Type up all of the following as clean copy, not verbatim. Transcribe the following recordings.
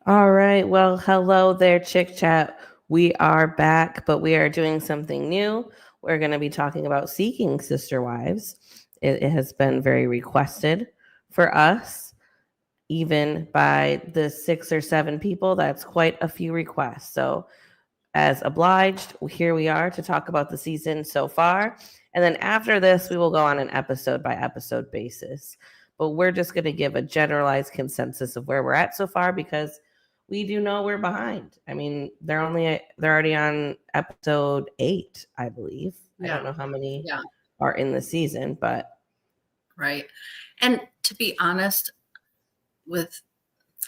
All right. Well, hello there, Chick Chat. We are back, but we are doing something new. We're going to be talking about seeking sister wives. It has been very requested for us, even by the 6 or 7 people. That's quite a few requests. So, as obliged, here we are to talk about the season so far. And then after this, we will go on an episode by episode basis. But we're just going to give a generalized consensus of where we're at so far because we do know we're behind. I mean, they're already on episode 8, I believe. I don't know how many are in the season, but right. And to be honest, with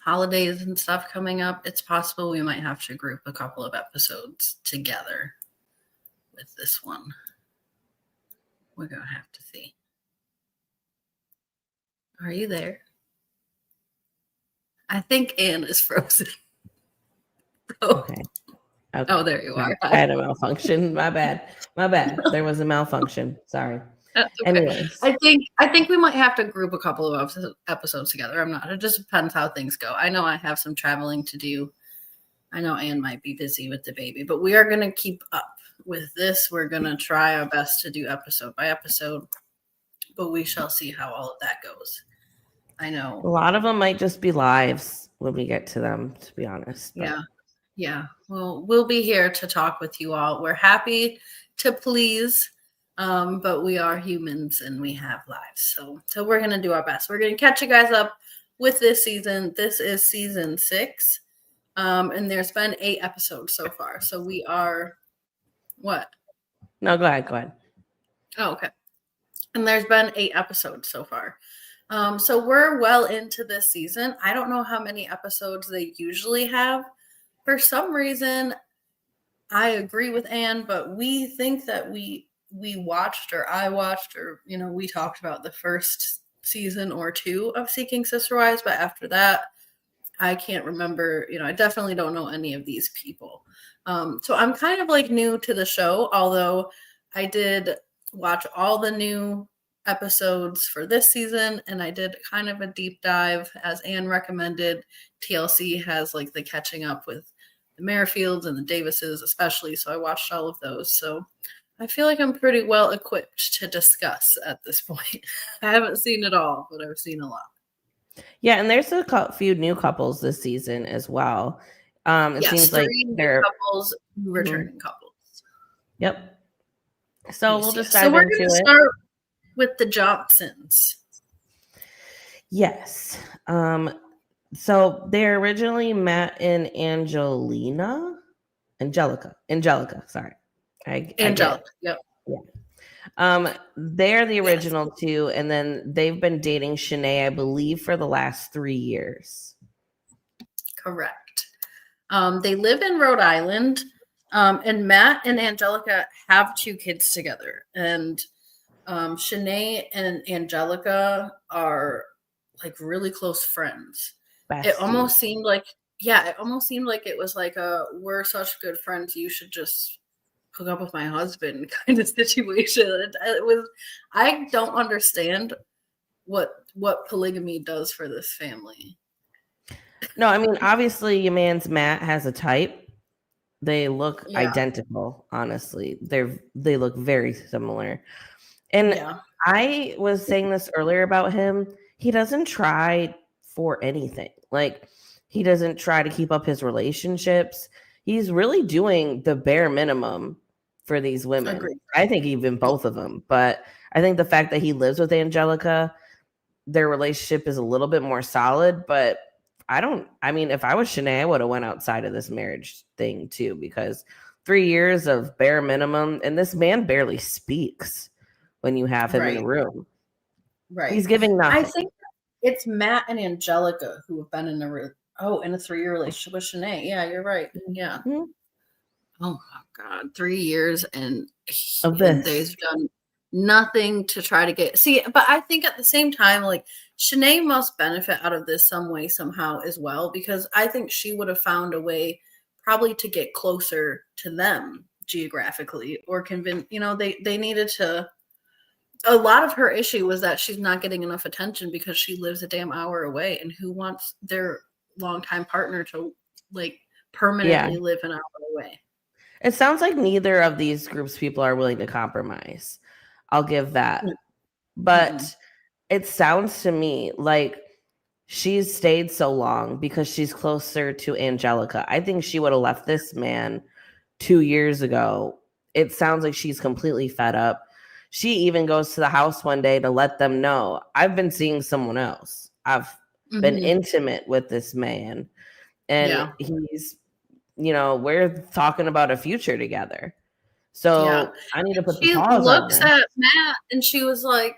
holidays and stuff coming up, it's possible we might have to group a couple of episodes together with this one. We're going to have to see. Are you there? I think Anne is frozen. Okay. Oh, there you are. I had a malfunction. My bad. There was a malfunction. Sorry. That's okay. Anyways. I think we might have to group a couple of episodes together. I'm not. It just depends how things go. I know I have some traveling to do. I know Anne might be busy with the baby, but we are going to keep up with this. We're going to try our best to do episode by episode, but we shall see how all of that goes. I know. A lot of them might just be lives when we get to them, to be honest. But. Yeah. Well, we'll be here to talk with you all. We're happy to please, but we are humans and we have lives. So we're going to do our best. We're going to catch you guys up with this season. This is season 6. And there's been 8 episodes so far. So we are what? No, go ahead. Oh, okay. And there's been 8 episodes so far. So we're well into this season. I don't know how many episodes they usually have. For some reason, I agree with Anne, but we think that we watched, or I watched, or, we talked about the first season or 2 of Seeking Sister Wives, but after that, I can't remember, I definitely don't know any of these people. So I'm kind of like new to the show, although I did watch all the new episodes for this season, and I did kind of a deep dive, as Anne recommended. TLC has like the catching up with the Merrifields and the Davises especially, so I watched all of those. So I feel like I'm pretty well equipped to discuss at this point. I haven't seen it all, but I've seen a lot. Yeah, and there's a few new couples this season as well. It seems like they're couples, returning couples. Yep. So we'll just dive into it. So we're going to start with the Johnsons. Yes. So they originally met in Angelica. Sorry. Angelica. Yep. Yeah. They're the original 2, and then they've been dating Shanae, I believe, for the last 3 years. Correct. They live in Rhode Island, and Matt and Angelica have 2 kids together, and Shanae and Angelica are like really close friends. Besties. It almost seemed like it was like we're such good friends, you should just hook up with my husband kind of situation. It was. I don't understand what polygamy does for this family. No, I mean, obviously your man's Matt has a type. They look identical, honestly. They look very similar. And I was saying this earlier about him. He doesn't try for anything. Like, he doesn't try to keep up his relationships. He's really doing the bare minimum for these women. Agreed. I think even both of them. But I think the fact that he lives with Angelica, their relationship is a little bit more solid. But if I was Shanae, I would have went outside of this marriage thing too, because 3 years of bare minimum, and this man barely speaks when you have him in the room. Right. He's giving nothing. I think it's Matt and Angelica who have been in a 3-year relationship with Shanae. Yeah, you're right. Yeah. Mm-hmm. Oh my God, 3 years and they've done nothing to try to get. See, but I think at the same time, like, Shanae must benefit out of this some way, somehow as well, because I think she would have found a way probably to get closer to them geographically, or convince, they needed to. A lot of her issue was that she's not getting enough attention because she lives a damn hour away, and who wants their longtime partner to like permanently live an hour away. It sounds like neither of these groups people are willing to compromise. I'll give that. But it sounds to me like she's stayed so long because she's closer to Angelica. I think she would have left this man 2 years ago. It sounds like she's completely fed up. She even goes to the house one day to let them know, I've been seeing someone else. I've been intimate with this man. And he's, we're talking about a future together. So I need to put the pause on this. She looks at Matt and she was like,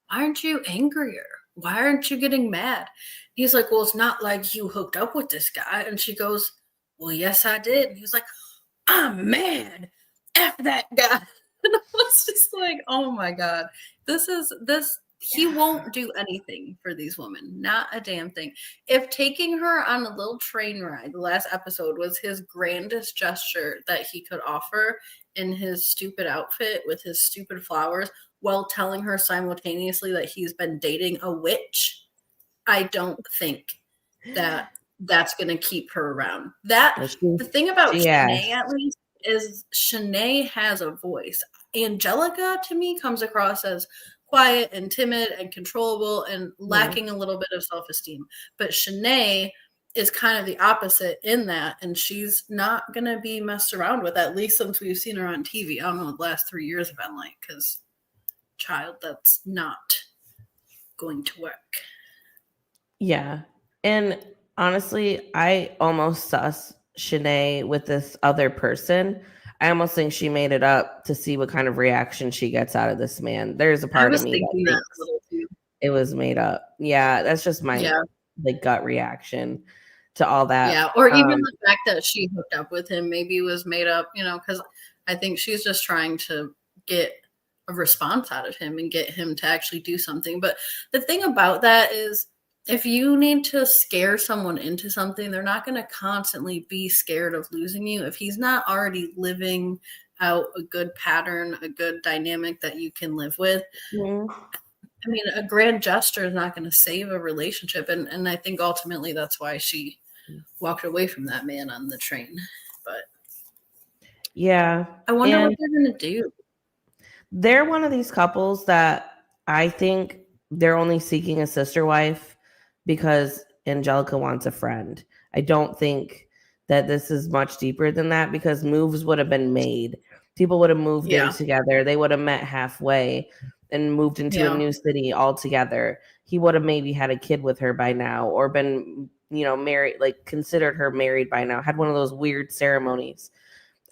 why aren't you angrier? Why aren't you getting mad? He's like, well, it's not like you hooked up with this guy. And she goes, well, yes, I did. And he was like, I'm mad. F that guy. And I was just like, oh my God, he won't do anything for these women. Not a damn thing. If taking her on a little train ride, the last episode was his grandest gesture that he could offer in his stupid outfit with his stupid flowers, while telling her simultaneously that he's been dating a witch, I don't think that that's going to keep her around. The thing about Shanae, at least, is Shanae has a voice. Angelica, to me, comes across as quiet and timid and controllable and lacking a little bit of self-esteem. But Shanae is kind of the opposite in that, and she's not going to be messed around with, at least since we've seen her on TV. I don't know what the last 3 years have been like, because child, that's not going to work. Yeah. And honestly, I almost sus Shanae with this other person. I almost think she made it up to see what kind of reaction she gets out of this man. There's a part of me that thinks it was made up. Yeah, that's just my gut reaction to all that. Yeah, or even the fact that she hooked up with him maybe was made up, because I think she's just trying to get a response out of him and get him to actually do something. But the thing about that is, if you need to scare someone into something, they're not going to constantly be scared of losing you. If he's not already living out a good pattern, a good dynamic that you can live with, I mean, a grand gesture is not going to save a relationship. And I think ultimately that's why she walked away from that man on the train. But yeah, I wonder what they're going to do. They're one of these couples that I think they're only seeking a sister wife because Angelica wants a friend. I don't think that this is much deeper than that, because moves would have been made. People would have moved in together. They would have met halfway and moved into a new city all together. He would have maybe had a kid with her by now, or been, married, like considered her married by now, had one of those weird ceremonies.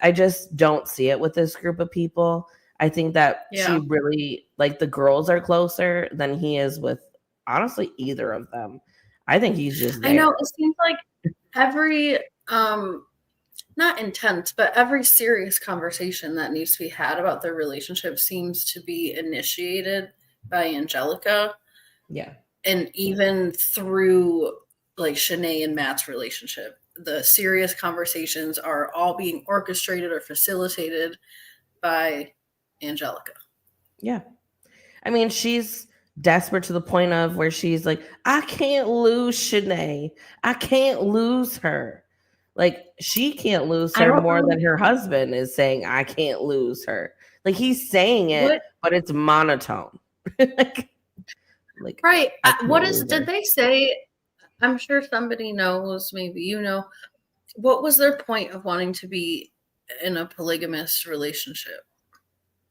I just don't see it with this group of people. I think that she really, like, the girls are closer than he is with, honestly, either of them. I think he's just there. I know, it seems like every, not intense, but every serious conversation that needs to be had about their relationship seems to be initiated by Angelica. Yeah. And even through, like, Shanae and Matt's relationship, the serious conversations are all being orchestrated or facilitated by Angelica. Yeah. I mean, she's desperate to the point of where she's like, I can't lose Shanae. I can't lose her. Like, she can't lose her more than her husband is saying, I can't lose her. Like, he's saying it, but it's monotone. Right. Did they say, I'm sure somebody knows, maybe what was their point of wanting to be in a polygamous relationship?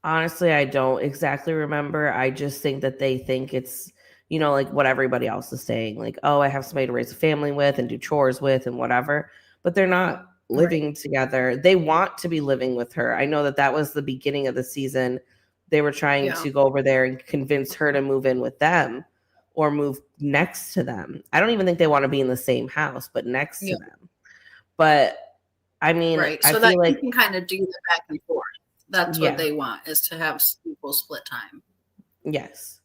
Honestly, I don't exactly remember. I just think that they think it's, like what everybody else is saying. Like, oh, I have somebody to raise a family with and do chores with and whatever. But they're not living together. They want to be living with her. I know that was the beginning of the season. They were trying to go over there and convince her to move in with them or move next to them. I don't even think they want to be in the same house, but next to them. But I mean, so I that feel like you can kind of do the back and forth. That's what they want, is to have equal split time. Yes.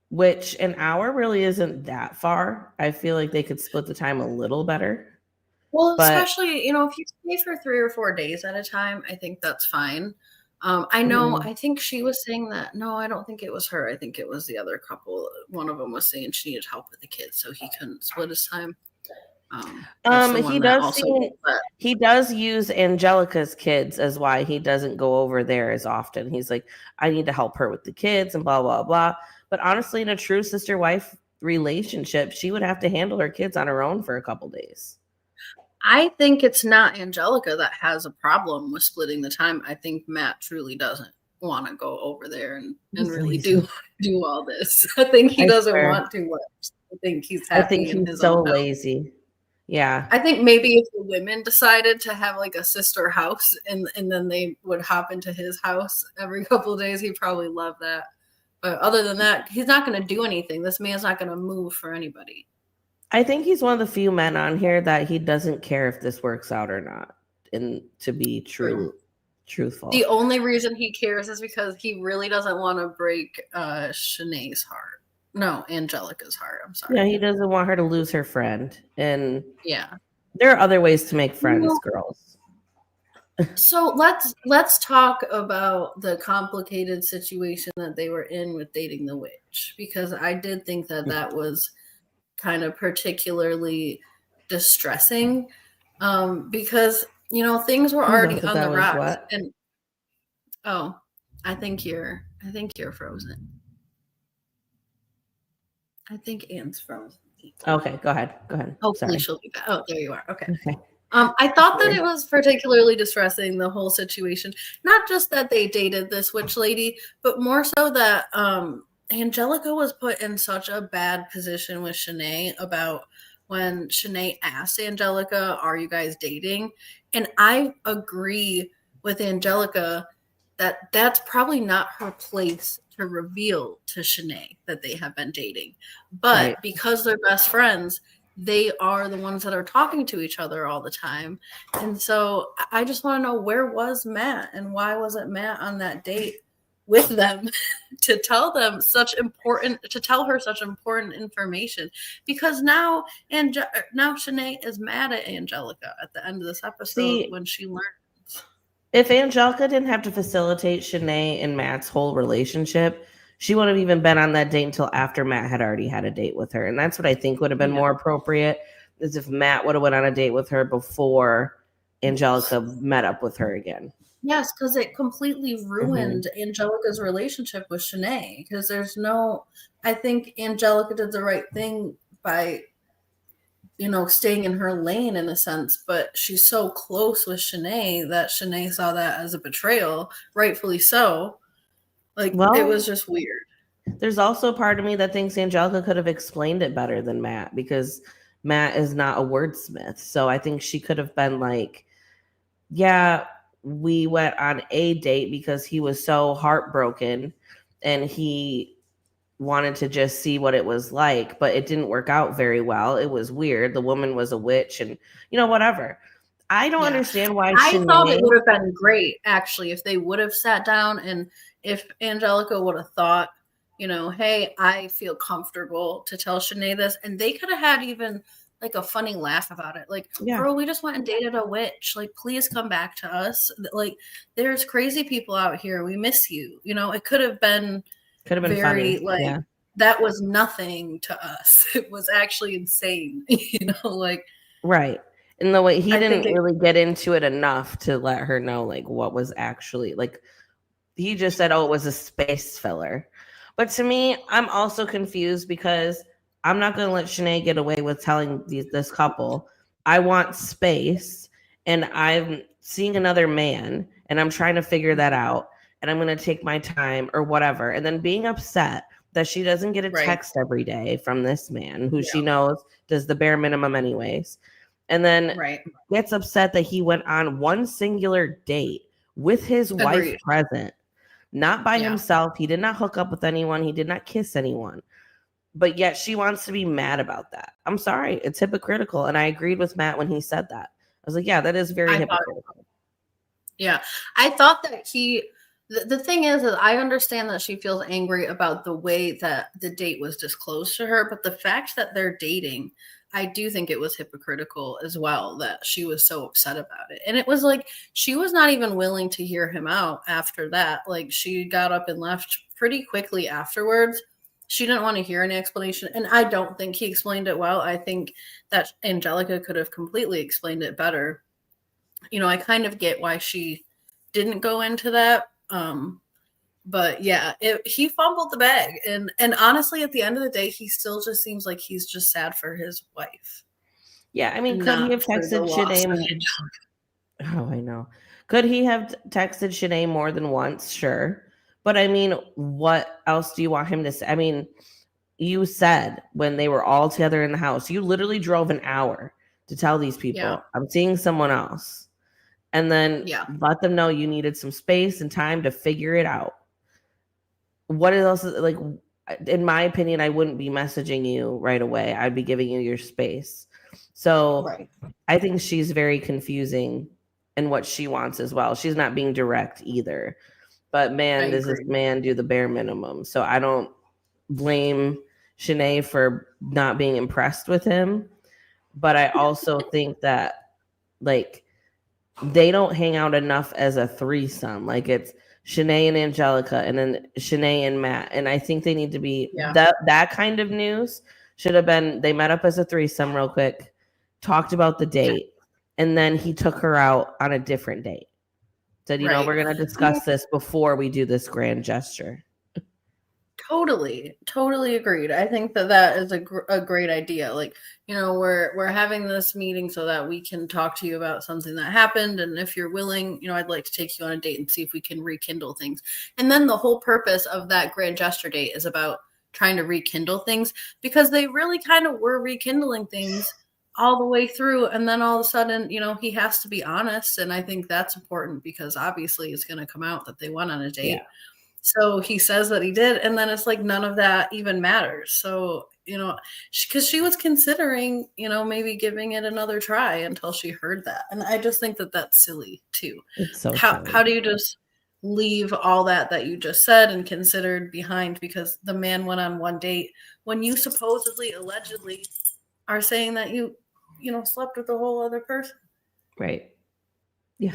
Which an hour really isn't that far. I feel like they could split the time a little better. Well, especially, if you stay for 3 or 4 days at a time, I think that's fine. I know, I think she was saying that. No, I don't think it was her. I think it was the other couple. One of them was saying she needed help with the kids, so he couldn't split his time. He does use Angelica's kids as why he doesn't go over there as often. He's like, I need to help her with the kids and blah, blah, blah. But honestly, in a true sister-wife relationship, she would have to handle her kids on her own for a couple days. I think it's not Angelica that has a problem with splitting the time. I think Matt truly doesn't want to go over there and really do all this. I think he doesn't want to work. I think he's happy in his own house. Lazy. Yeah. I think maybe if the women decided to have like a sister house and then they would hop into his house every couple of days, he'd probably love that. But other than that, he's not going to do anything. This man's not going to move for anybody. I think he's one of the few men on here that he doesn't care if this works out or not. And to be truthful. The only reason he cares is because he really doesn't want to break Shanae's heart. No, Angelica's heart. I'm sorry. Yeah, he doesn't want her to lose her friend. And yeah, there are other ways to make friends, girls. So let's talk about the complicated situation that they were in with dating the witch, because I did think that was kind of particularly distressing, because things were already on the rocks. And I think you're frozen. I think Anne's frozen. Okay, go ahead. Hopefully she'll be back. Oh, there you are. Okay. I thought that it was particularly distressing, the whole situation. Not just that they dated this witch lady, but more so that Angelica was put in such a bad position with Shanae about when Shanae asked Angelica, are you guys dating? And I agree with Angelica that that's probably not her place to reveal to Shanae that they have been dating. But because they're best friends, they are the ones that are talking to each other all the time. And so I just want to know, where was Matt, and why wasn't Matt on that date with them to tell her such important information? Because now Shanae is mad at Angelica at the end of this episode when she learns. If Angelica didn't have to facilitate Shanae and Matt's whole relationship, she wouldn't have even been on that date until after Matt had already had a date with her. And that's what I think would have been more appropriate, is if Matt would have went on a date with her before Angelica met up with her again. Yes, because it completely ruined Angelica's relationship with Shanae. Because I think Angelica did the right thing by staying in her lane in a sense, but she's so close with Shanae that Shanae saw that as a betrayal, rightfully so. It was just weird. There's also a part of me that thinks Angelica could have explained it better than Matt, because Matt is not a wordsmith. So I think she could have been like, yeah, we went on a date because he was so heartbroken and he wanted to just see what it was like, but it didn't work out very well. It was weird. The woman was a witch and, whatever. I don't understand why I thought it would have been great, actually, if they would have sat down and if Angelica would have thought, hey, I feel comfortable to tell Shanae this. And they could have had even like a funny laugh about it. Like, girl, we just went and dated a witch. Like, please come back to us. Like, there's crazy people out here. We miss you. It could have been very funny. That was nothing to us. It was actually insane. Right. And the way he didn't really get into it enough to let her know what was actually he just said, oh, it was a space filler. But to me, I'm also confused because I'm not going to let Shanae get away with telling this couple, I want space and I'm seeing another man and I'm trying to figure that out and I'm going to take my time or whatever. And then being upset that she doesn't get a text every day from this man who she knows does the bare minimum anyways. And then gets upset that he went on one singular date with his wife present, not by himself. He did not hook up with anyone. He did not kiss anyone. But yet she wants to be mad about that. I'm sorry. It's hypocritical. And I agreed with Matt when he said that. I was like, yeah, that is very hypocritical. I thought that the thing is I understand that she feels angry about the way that the date was disclosed to her. But the fact that they're dating, I do think it was hypocritical as well that she was so upset about it. And it was like she was not even willing to hear him out after that. Like, she got up and left pretty quickly afterwards. she didn't want to hear any explanation. And I don't think he explained it well. I think that Angelica could have completely explained it better. I kind of get why she didn't go into that. But yeah, he fumbled the bag. And honestly, at the end of the day, he still just seems like he's just sad for his wife. Yeah, I mean, could he have texted Shanae? Oh, I know. Could he have texted Shanae more than once? Sure. But I mean, what else do you want him to say? I mean, you said when they were all together in the house, you literally drove an hour to tell these people, I'm seeing someone else. And then let them know you needed some space and time to figure it out. What else? Like, in my opinion, I wouldn't be messaging you right away. I'd be giving you your space. So I think she's very confusing in what she wants as well. She's not being direct either. But man, does this man do the bare minimum. So I don't blame Shanae for not being impressed with him. But I also think that, like, they don't hang out enough as a threesome. Like, it's Shanae and Angelica and then Shanae and Matt. And I think they need to be that kind of news should have been they met up as a threesome real quick, talked about the date, and then he took her out on a different date. Said, we're going to discuss this before we do this grand gesture. Totally agreed. I think that is a great idea. Like, we're having this meeting so that we can talk to you about something that happened. And if you're willing, I'd like to take you on a date and see if we can rekindle things. And then the whole purpose of that grand gesture date is about trying to rekindle things, because they really kind of were rekindling things all the way through. And then all of a sudden, he has to be honest. And I think that's important because obviously it's going to come out that they went on a date. Yeah. So he says that he did, and then it's like none of that even matters. So, because she was considering, maybe giving it another try until she heard that. And I just think that that's silly too. It's so how do you just leave all that you just said and considered behind because the man went on one date when you supposedly, allegedly are saying that you slept with a whole other person? Right. Yeah.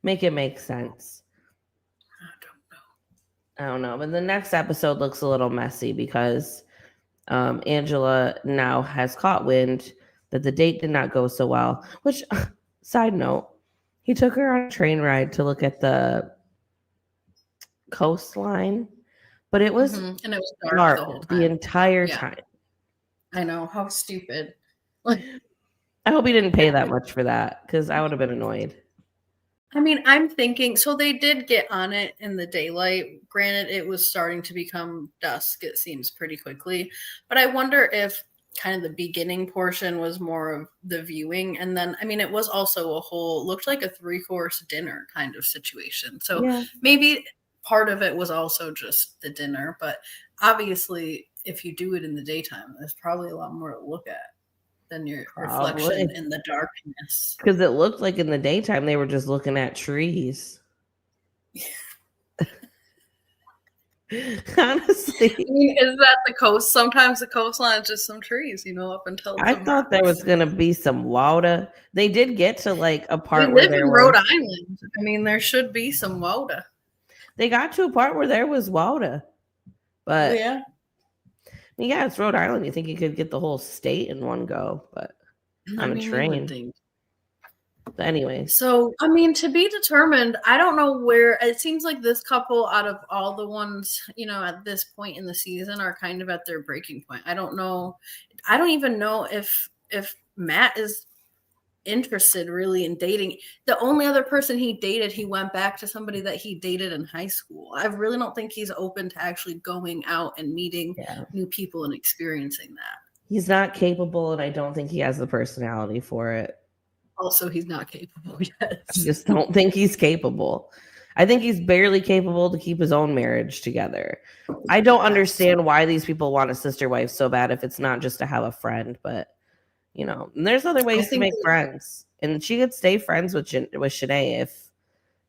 Make it make sense. I don't know. But the next episode looks a little messy because Angela now has caught wind that the date did not go so well. Which, side note, he took her on a train ride to look at the coastline, but it was, and it was dark the entire time. I know. How stupid. I hope he didn't pay that much for that because I would have been annoyed. I mean, I'm thinking, so they did get on it in the daylight. Granted, it was starting to become dusk, it seems, pretty quickly. But I wonder if kind of the beginning portion was more of the viewing. And then, I mean, it was also looked like a 3-course dinner kind of situation. So maybe part of it was also just the dinner. But obviously, if you do it in the daytime, there's probably a lot more to look at than your reflection in the darkness. Because it looked like in the daytime they were just looking at trees. Honestly, I mean, is that the coast? Sometimes the coastline is just some trees, up until I thought there was gonna be some water. They did get to like a part where live in Rhode Island. I mean, there should be some water. They got to a part where there was water, but yeah, it's Rhode Island. You think you could get the whole state in one go, but on a train. But anyway. So, I mean, to be determined, I don't know where it seems like this couple out of all the ones, at this point in the season are kind of at their breaking point. I don't know. I don't even know if Matt is interested really in dating. The only other person he dated, he went back to somebody that he dated in high school. I really don't think he's open to actually going out and meeting new people and experiencing that. He's not capable, and I don't think he has the personality for it. Also, he's not capable yet. I just don't think he's capable. I think he's barely capable to keep his own marriage together. I don't understand why these people want a sister wife so bad if it's not just to have a friend, but and there's other ways to make friends. And she could stay friends with Shanae if,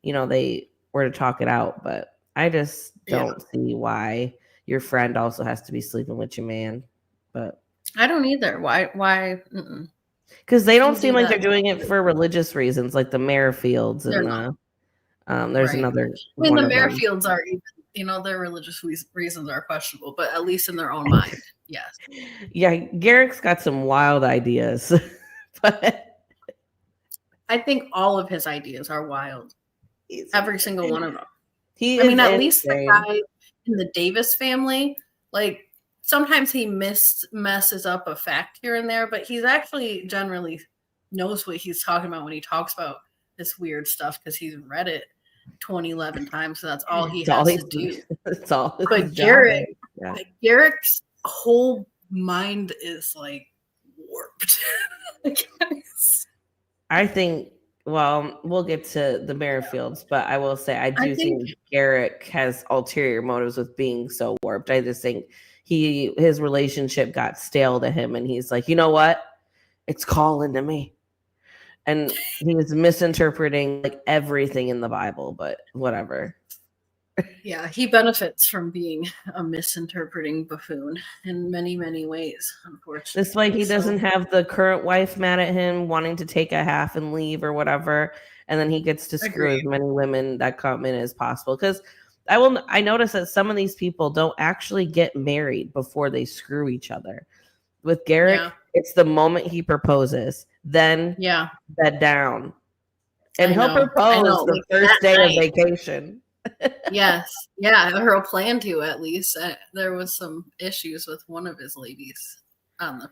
they were to talk it out. But I just don't see why your friend also has to be sleeping with your man. But I don't either. Why? Because they don't seem like they're doing it for religious reasons, like the Merrifields and there's another. I mean, the Merrifields are even their religious reasons are questionable, but at least in their own mind, yes. Yeah, Garrick's got some wild ideas, but I think all of his ideas are wild. Every single one of them. At least the guy in the Davis family, like sometimes he messes up a fact here and there, but he's actually generally knows what he's talking about when he talks about this weird stuff because he's read it 11 times, so that's all he has to do. That's all. But Garrick's whole mind is like warped. I think. Well, we'll get to the Merrifields, but I will say I think Garrick has ulterior motives with being so warped. I just think his relationship got stale to him, and he's like, you know what? It's calling to me. And he's misinterpreting like everything in the Bible, but whatever. Yeah, he benefits from being a misinterpreting buffoon in many, many ways, unfortunately. It's like he doesn't have the current wife mad at him wanting to take a half and leave or whatever, and then he gets to screw as many women that come in as possible. Because I notice that some of these people don't actually get married before they screw each other. With Garrick, it's the moment he proposes, then bed down. And he'll propose the first day of vacation. Yes. Yeah, or a plan to at least. There was some issues with one of his ladies on the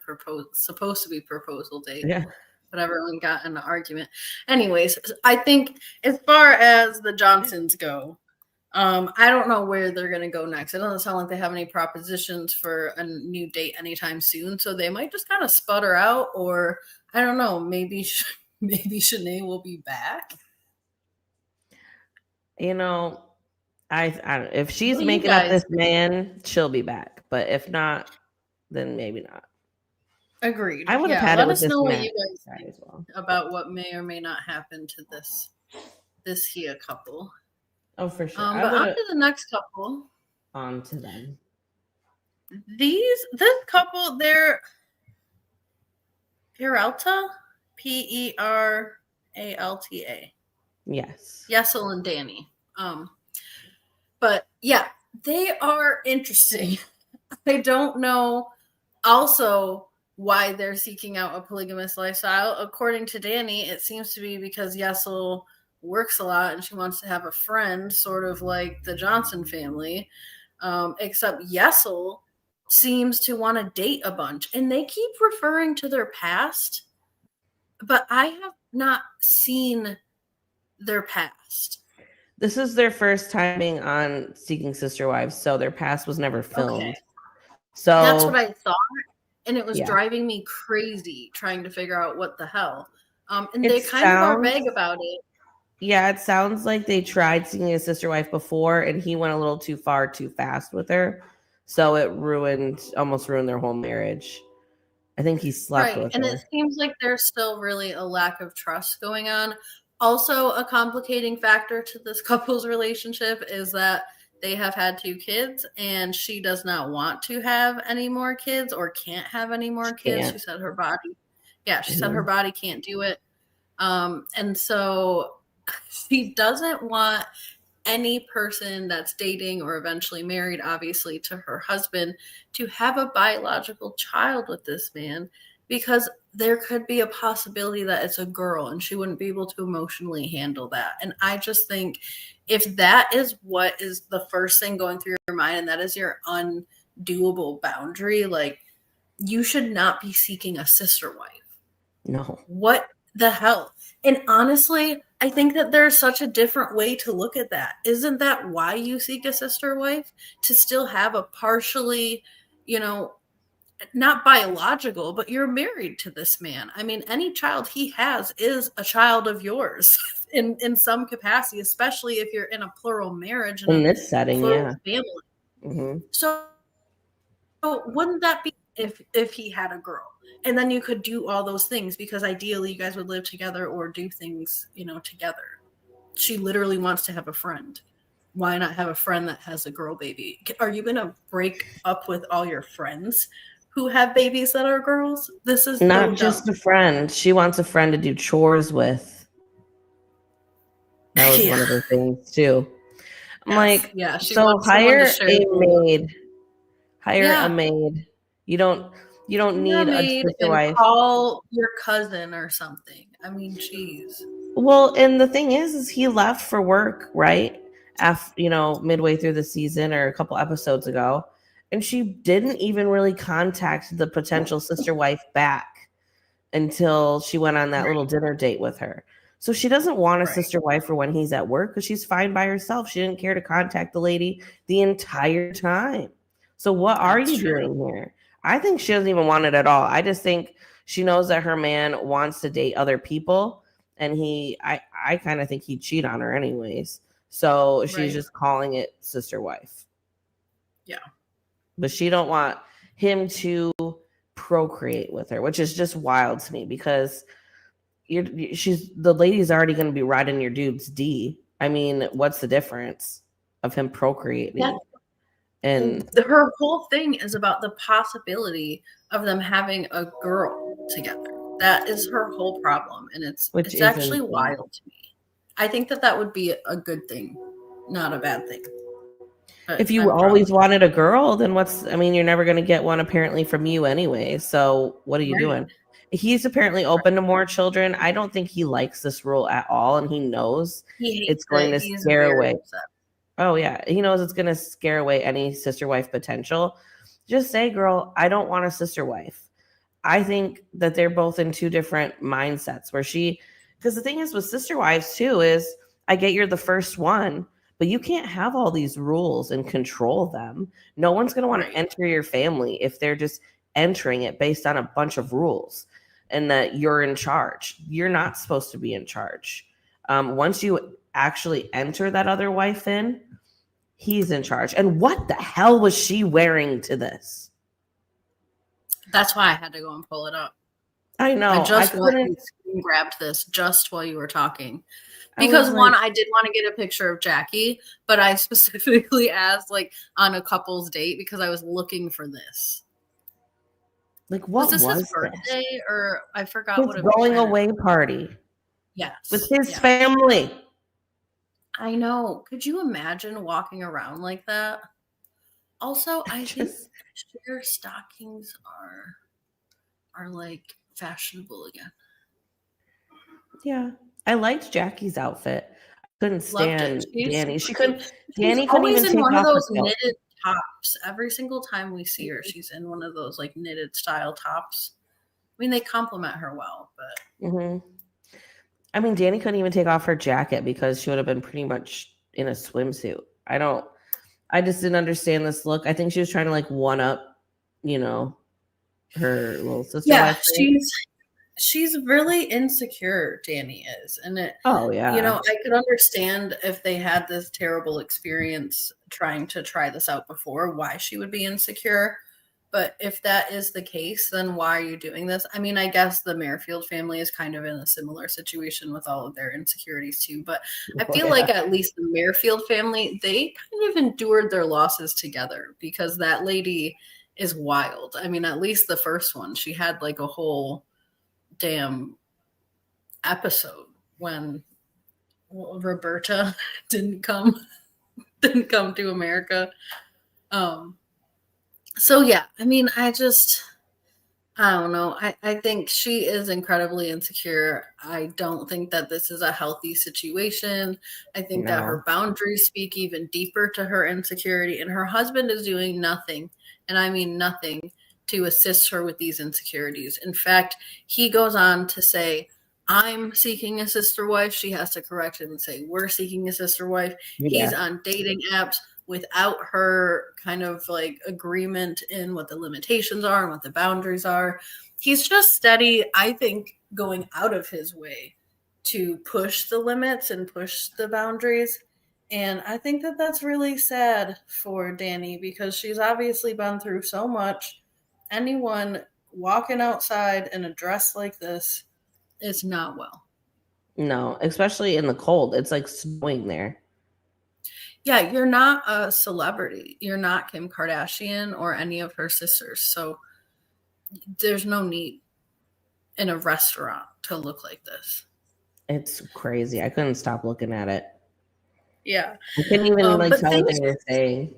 supposed to be proposal date. Yeah. But everyone got in an argument. Anyways, I think as far as the Johnsons go, I don't know where they're going to go next. It doesn't sound like they have any propositions for a new date anytime soon. So they might just kind of sputter out, or I don't know, maybe Shanae will be back. You know, I don't, if she's making up this man, she'll be back. But if not, then maybe not. Agreed. I would have had it with this man. Let us know what you guys think as well about what may or may not happen to this here couple. Oh, for sure. But on to the next couple. On to them. This couple, they're Peralta, Peralta. Yes. Yesel and Danny. But yeah, they are interesting. I don't know also why they're seeking out a polygamous lifestyle. According to Danny, it seems to be because Yesel works a lot and she wants to have a friend, sort of like the Johnson family. Except Yesel seems to want to date a bunch, and they keep referring to their past, but I have not seen their past. This is their first time being on Seeking Sister Wives, so their past was never filmed. Okay. So that's what I thought, and it was driving me crazy trying to figure out what the hell. And they kind of are vague about it. Yeah, it sounds like they tried Seeking a Sister Wife before, and he went a little too far too fast with her, so it almost ruined their whole marriage. I think he slept with her. And it seems like there's still really a lack of trust going on. Also, a complicating factor to this couple's relationship is that they have had 2 kids, and she does not want to have any more kids or can't have any more kids. She said her body, said her body can't do it. And so she doesn't want any person that's dating or eventually married, obviously, to her husband to have a biological child with this man, because there could be a possibility that it's a girl and she wouldn't be able to emotionally handle that. And I just think if that is what is the first thing going through your mind and that is your undoable boundary, like, you should not be seeking a sister wife. No. What the hell? And honestly, I think that there's such a different way to look at that. Isn't that why you seek a sister wife? To still have a partially, not biological, but you're married to this man. I mean, any child he has is a child of yours in some capacity, especially if you're in a plural marriage. In this setting, family. Mm-hmm. So wouldn't that be if he had a girl? And then you could do all those things because ideally you guys would live together or do things, together. She literally wants to have a friend. Why not have a friend that has a girl baby? Are you going to break up with all your friends who have babies that are girls? This is not just a friend. She wants a friend to do chores with. That was one of the things too. like, yeah, she so wants someone to hire share a the load. maid. Hire Yeah. a maid. You don't need a Maid sister and wife. call your cousin or something. I mean, jeez. Well, and the thing is he left for work, right? After, midway through the season or a couple episodes ago. And she didn't even really contact the potential sister wife back until she went on that little dinner date with her. So she doesn't want a sister wife for when he's at work because she's fine by herself. She didn't care to contact the lady the entire time. So what are you doing here? I think she doesn't even want it at all. I just think she knows that her man wants to date other people, and I kind of think he'd cheat on her anyways. So she's just calling it sister wife. Yeah. But she don't want him to procreate with her, which is just wild to me because the lady's already going to be riding your dude's D. I mean, what's the difference of him procreating? Yeah. And her whole thing is about the possibility of them having a girl together. That is her whole problem, and it's actually wild to me. I think that would be a good thing, not a bad thing. But if you always wanted a girl, then you're never going to get one apparently from you anyway. So what are you doing? He's apparently open to more children. I don't think he likes this rule at all, and he knows it's going to scare away. Oh yeah, he knows it's going to scare away any sister wife potential. Just say, girl, I don't want a sister wife. I think that they're both in two different mindsets because the thing is with sister wives too is I get you're the first one, but you can't have all these rules and control them. No one's going to want to enter your family if they're just entering it based on a bunch of rules and that you're in charge. You're not supposed to be in charge. Once you actually enter that other wife in, he's in charge. And what the hell was she wearing to this? That's why I had to go and pull it up. I know. I just grabbed this just while you were talking. Because I did want to get a picture of Jackie, but I specifically asked on a couple's date because I was looking for this. Like, what was his birthday or I forgot what it was. Going away party. Yes. With his family. I know. Could you imagine walking around like that? Also, I think sheer stockings are fashionable again. Yeah. I liked Jackie's outfit. I couldn't stand Danny. Danny couldn't even take one of those knitted tops. Every single time we see her, she's in one of those knitted style tops. I mean, they complement her well, but I mean, Danny couldn't even take off her jacket because she would have been pretty much in a swimsuit. I just didn't understand this look. I think she was trying to one up, her little sister. Yeah, she's really insecure, Danny is. And I could understand if they had this terrible experience trying to try this out before, why she would be insecure. But if that is the case, then why are you doing this? I mean, I guess the Merrifield family is kind of in a similar situation with all of their insecurities too. But I feel like at least the Merrifield family, they kind of endured their losses together because that lady is wild. I mean, at least the first one, she had a whole damn episode when Roberta didn't come to America. So yeah, I mean, I don't know. I think she is incredibly insecure. I don't think that this is a healthy situation. I think that her boundaries speak even deeper to her insecurity, and her husband is doing nothing, and I mean nothing, to assist her with these insecurities. In fact, he goes on to say, I'm seeking a sister wife. She has to correct him and say, we're seeking a sister wife. Yeah. He's on dating apps without her kind of agreement in what the limitations are and what the boundaries are. He's just steady, I think, going out of his way to push the limits and push the boundaries. And I think that that's really sad for Danny because she's obviously been through so much. Anyone walking outside in a dress like this is not well. No, especially in the cold. It's snowing there. Yeah, you're not a celebrity. You're not Kim Kardashian or any of her sisters. So there's no need in a restaurant to look like this. It's crazy. I couldn't stop looking at it. Yeah. I couldn't even tell what they were saying.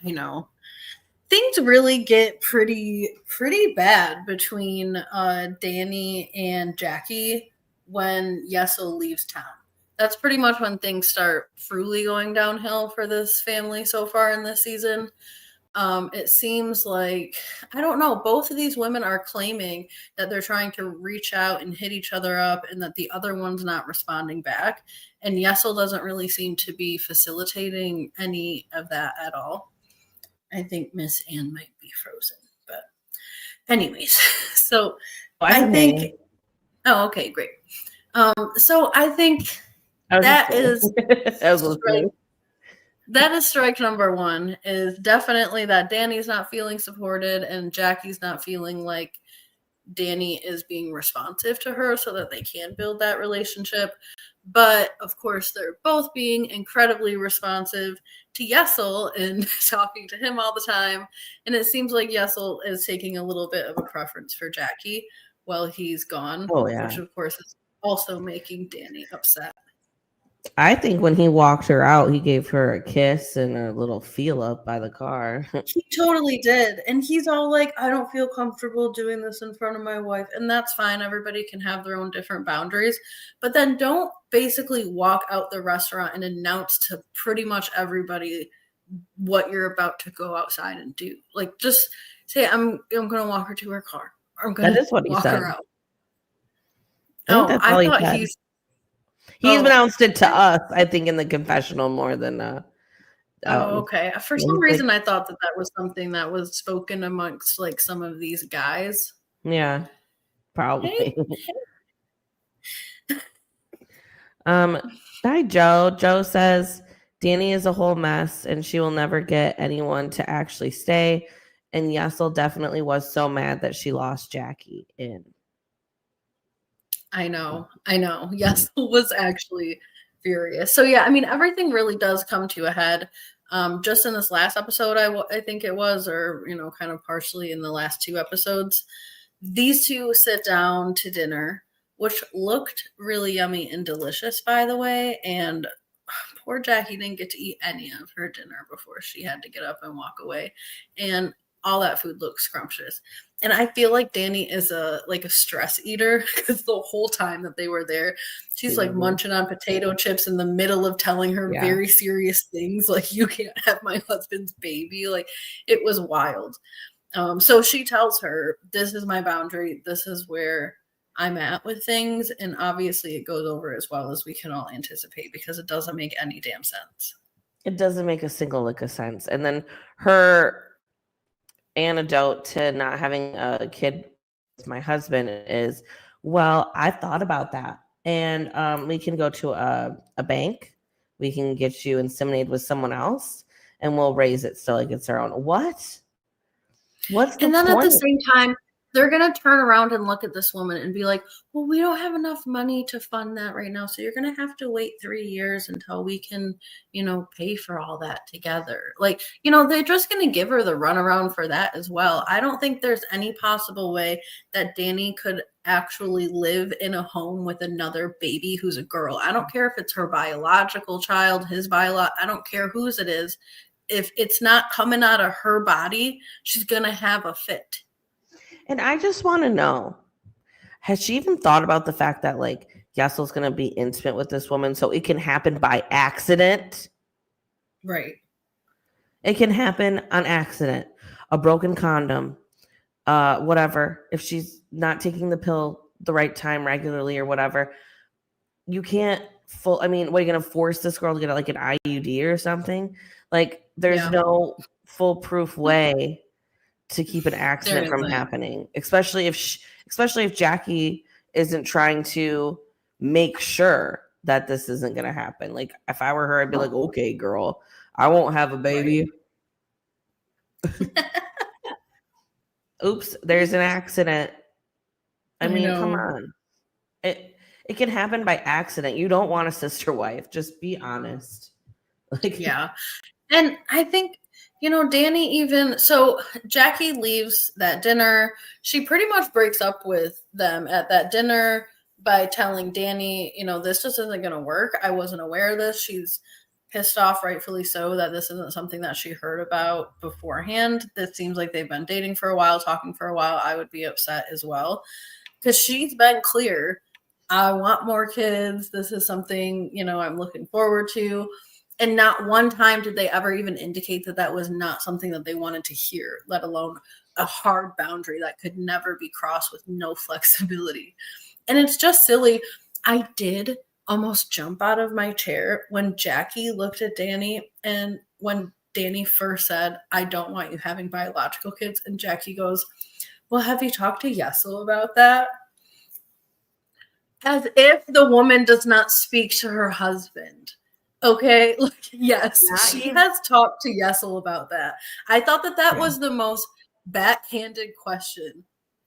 I know. Things really get pretty bad between Danny and Jackie when Yesel leaves town. That's pretty much when things start truly going downhill for this family so far in this season. It seems like, I don't know, both of these women are claiming that they're trying to reach out and hit each other up and that the other one's not responding back. And Yesel doesn't really seem to be facilitating any of that at all. I think Miss Anne might be frozen. But anyways, so I think, oh, okay, great. So I think that is strike number one, is definitely that Danny's not feeling supported and Jackie's not feeling like Danny is being responsive to her so that they can build that relationship. But of course, they're both being incredibly responsive to Yesel and talking to him all the time. And it seems like Yesel is taking a little bit of a preference for Jackie while he's gone, which of course is also making Danny upset. I think when he walked her out, he gave her a kiss and a little feel up by the car. He totally did. And he's all like, I don't feel comfortable doing this in front of my wife. And that's fine. Everybody can have their own different boundaries. But then don't basically walk out the restaurant and announce to pretty much everybody what you're about to go outside and do. Like, just say, I'm going to walk her to her car. I'm going to walk her out. I thought he's announced it to us, I think, in the confessional more than okay. For some reason, I thought that was something that was spoken amongst like some of these guys. Yeah, probably. Hi, Joe. Joe says Danny is a whole mess and she will never get anyone to actually stay. And Yesel definitely was so mad that she lost Jackie in. I know. Yesel was actually furious. So yeah, I mean, everything really does come to a head. Just in this last episode, I think it was, or, kind of partially in the last two episodes, these two sit down to dinner, which looked really yummy and delicious, by the way. And poor Jackie didn't get to eat any of her dinner before she had to get up and walk away. And all that food looks scrumptious. And I feel like Danny is a stress eater, because the whole time that they were there, she's like munching on potato chips in the middle of telling her very serious things. Like, you can't have my husband's baby. Like, it was wild. So she tells her, this is my boundary. This is where I'm at with things. And obviously it goes over as well as we can all anticipate, because it doesn't make any damn sense. It doesn't make a single lick of sense. And then her antidote to not having a kid with my husband is, well, I thought about that. And we can go to a bank. We can get you inseminated with someone else and we'll raise it still like it's our own. What? What's the And then point? at the same time, they're going to turn around and look at this woman and be like, well, we don't have enough money to fund that right now. So you're going to have to wait 3 years until we can, pay for all that together. Like, they're just going to give her the runaround for that as well. I don't think there's any possible way that Danny could actually live in a home with another baby who's a girl. I don't care if it's her biological child, I don't care whose it is. If it's not coming out of her body, she's going to have a fit. And I just want to know, has she even thought about the fact that Yesel's going to be intimate with this woman so it can happen by accident? Right. It can happen on accident. A broken condom, whatever. If she's not taking the pill the right time regularly or whatever, you can't what are you going to force this girl to get an IUD or something? There's no foolproof way to keep an accident from happening, especially if Jackie isn't trying to make sure that this isn't going to happen. If I were her, I'd be like, okay, girl, I won't have a baby. Right. Oops, there's an accident. I mean, come on. It can happen by accident. You don't want a sister wife. Just be honest. Yeah. And I think, Danny so Jackie leaves that dinner. She pretty much breaks up with them at that dinner. by telling Danny, this just isn't going to work. I wasn't aware of this. She's pissed off, rightfully so, that this isn't something that she heard about beforehand. This seems like they've been dating for a while, talking for a while. I would be upset as well, because she's been clear. I want more kids. This is something, I'm looking forward to. And not one time did they ever even indicate that was not something that they wanted to hear, let alone a hard boundary that could never be crossed with no flexibility. And it's just silly. I did almost jump out of my chair when Jackie looked at Danny, and when Danny first said, I don't want you having biological kids. And Jackie goes, well, have you talked to Yesel about that? As if the woman does not speak to her husband. Okay, yes, she has talked to Yesel about that. I thought that was the most backhanded question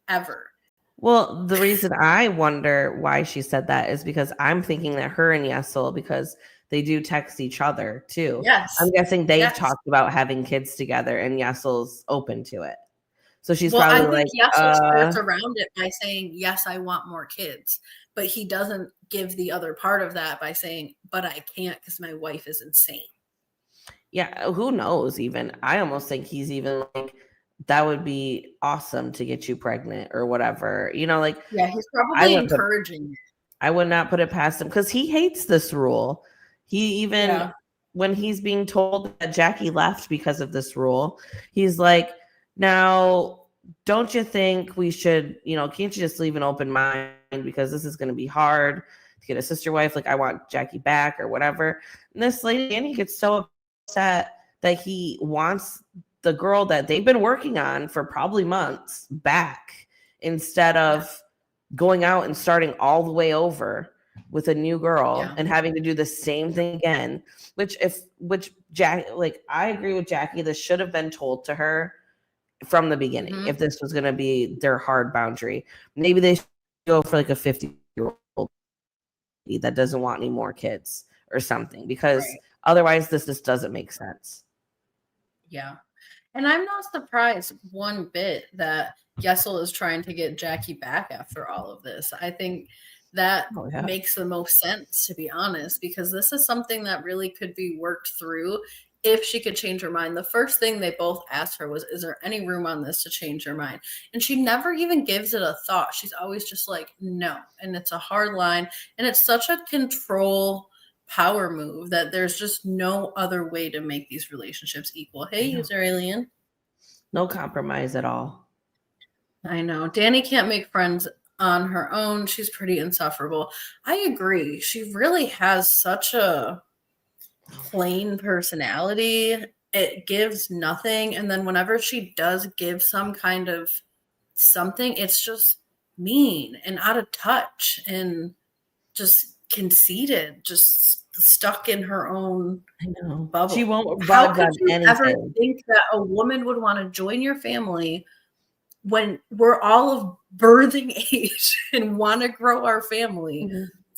ever. Well, the reason I wonder why she said that is because I'm thinking that her and Yesel, because they do text each other too. Yes. I'm guessing they've talked about having kids together, and Yesel's open to it. So she's probably like, Yesel skirts around it by saying, yes, I want more kids. But he doesn't give the other part of that by saying, but I can't because my wife is insane. Yeah, who knows even? I almost think he's even like, that would be awesome to get you pregnant or whatever. Yeah, he's probably encouraging it. I would not put it past him because he hates this rule. He even, when he's being told that Jackie left because of this rule, he's like, now, don't you think we should, can't you just leave an open mind, because this is going to be hard to get a sister wife? Like, I want Jackie back or whatever. And this lady, Annie, gets so upset that he wants the girl that they've been working on for probably months back, instead of going out and starting all the way over with a new girl and having to do the same thing again, which Jackie, like, I agree with Jackie. This should have been told to her from the beginning. If this was going to be their hard boundary, maybe they should go for like a 50-year-old that doesn't want any more kids or something, because otherwise this just doesn't make sense. Yeah. And I'm not surprised one bit that Yesel is trying to get Jackie back after all of this. I think that makes the most sense, to be honest, because this is something that really could be worked through if she could change her mind. The first thing they both asked her was, is there any room on this to change her mind? And she never even gives it a thought. She's always just like, no. And it's a hard line. And it's such a control power move that there's just no other way to make these relationships equal. Hey, user alien. No compromise at all. I know. Danny can't make friends on her own. She's pretty insufferable. I agree. She really has such a plain personality. It gives nothing. And then whenever she does give some kind of something, it's just mean and out of touch and just conceited, just stuck in her own bubble. She won't. How could you ever think that a woman would want to join your family when we're all of birthing age and want to grow our family,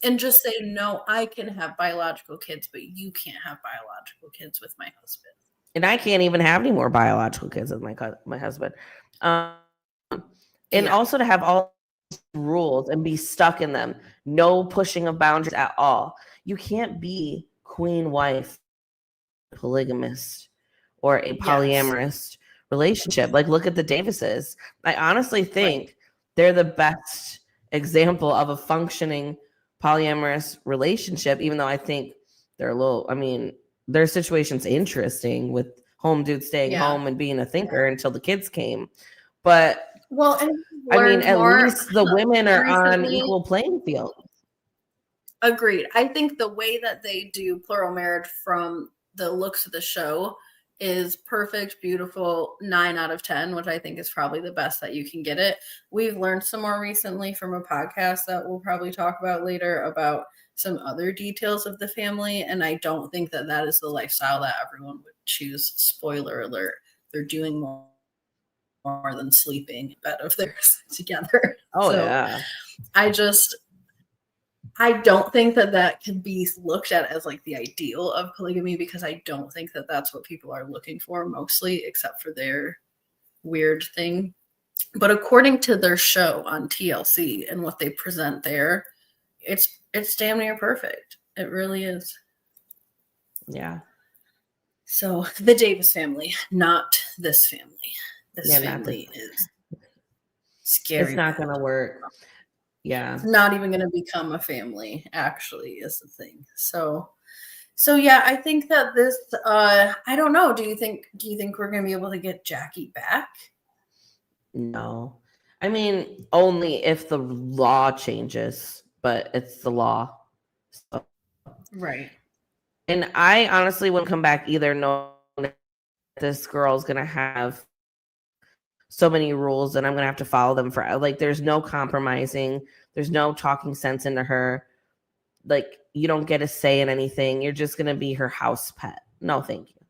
and just say, no, I can have biological kids, but you can't have biological kids with my husband. And I can't even have any more biological kids with my husband. And also to have all rules and be stuck in them. No pushing of boundaries at all. You can't be queen wife, polygamist, or a polyamorous relationship. Like, look at the Davises. I honestly think they're the best example of a functioning polyamorous relationship, even though I think they're their situation's interesting with home dude staying home and being a thinker until the kids came. But at least the women are on equal playing field. Agreed. I think the way that they do plural marriage from the looks of the show is perfect, beautiful, 9 out of 10, which I think is probably the best that you can get it. We've learned some more recently from a podcast that we'll probably talk about later about some other details of the family. And I don't think that is the lifestyle that everyone would choose. Spoiler alert. They're doing more than sleeping in bed of theirs together. I don't think that can be looked at as like the ideal of polygamy, because I don't think that that's what people are looking for mostly, except for their weird thing. But according to their show on TLC and what they present there, it's damn near perfect. It really is. Yeah. So the Davis family, not this family. This family is scary. It's not going to work. Yeah. It's not even going to become a family, actually, is the thing. So yeah, I think that this I don't know. Do you think we're going to be able to get Jackie back? No. I mean, only if the law changes, but it's the law. So. Right. And I honestly wouldn't come back either, knowing that this girl's going to have so many rules and I'm going to have to follow them for, like, there's no compromising. There's no talking sense into her. Like, you don't get a say in anything. You're just going to be her house pet. No, thank you.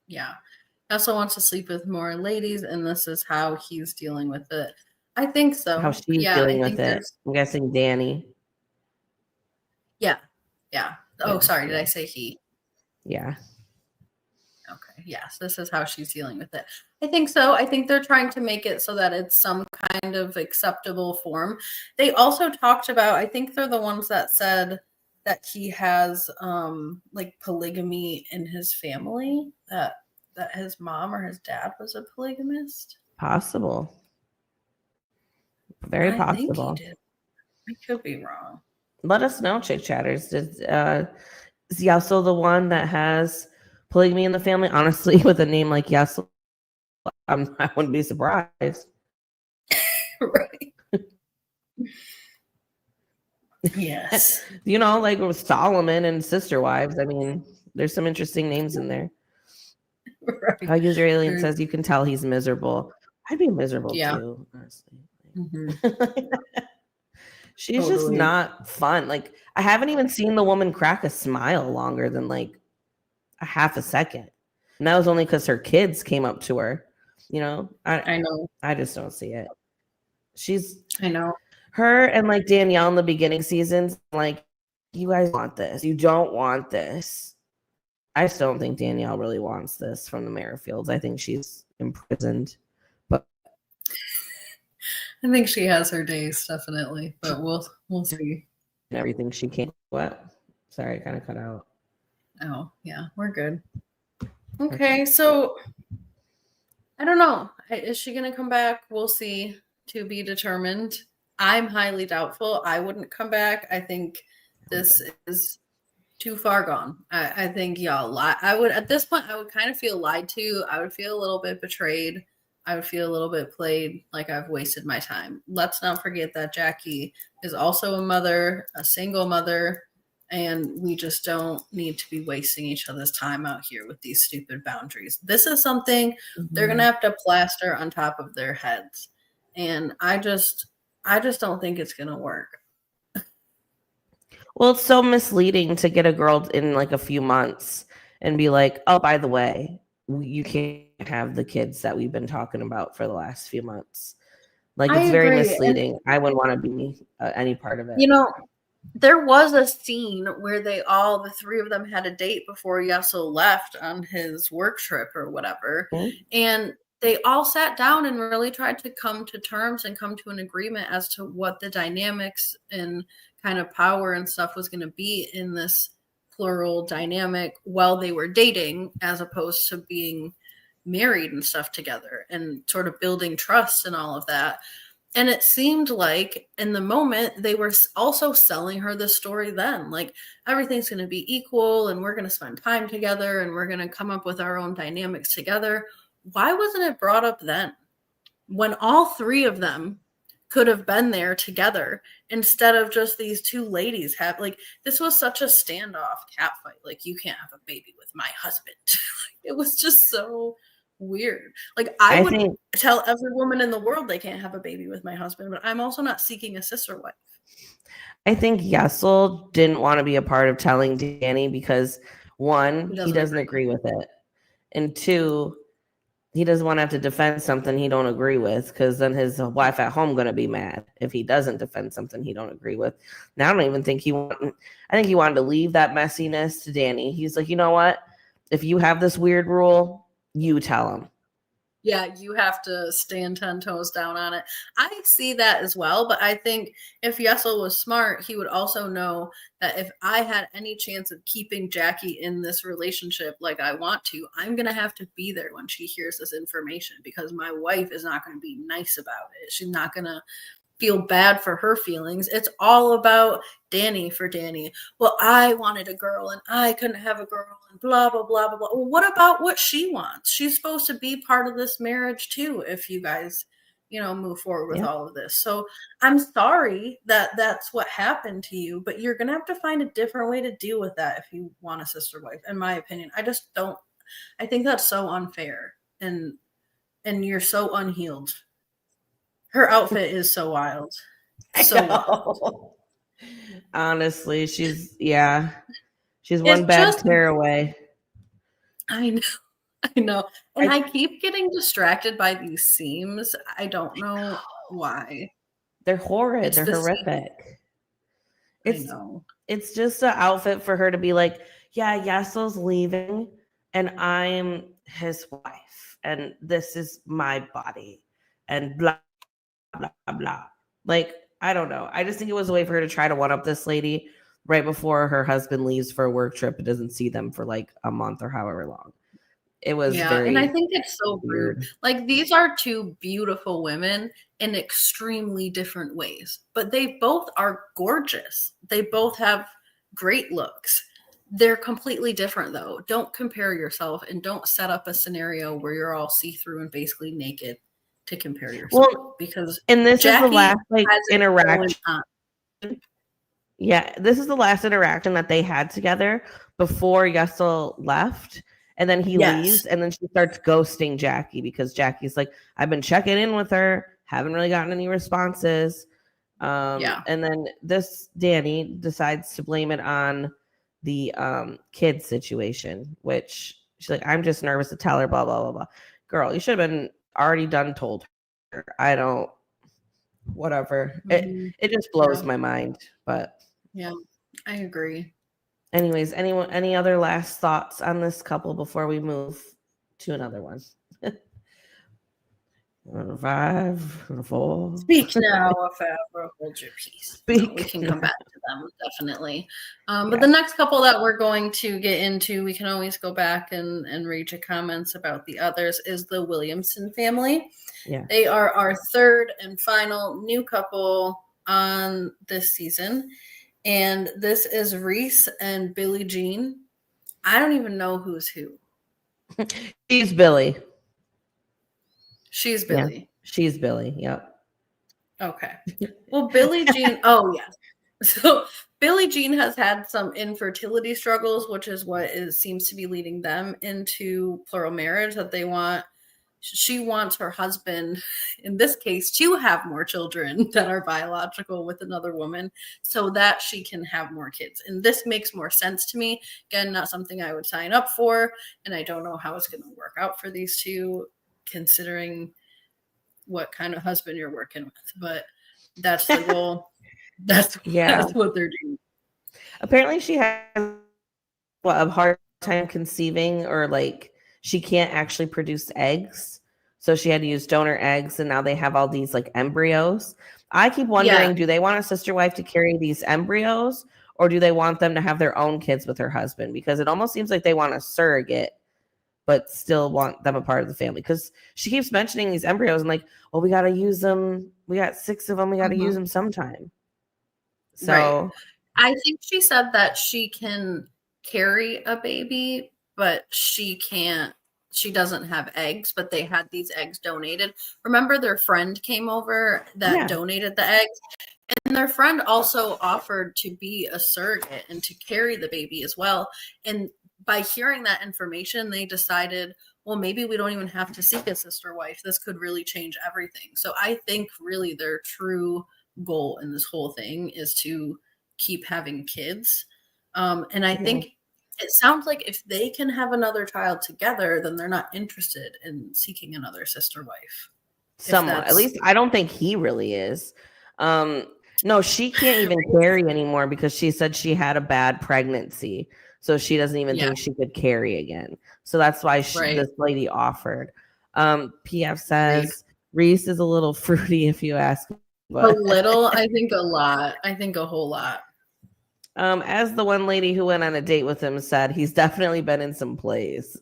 Yeah. He also wants to sleep with more ladies, and this is how he's dealing with it. I think so. How she's dealing with it. I'm guessing Danny. Yeah. Yeah. Oh, sorry. Did I say he? Yeah. Okay. Yes. This is how she's dealing with it. I think so. I think they're trying to make it so that it's some kind of acceptable form. They also talked about, I think they're the ones that said that he has like polygamy in his family, that his mom or his dad was a polygamist. Possible. Very possible. I think he did. I could be wrong. Let us know, Chick Chatters. Is Yasso the one that has polygamy in the family? Honestly, with a name like Yasso, I wouldn't be surprised. Right. Yes. You know, like with Solomon and Sister Wives. I mean, there's some interesting names in there. Right. How User Alien says you can tell he's miserable. I'd be miserable too, honestly. Mm-hmm. She's just not fun. Like, I haven't even seen the woman crack a smile longer than like a half a second. And that was only because her kids came up to her. You know, I know. I just don't see it. I know. Her and like Danielle in the beginning seasons, like, you guys want this. You don't want this. I just don't think Danielle really wants this from the Merrifields. I think she's imprisoned. But I think she has her days, definitely. But we'll see. Everything she can. What? Sorry, I kind of cut out. Oh, yeah, we're good. Okay, so I don't know. Is she going to come back? We'll see. To be determined. I'm highly doubtful. I wouldn't come back. I think this is too far gone. I think y'all lie. At this point, I would kind of feel lied to. I would feel a little bit betrayed. I would feel a little bit played, like I've wasted my time. Let's not forget that Jackie is also a mother, a single mother, and we just don't need to be wasting each other's time out here with these stupid boundaries. This is something they're going to have to plaster on top of their heads. And I just don't think it's going to work. Well, it's so misleading to get a girl in like a few months and be like, oh, by the way, you can't have the kids that we've been talking about for the last few months. Like, it's very misleading. And I wouldn't want to be any part of it. You know, there was a scene where the three of them had a date before Yasso left on his work trip or whatever. Mm-hmm. And they all sat down and really tried to come to terms and come to an agreement as to what the dynamics and kind of power and stuff was going to be in this plural dynamic while they were dating, as opposed to being married and stuff together and sort of building trust and all of that. And it seemed like in the moment they were also selling her the story then, like everything's going to be equal and we're going to spend time together and we're going to come up with our own dynamics together. Why wasn't it brought up then when all three of them could have been there together instead of just these two ladies have, like, this was such a standoff catfight. Like, you can't have a baby with my husband. It was just so weird. Like, I would tell every woman in the world they can't have a baby with my husband, but I'm also not seeking a sister wife. I think Yessel didn't want to be a part of telling Danny because, one, he doesn't agree with it. And two, he doesn't want to have to defend something he don't agree with, because then his wife at home going to be mad if he doesn't defend something he don't agree with. Now, I don't even think I think he wanted to leave that messiness to Danny. He's like, you know what? If you have this weird rule, you tell him. Yeah, you have to stand 10 toes down on it. I see that as well, but I think if Yesel was smart, he would also know that if I had any chance of keeping Jackie in this relationship like I want to, I'm going to have to be there when she hears this information, because my wife is not going to be nice about it. She's not going to feel bad for her feelings. It's all about Danny for Danny. Well, I wanted a girl and I couldn't have a girl and blah, blah, blah, blah, blah. Well, what about what she wants? She's supposed to be part of this marriage too, if you guys, move forward with all of this. So I'm sorry that that's what happened to you, but you're going to have to find a different way to deal with that if you want a sister wife, in my opinion. I think that's so unfair, and you're so unhealed. Her outfit is so wild. So wild. Honestly, she's one bad tear away. I know. And I keep getting distracted by these seams. I don't know why. They're horrid. They're horrific. I know. It's just an outfit for her to be like, yeah, Yesel's leaving and I'm his wife and this is my body and blah, blah, blah. Like, I don't know. I just think it was a way for her to try to one-up this lady right before her husband leaves for a work trip and doesn't see them for like a month or however long. It was very, and I think it's so weird. Like, these are two beautiful women in extremely different ways, but they both are gorgeous. They both have great looks. They're completely different, though. Don't compare yourself and don't set up a scenario where you're all see-through and basically naked to compare yourself. Well, because this is the last interaction. Yeah, this is the last interaction that they had together before Yesel left. And then he leaves, and then she starts ghosting Jackie because Jackie's like, I've been checking in with her, haven't really gotten any responses. And then this Danny decides to blame it on the kid situation, which she's like, I'm just nervous to tell her, blah, blah, blah, blah. Girl, you should have been already done told her. Whatever. It just blows my mind, but. Yeah, I agree. Anyways, any other last thoughts on this couple before we move to another one? 5, 4. Speak now, or forever hold your peace. We can come back to them, definitely. But the next couple that we're going to get into, we can always go back and read your comments about the others, is the Williamson family. Yeah. They are our third and final new couple on this season. And this is Reese and Billie Jean. I don't even know who's who. She's Billie. She's Billie. Yeah, she's Billie. Yep. Okay. Well, Billie Jean. Oh, yes. So Billie Jean has had some infertility struggles, which is what seems to be leading them into plural marriage. She wants her husband, in this case, to have more children that are biological with another woman so that she can have more kids. And this makes more sense to me. Again, not something I would sign up for. And I don't know how it's going to work out for these two, considering what kind of husband you're working with. But that's the goal. That's what they're doing. Apparently she has a hard time conceiving, or like she can't actually produce eggs. So she had to use donor eggs, and now they have all these like embryos. I keep wondering, do they want a sister wife to carry these embryos, or do they want them to have their own kids with her husband? Because it almost seems like they want a surrogate, but still want them a part of the family. Because she keeps mentioning these embryos and like, well, we got to use them. We got 6 of them. We got to use them sometime. So I think she said that she can carry a baby, but she doesn't have eggs, but they had these eggs donated. Remember, their friend came over that donated the eggs, and their friend also offered to be a surrogate and to carry the baby as well. And by hearing that information, they decided, well, maybe we don't even have to seek a sister wife. This could really change everything. So I think really their true goal in this whole thing is to keep having kids. And I think it sounds like if they can have another child together, then they're not interested in seeking another sister wife. Somewhat. At least I don't think he really is. No, she can't even carry anymore because she said she had a bad pregnancy. So she doesn't even think she could carry again. So that's why this lady offered. PF says Reese is a little fruity, if you ask me. But a little, I think a lot. I think a whole lot. As the one lady who went on a date with him said, he's definitely been in some plays.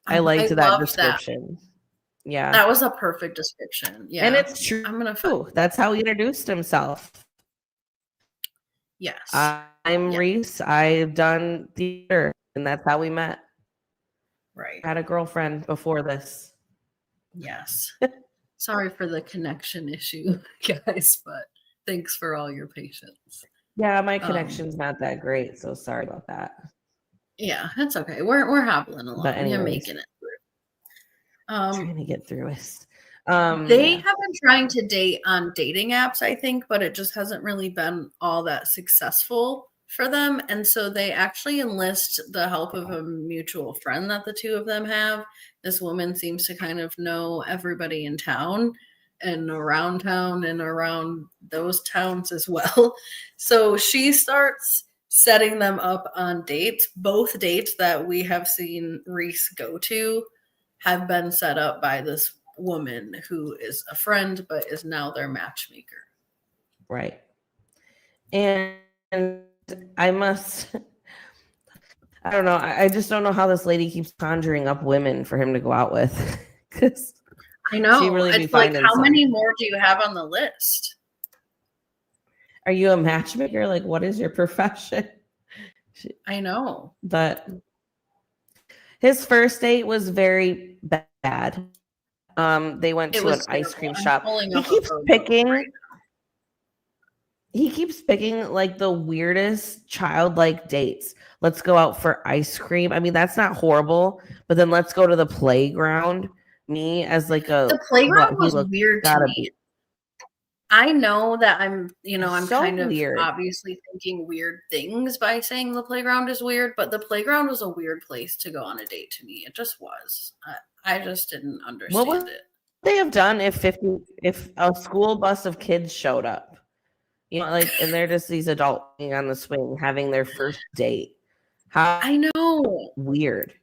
I liked that description. That. Yeah. That was a perfect description. Yeah. And it's true. That's how he introduced himself. Yes. I'm Reese. I've done theater, and that's how we met. Right. I had a girlfriend before this. Yes. Sorry for the connection issue, guys, but thanks for all your patience. Yeah, my connection's not that great, so sorry about that. Yeah, that's okay. We're hobbling along. You're making it through. Trying to get through it. They have been trying to date on dating apps, I think, but it just hasn't really been all that successful for them. And so they actually enlist the help of a mutual friend that the two of them have. This woman seems to kind of know everybody in town and around town and around those towns as well. So she starts setting them up on dates. Both dates that we have seen Reese go to have been set up by this woman who is a friend but is now their matchmaker. Right. And I don't know. I just don't know how this lady keeps conjuring up women for him to go out with. Because I know. She really it's like, how many more do you have on the list? Are you a matchmaker? Like, what is your profession? I know. But his first date was very bad. They went to an ice cream shop. He keeps picking like the weirdest childlike dates. Let's go out for ice cream. I mean, that's not horrible, but then let's go to the playground. Me as like the playground was weird to me. I know that I'm so kind of weird. Obviously thinking weird things by saying the playground is weird, but the playground was a weird place to go on a date to me. It just was. I just didn't understand what would it. They have done if a school bus of kids showed up, like, and they're just these adults on the swing having their first date. I know. Weird.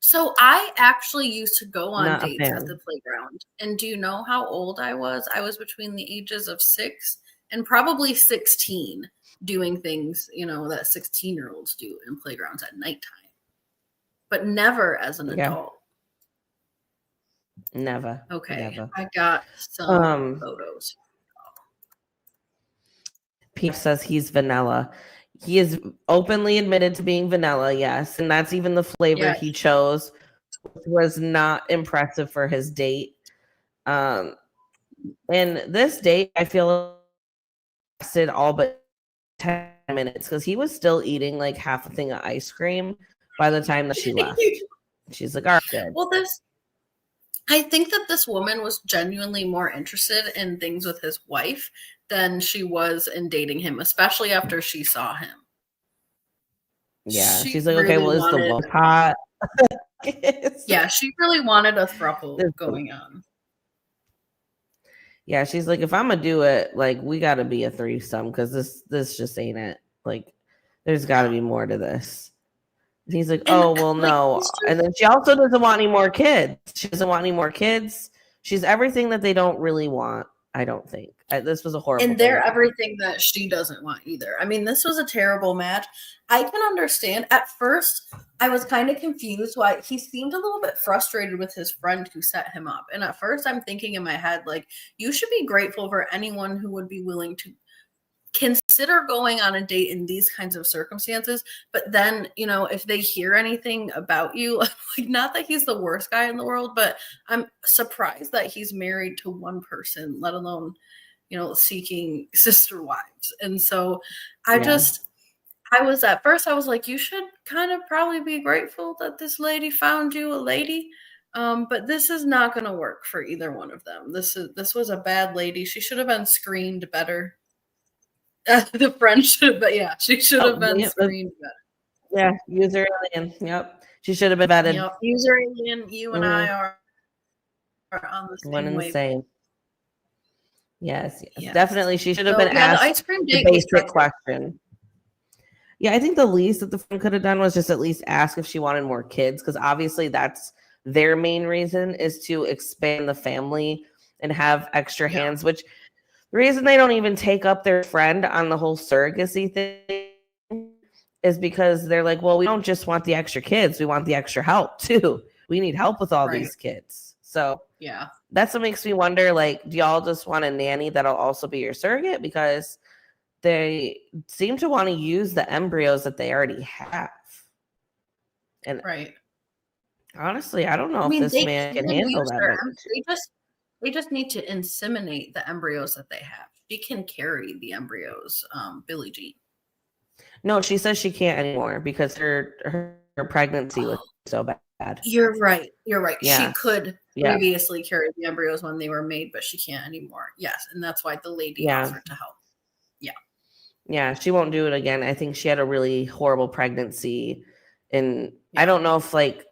So I actually used to go on dates at the playground. And do you know how old I was? I was between the ages of 6 and probably 16 doing things, that 16-year-olds do in playgrounds at nighttime. But never as an adult. Never. Okay. Never. I got some photos. Pete says he's vanilla. He is openly admitted to being vanilla, yes. And that's even the flavor he chose, which was not impressive for his date. And this date, I feel lasted all but 10 minutes because he was still eating like half a thing of ice cream by the time that she left. She's like, all right, good. Well, I think that this woman was genuinely more interested in things with his wife than she was in dating him, especially after she saw him. Yeah, she's like, really okay, well, is the one hot? Yeah, she really wanted a throuple going on. Yeah, she's like, if I'm gonna do it, like, we got to be a threesome because this just ain't it. Like, there's got to be more to this. And he's like, oh, well, no. And then she also doesn't want any more kids. She doesn't want any more kids. She's everything that they don't really want, I don't think. This was a horrible And they're everything that she doesn't want either. I mean, this was a terrible match. I can understand. At first, I was kind of confused why he seemed a little bit frustrated with his friend who set him up. And at first, I'm thinking in my head, like, you should be grateful for anyone who would be willing to consider going on a date in these kinds of circumstances. But then, if they hear anything about you, like, not that he's the worst guy in the world, but I'm surprised that he's married to one person, let alone, seeking sister wives. And so I was like, you should kind of probably be grateful that this lady found you a lady. But this is not going to work for either one of them. This was a bad lady. She should have been screened better. The friend should have, she should have been screened better. Yeah, user alien. Yep, she should have been vetted. Yep, user alien. You and I are on the same one and the same. Yes, yes, definitely. She should have been asked the ice cream date the basic question. Yeah, I think the least that the friend could have done was just at least ask if she wanted more kids, because obviously that's their main reason is to expand the family and have extra hands, which the reason they don't even take up their friend on the whole surrogacy thing is because they're like, well, we don't just want the extra kids. We want the extra help too. We need help with all these kids. So that's what makes me wonder, like, do y'all just want a nanny that'll also be your surrogate? Because they seem to want to use the embryos that they already have. And honestly, I don't know if this man can handle that. They just need to inseminate the embryos that they have. She can carry the embryos, Billie Jean. No, she says she can't anymore because her pregnancy was so bad. You're right. Yeah. She could previously carry the embryos when they were made, but she can't anymore. Yes, and that's why the lady offered to help. Yeah, she won't do it again. I think she had a really horrible pregnancy, and I don't know if like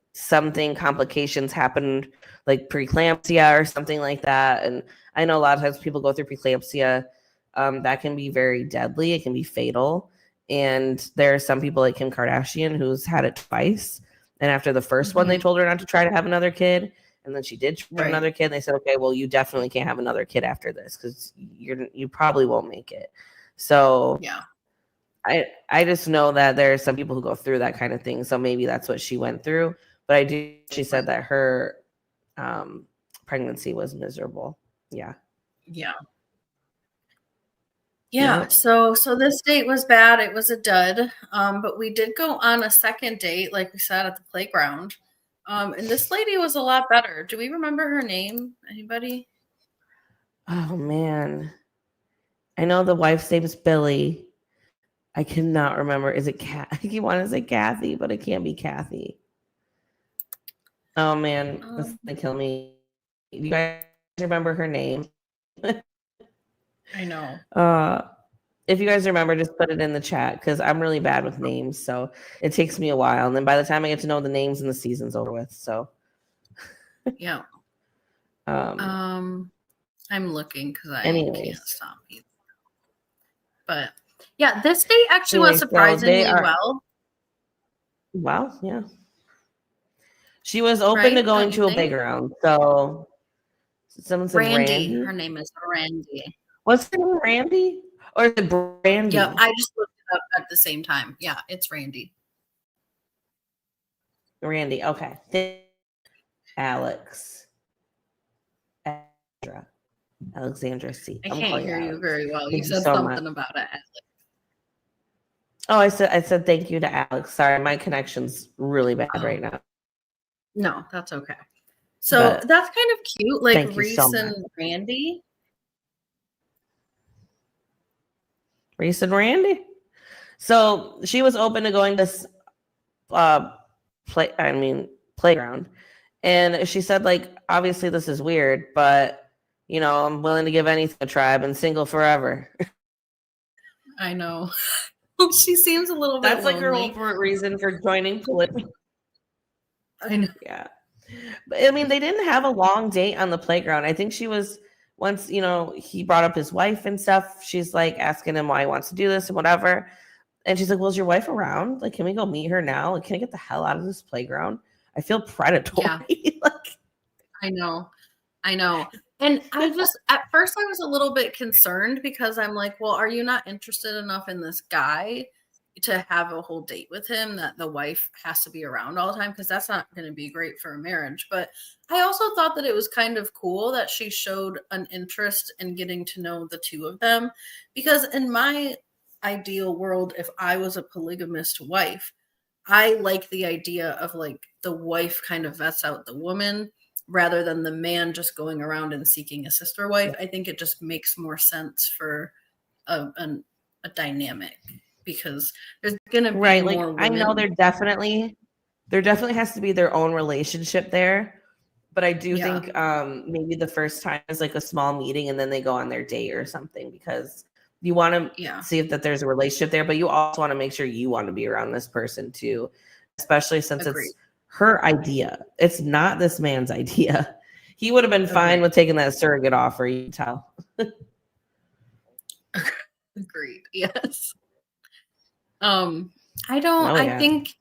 complications happened, like preeclampsia or something like that. And I know a lot of times people go through preeclampsia. That can be very deadly. It can be fatal. And there are some people like Kim Kardashian who's had it twice. And after the first one, they told her not to try to have another kid. And then she did try another kid. And they said, okay, well, you definitely can't have another kid after this because you probably won't make it. So I just know that there are some people who go through that kind of thing. So maybe that's what she went through. But she said that her pregnancy was miserable. Yeah. So this date was bad. It was a dud. But we did go on a second date, like we said, at the playground. And this lady was a lot better. Do we remember her name? Anybody? Oh man. I know the wife's name is Billy. I cannot remember. Is it Kat? You want to say Kathy, but it can't be Kathy. Oh man, this is gonna kill me. You guys remember her name? I know. If you guys remember, just put it in the chat because I'm really bad with names, so it takes me a while. And then by the time I get to know the names, and the season's over with. So I'm looking because I can't stop either. But yeah, this date actually went surprisingly well. Well, yeah. She was open to going to a playground. So someone said Randy. Her name is Randy. What's her name? Randy? Or is it Brandy? Yeah, I just looked it up at the same time. Yeah, it's Randy. Randy, okay. Alexandra C. I can't hear you very well. You said something about it, Alex. Oh, I said thank you to Alex. Sorry, my connection's really bad right now. No, that's okay. So that's kind of cute, like Reese and Randy. Reese and Randy. So she was open to going to this playground. And she said, like, obviously this is weird, but you know, I'm willing to give anything a try. I've been single forever. I know. She seems a little bit That's like her whole reason for joining polygamy. I know. Yeah. But I mean, they didn't have a long date on the playground. I think she was once, you know, he brought up his wife and stuff. She's like asking him why he wants to do this and whatever. And she's like, well, is your wife around? Like, can we go meet her now? Like, can I get the hell out of this playground? I feel predatory. Yeah. I know. And I just, at first I was a little bit concerned because I'm like, well, are you not interested enough in this guy to have a whole date with him that the wife has to be around all the time? Because that's not going to be great for a marriage. But I also thought that it was kind of cool that she showed an interest in getting to know the two of them. Because in my ideal world, if I was a polygamist wife, I like the idea of like the wife kind of vets out the woman rather than the man just going around and seeking a sister wife. I think it just makes more sense for a dynamic because there's gonna be more women. I know there definitely has to be their own relationship there, but I do think maybe the first time is like a small meeting and then they go on their date or something because you want to see if that there's a relationship there, but you also want to make sure you want to be around this person too, especially since it's her idea. It's not this man's idea. He would have been fine with taking that surrogate offer, you can tell. Agreed. Yes. I think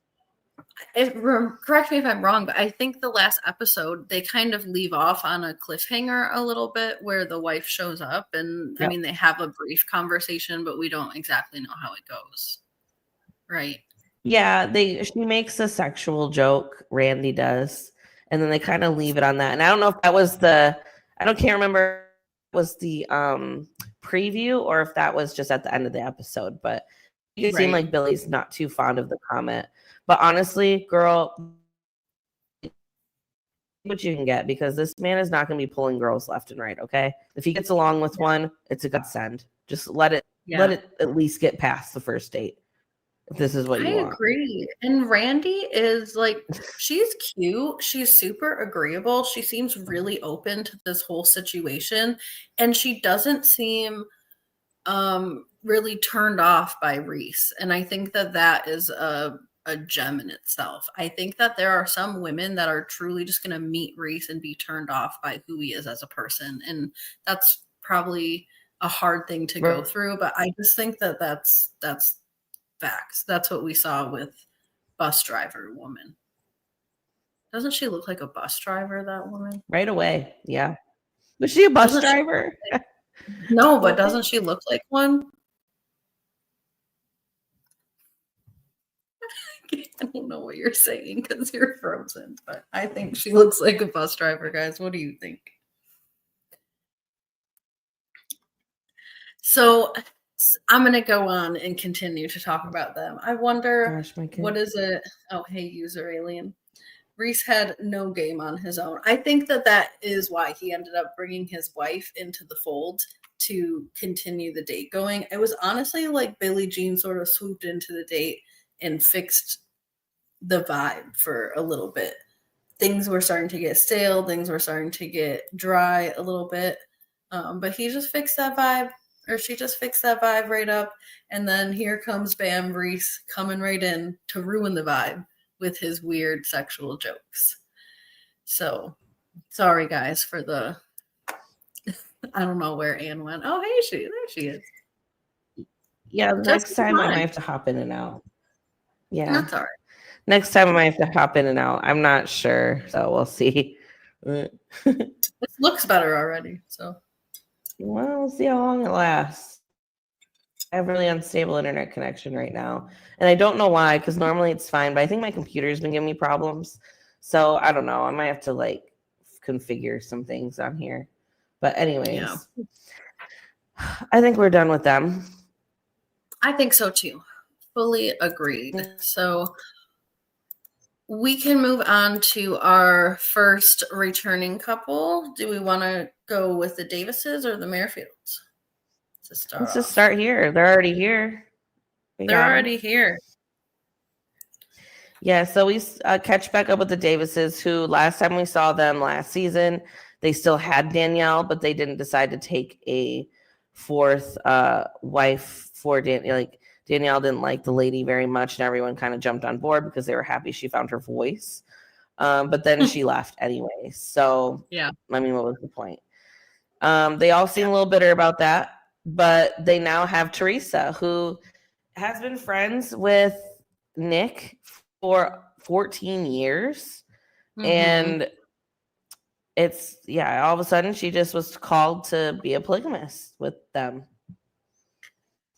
correct me if I'm wrong, but I think the last episode they kind of leave off on a cliffhanger a little bit where the wife shows up and I mean they have a brief conversation, but we don't exactly know how it goes. Right. Yeah, she makes a sexual joke, Randy does, and then they kind of leave it on that. And I don't know if that was can't remember if it was the preview or if that was just at the end of the episode, but it seemed like Billy's not too fond of the comment. But honestly, girl, what you can get, because this man is not going to be pulling girls left and right. Okay, if he gets along with one, it's a godsend. Just let it at least get past the first date. If this is what you want. I agree. And Randy is like, she's cute. She's super agreeable. She seems really open to this whole situation. And she doesn't seem really turned off by Reese. And I think that is a gem in itself. I think that there are some women that are truly just going to meet Reese and be turned off by who he is as a person. And that's probably a hard thing to go through. But I just think that's facts. That's what we saw with bus driver woman. Doesn't she look like a bus driver, that woman? Right away. Yeah. Was she a bus driver? No, but doesn't she look like one? I don't know what you're saying because you're frozen, but I think she looks like a bus driver, guys. What do you think? So I'm going to go on and continue to talk about them. I wonder, what is it? Oh, hey, user alien. Reese had no game on his own. I think that is why he ended up bringing his wife into the fold to continue the date going. It was honestly like Billie Jean sort of swooped into the date and fixed the vibe for a little bit. Things were starting to get stale. Things were starting to get dry a little bit. But he just fixed that vibe. Or she just fixed that vibe right up. And then here comes Bam Reese coming right in to ruin the vibe with his weird sexual jokes. So, sorry guys for the, I don't know where Anne went. Oh, hey, there she is. Yeah, next time I might have to hop in and out. Yeah. That's all right. Next time I might have to hop in and out. I'm not sure. So we'll see. It looks better already. So. Well, we'll see how long it lasts. I have really unstable internet connection right now. And I don't know why, because normally it's fine, but I think my computer's been giving me problems. So I don't know. I might have to like configure some things on here. But anyways, I think we're done with them. I think so too. Fully agreed. So we can move on to our first returning couple. Do we want to go with the Davises or the Merrifields? Let's just start here. They're already here. They're already here. Yeah, so we catch back up with the Davises, who last time we saw them last season, they still had Danielle, but they didn't decide to take a fourth wife for Danielle. Like, Danielle didn't like the lady very much, and everyone kind of jumped on board because they were happy she found her voice. But then she left anyway. So, yeah, I mean, what was the point? They all seem a little bitter about that, but they now have Teresa, who has been friends with Nick for 14 years. Mm-hmm. And it's, all of a sudden she just was called to be a polygamist with them.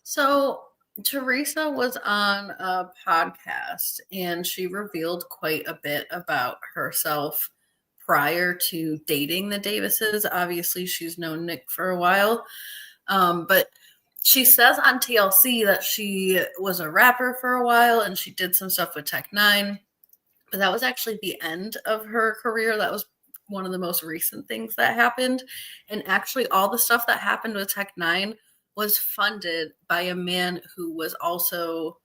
So Teresa was on a podcast and she revealed quite a bit about herself prior to dating the Davises. Obviously, she's known Nick for a while. But she says on TLC that she was a rapper for a while and she did some stuff with Tech Nine. But that was actually the end of her career. That was one of the most recent things that happened. And actually, all the stuff that happened with Tech Nine was funded by a man who was also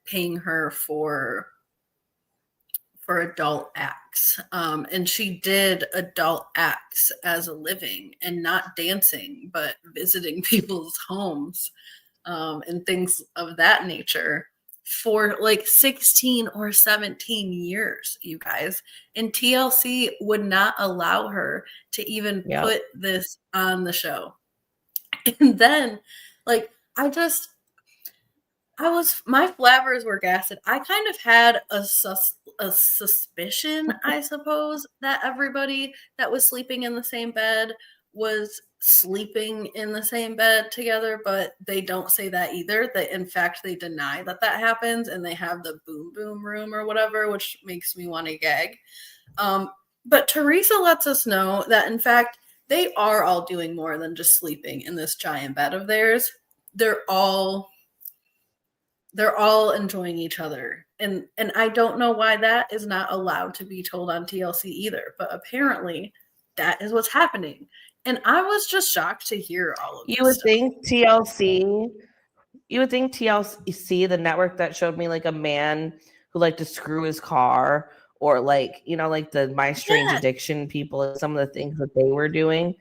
paying her for adult acts. And she did adult acts as a living and not dancing, but visiting people's homes and things of that nature for like 16 or 17 years, you guys. And TLC would not allow her to even put this on the show. And then, like, I my flabbers were gassed. I kind of had a suspicion, I suppose, that everybody that was sleeping in the same bed was sleeping in the same bed together, but they don't say that either. In fact, they deny that happens, and they have the boom boom room or whatever, which makes me want to gag. But Teresa lets us know that, in fact, they are all doing more than just sleeping in this giant bed of theirs. They're all enjoying each other. And I don't know why that is not allowed to be told on TLC either, but apparently that is what's happening. And I was just shocked to hear all of this. You would think TLC, the network that showed me like a man who liked to screw his car, or like, you know, like the My Strange Addiction people, and some of the things that they were doing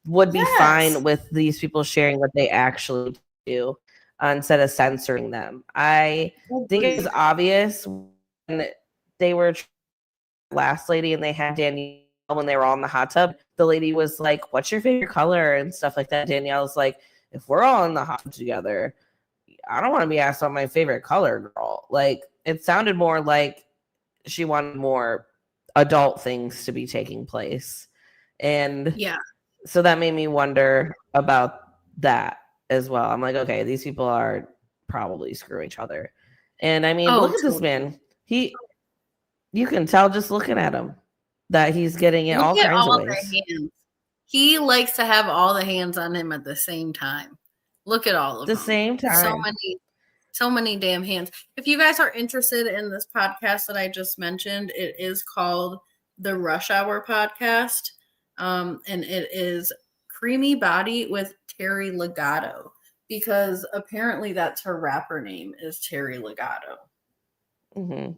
would be fine with these people sharing what they actually do, instead of censoring them. I think it was obvious when they were last lady and they had Danielle when they were all in the hot tub. The lady was like, "What's your favorite color?" and stuff like that. Danielle was like, "If we're all in the hot tub together, I don't want to be asked about my favorite color, girl." Like, it sounded more like she wanted more adult things to be taking place. And so that made me wonder about that as well. I'm like, okay, these people are probably screwing each other. And I mean, look at this man. You can tell just looking at him that he's getting it all kinds of ways. He likes to have all the hands on him at the same time. Look at all of them. The same time. So many damn hands. If you guys are interested in this podcast that I just mentioned, it is called the Rush Hour Podcast. And it is Creamy Body with Terry Legato, because apparently that's her rapper name, is Terry Legato. Mm-hmm.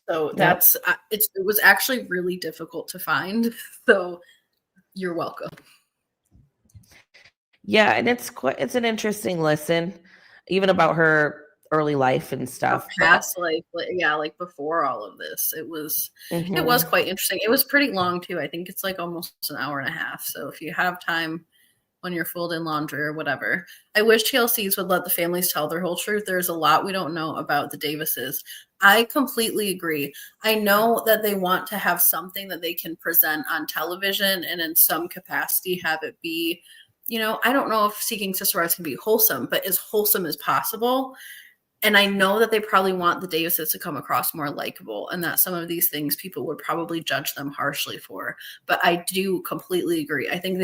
So that's it was actually really difficult to find. So you're welcome. Yeah, and it's an interesting listen, even about her early life and stuff. Her past life, like before all of this. It was quite interesting. It was pretty long too. I think it's like almost an hour and a half. So if you have time when you're folding laundry or whatever. I wish TLCs would let the families tell their whole truth. There's a lot we don't know about the Davises. I completely agree. I know that they want to have something that they can present on television and in some capacity have it be, you know, I don't know if Seeking Sister Wives can be wholesome, but as wholesome as possible. And I know that they probably want the Davises to come across more likable, and that some of these things people would probably judge them harshly for. But I do completely agree. I think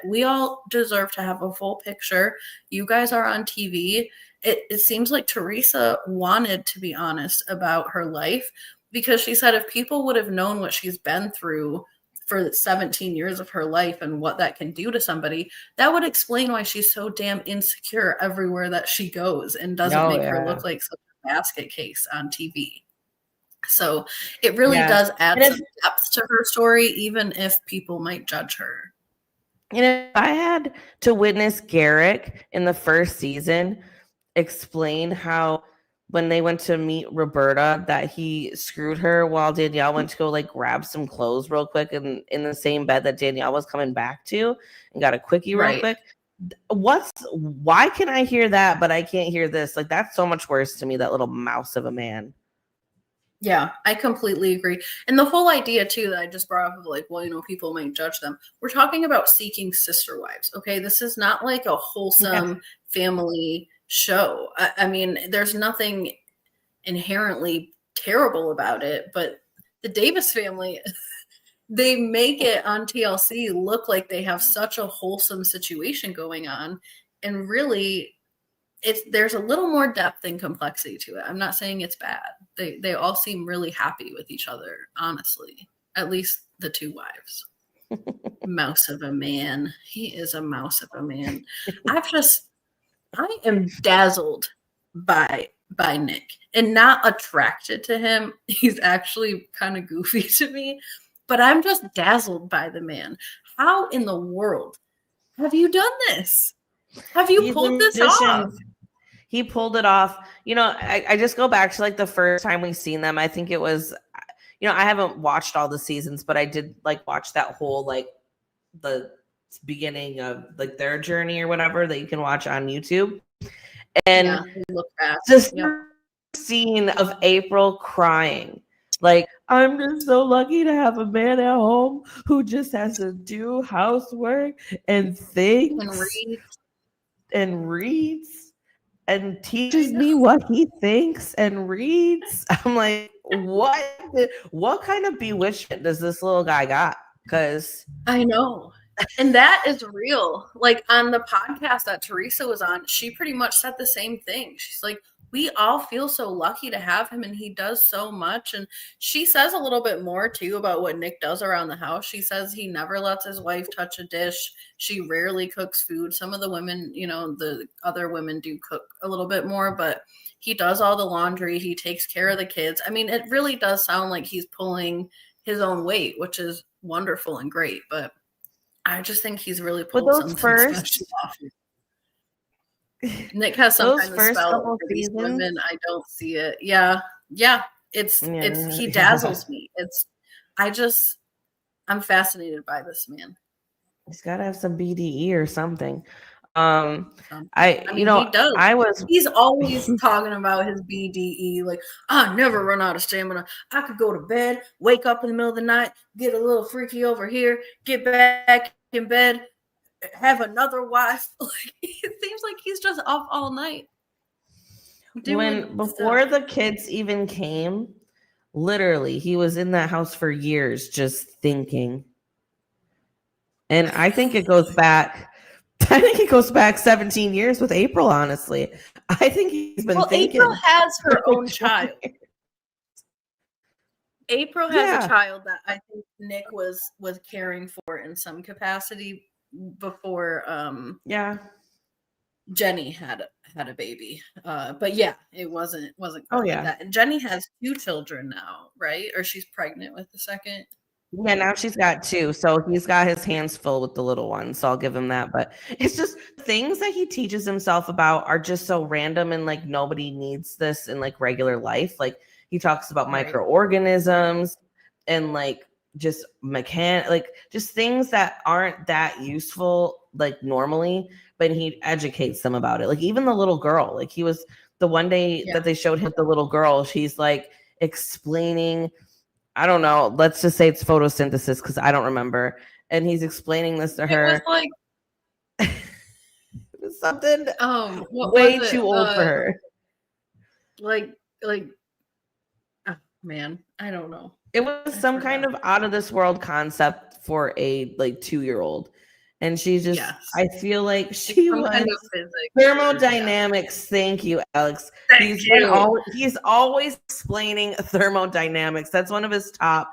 we all deserve to have a full picture. You guys are on TV. It seems like Teresa wanted to be honest about her life, because she said if people would have known what she's been through for 17 years of her life and what that can do to somebody, that would explain why she's so damn insecure everywhere that she goes and doesn't make her look like such a basket case on TV. So it really does add some depth to her story, even if people might judge her. And if I had to witness Garrick in the first season explain how when they went to meet Roberta that he screwed her while Danielle went to go like grab some clothes real quick in the same bed that Danielle was coming back to and got a quickie real quick. Why can I hear that but I can't hear this? Like, that's so much worse to me, that little mouse of a man. Yeah, I completely agree. And the whole idea too that I just brought up of like, well, you know, people might judge them. We're talking about Seeking Sister Wives. Okay. This is not like a wholesome family show. I mean, there's nothing inherently terrible about it, but the Davis family, they make it on TLC look like they have such a wholesome situation going on, and really there's a little more depth and complexity to it. I'm not saying it's bad. They all seem really happy with each other, honestly, at least the two wives. Mouse of a man. He is a mouse of a man. I am dazzled by Nick, and not attracted to him. He's actually kind of goofy to me, but I'm just dazzled by the man. How in the world have you done this? Have you pulled this off? He pulled it off. You know, I just go back to like the first time we seen them. I think it was, you know, I haven't watched all the seasons, but I did like watch that whole like the beginning of like their journey or whatever that you can watch on YouTube. And look fast. Just scene of April crying. Like, I'm just so lucky to have a man at home who just has to do housework and thinks and reads and teaches me what he thinks and reads. I'm like, what kind of bewitchment does this little guy got? Because I know. And that is real. Like on the podcast that Teresa was on, she pretty much said the same thing. She's like, we all feel so lucky to have him and he does so much. And she says a little bit more too about what Nick does around the house. She says he never lets his wife touch a dish. She rarely cooks food. Some of the women, the other women do cook a little bit more, but he does all the laundry. He takes care of the kids. I mean, it really does sound like he's pulling his own weight, which is wonderful and great. But I just think he's really pulled something special off. Nick has some kind of spell for these women. I don't see it. Yeah. He dazzles me. I'm fascinated by this man. He's got to have some BDE or something. He does. He's always talking about his BDE. Like, I never run out of stamina. I could go to bed, wake up in the middle of the night, get a little freaky over here, get back in bed, have another wife. Like, it seems like he's just up all night. Before the kids even came, literally, he was in that house for years just thinking. And I think it goes back 17 years with April, honestly. I think he's been thinking. April has her own child. April has a child that I think Nick was caring for in some capacity before Jenny had a baby. But yeah, it wasn't quite like that. And Jenny has 2 children now, right? Or she's pregnant with the second. Yeah, now she's got 2. So he's got his hands full with the little one. So I'll give him that. But it's just things that he teaches himself about are just so random and like nobody needs this in like regular life. Like he talks about microorganisms and like just just things that aren't that useful like normally, but he educates them about it. Like even the little girl, like he was the one day that they showed him the little girl, she's like explaining, I don't know, let's just say it's photosynthesis because I don't remember. And he's explaining this to her. It was like it was something way too old for her. Like oh, man, I don't know. It was some kind of out of this world concept for a like 2-year-old. And she just, I feel like she was kind of thermodynamics. Thank you, Alex. He's always explaining thermodynamics. That's one of his top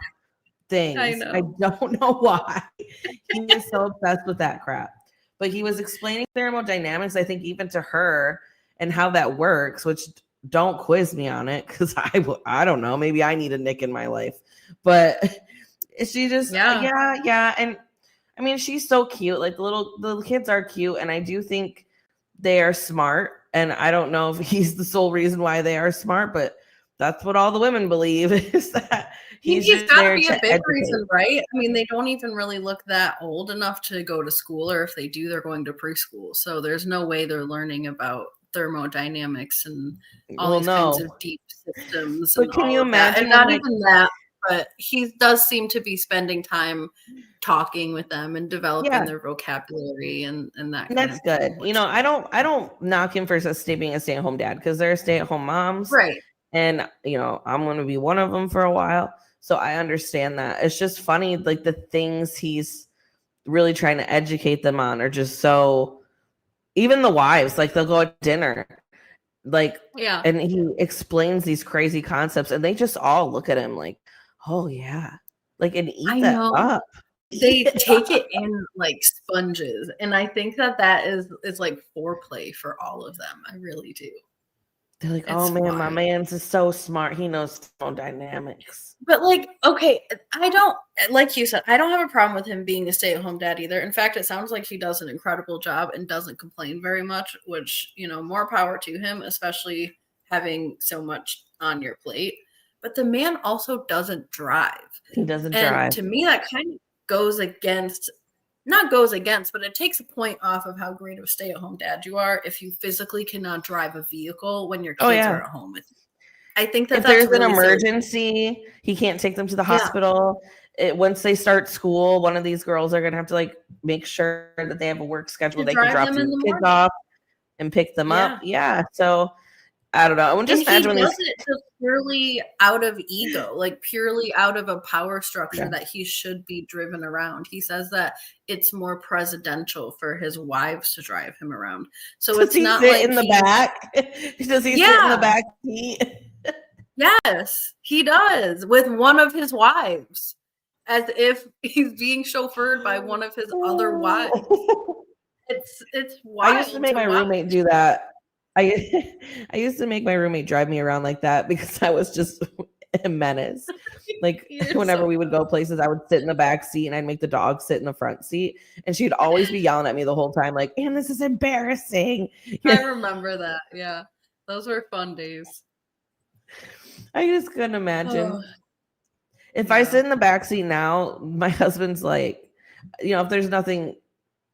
things. I don't know why. He is so obsessed with that crap. But he was explaining thermodynamics, I think, even to her and how that works, which don't quiz me on it because I don't know. Maybe I need a Nick in my life. But she just, and I mean, she's so cute. Like the kids are cute, and I do think they are smart. And I don't know if he's the sole reason why they are smart, but that's what all the women believe is that he's got to be a big reason, right? I mean, they don't even really look that old enough to go to school, or if they do, they're going to preschool. So there's no way they're learning about thermodynamics and all these kinds of deep systems. But can you imagine? And not even that. But he does seem to be spending time talking with them and developing their vocabulary and that. And that's good. I don't knock him for being a stay-at-home dad because they're stay-at-home moms, right? And I'm going to be one of them for a while, so I understand that. It's just funny, like the things he's really trying to educate them on are just so. Even the wives, like they'll go at dinner, and he explains these crazy concepts, and they just all look at him like. Oh yeah, like and eat that up. They take it in like sponges, and I think that is like foreplay for all of them. I really do. They're like, oh man, my man's is so smart. He knows thermodynamics. But like, okay, I don't like you said. I don't have a problem with him being a stay-at-home dad either. In fact, it sounds like he does an incredible job and doesn't complain very much. Which more power to him, especially having so much on your plate. But the man also doesn't drive. He doesn't drive. To me, that kind of goes against not goes against, but it takes a point off of how great of a stay-at-home dad you are if you physically cannot drive a vehicle when your kids are at home with you. I think that if there's really an emergency, he can't take them to the hospital. Once they start school, one of these girls are gonna have to like make sure that they have a work schedule. They can drop the kids off and pick them up. Yeah. So I don't know. I would just imagine he does it just purely out of ego, like purely out of a power structure that he should be driven around. He says that it's more presidential for his wives to drive him around. So it's not like in the back. Does he sit in the back seat? Yes, he does with one of his wives, as if he's being chauffeured by one of his other wives. It's wild. I used to make my roommate do that. I used to make my roommate drive me around like that because I was just a menace. Like whenever we would go places, I would sit in the back seat and I'd make the dog sit in the front seat, and she'd always be yelling at me the whole time, like, "Man, this is embarrassing." I remember that. Yeah, those were fun days. I just couldn't imagine. If I sit in the back seat now, my husband's like, if there's nothing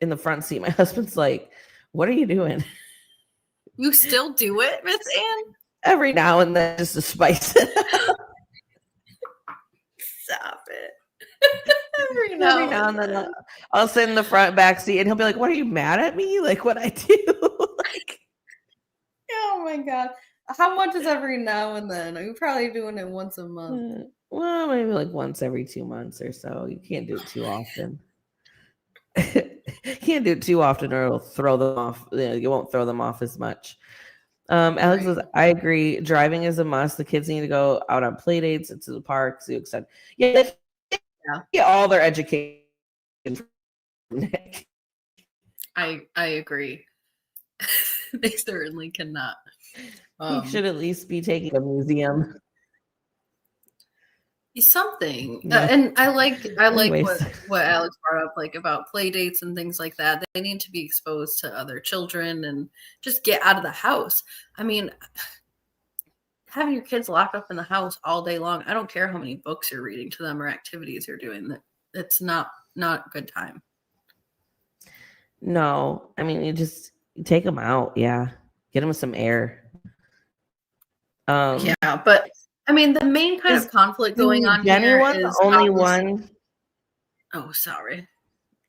in the front seat, my husband's like, "What are you doing?" You still do it, Miss Ann? Every now and then, just to spice it up. Stop it. Every now and then. I'll sit in the front back seat and he'll be like, "What, are you mad at me? Like what I do?" Like, oh my God. How much is every now and then? Are you probably doing it once a month? Well, maybe like once every 2 months or so. You can't do it too often. Can't do it too often or it'll throw them off. You won't throw them off as much. Alex says, I agree. Driving is a must. The kids need to go out on play dates and to the parks. They get all their education from Nick. I agree. They certainly cannot. He should at least be taking a museum. Something. And I like what Alex brought up, like about play dates and things like that. They need to be exposed to other children and just get out of the house. I mean, having your kids locked up in the house all day long, I don't care how many books you're reading to them or activities you're doing, that it's not a good time. No, I mean, you take them out. Yeah. Get them some air. Yeah, but I mean, the main kind of conflict going on here is only one. Oh, sorry.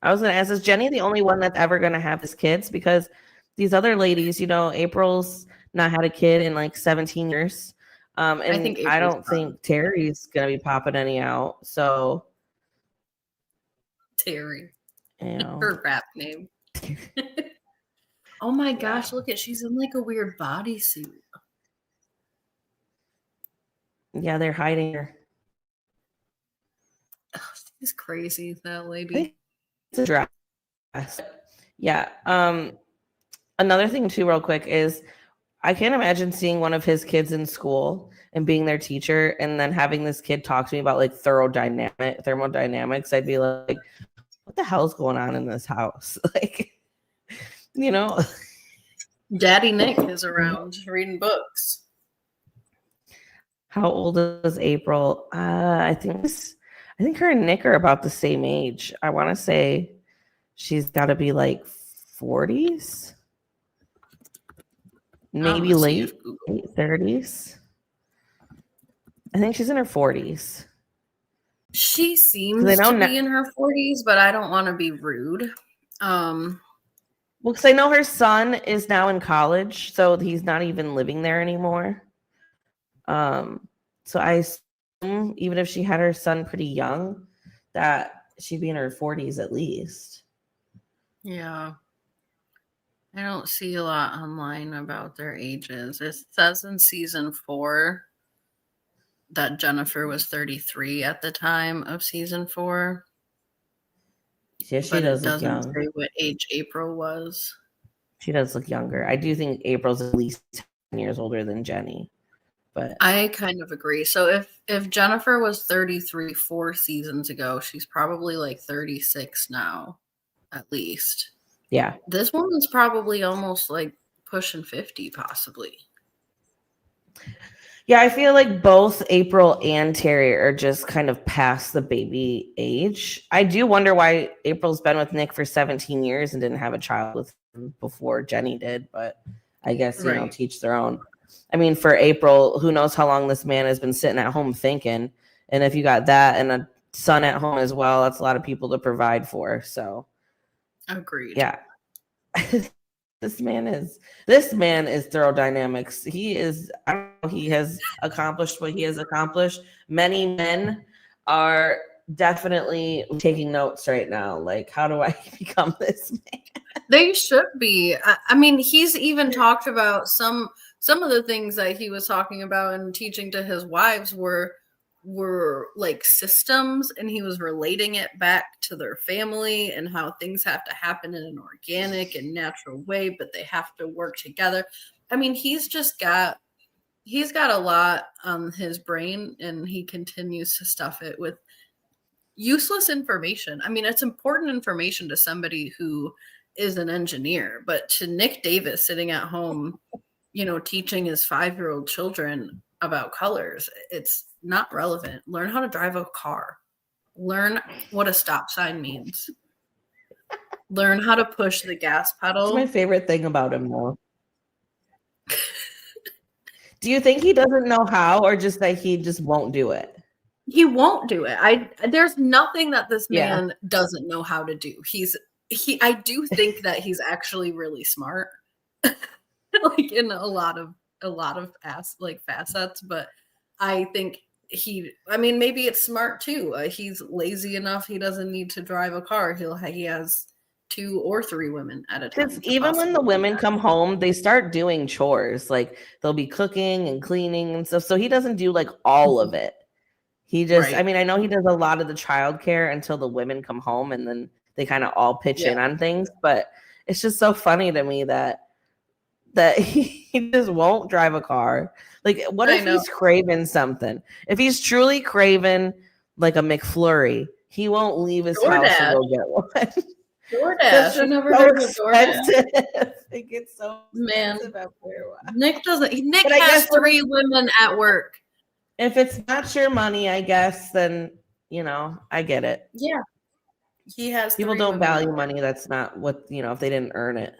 I was going to ask, is Jenny the only one that's ever going to have his kids? Because these other ladies, April's not had a kid in like 17 years. And I don't think Terry's going to be popping any out. So Terry, her rap name. Oh my gosh, look she's in like a weird bodysuit. Yeah, they're hiding her. Oh, she's crazy, that lady. It's a dress. Yeah. Another thing too, real quick, is I can't imagine seeing one of his kids in school and being their teacher and then having this kid talk to me about like thermodynamics. I'd be like, what the hell's going on in this house? Like, Daddy Nick is around reading books. How old is April? I think her and Nick are about the same age. I want to say she's got to be like 40s, maybe late 30s. I think she's in her 40s. She seems to be in her 40s, but I don't want to be rude. Well, because I know her son is now in college, so he's not even living there anymore. So I assume even if she had her son pretty young, that she'd be in her 40s at least. Yeah. I don't see a lot online about their ages. It says in season 4 that Jennifer was 33 at the time of season 4. Yeah, she does look young. It doesn't say what age April was. She does look younger. I do think April's at least 10 years older than Jenny. But I kind of agree. So if Jennifer was 33 4 seasons ago, she's probably like 36 now, at least. Yeah. This woman's probably almost like pushing 50, possibly. Yeah, I feel like both April and Terry are just kind of past the baby age. I do wonder why April's been with Nick for 17 years and didn't have a child with him before Jenny did, but I guess, teach their own. I mean, for April, who knows how long this man has been sitting at home thinking. And if you got that and a son at home as well, that's a lot of people to provide for. So, agreed. Yeah. This man is thermodynamics. He is, I don't know, he has accomplished what he has accomplished. Many men are definitely taking notes right now. Like, how do I become this man? They should be. I mean, he's even talked about some of the things that he was talking about and teaching to his wives were like systems, and he was relating it back to their family and how things have to happen in an organic and natural way, but they have to work together. I mean, he's got a lot on his brain, and he continues to stuff it with useless information. I mean, it's important information to somebody who is an engineer, but to Nick Davis sitting at home, teaching his 5-year-old children about colors, it's not relevant. Learn how to drive a car. Learn what a stop sign means. Learn how to push the gas pedal. That's my favorite thing about him, though. Do you think he doesn't know how, or just that he just won't do it? He won't do it. There's nothing that this man doesn't know how to do. I do think that he's actually really smart, like in a lot of facets, but I think maybe it's smart too. He's lazy enough. He doesn't need to drive a car. He has 2 or 3 women at a time. Because even when the women come home, they start doing chores. Like, they'll be cooking and cleaning and stuff. So he doesn't do like all of it. He just, I mean, I know he does a lot of the childcare until the women come home, and then they kind of all pitch in on things. But it's just so funny to me that he just won't drive a car. Like, what if he's craving something? If he's truly craving like a McFlurry, he won't leave his house and go get one. DoorDash. You never heard of DoorDash? It gets so expensive after a while. Nick has 3 women at work. If it's not your money, I guess, then, I get it. Yeah. He has people don't value money. That's not what, if they didn't earn it.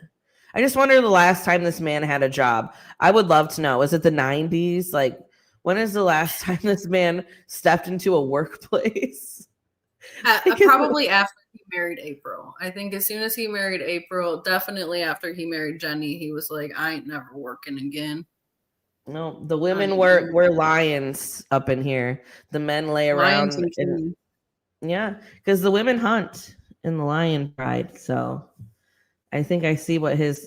I just wonder the last time this man had a job. I would love to know. Was it the 90s? Like, when is the last time this man stepped into a workplace? Probably after he married April. I think as soon as he married April, definitely after he married Jenny, he was like, I ain't never working again. No, the women were lions up in here. The men lay around. Because the women hunt in the lion pride. So I think I see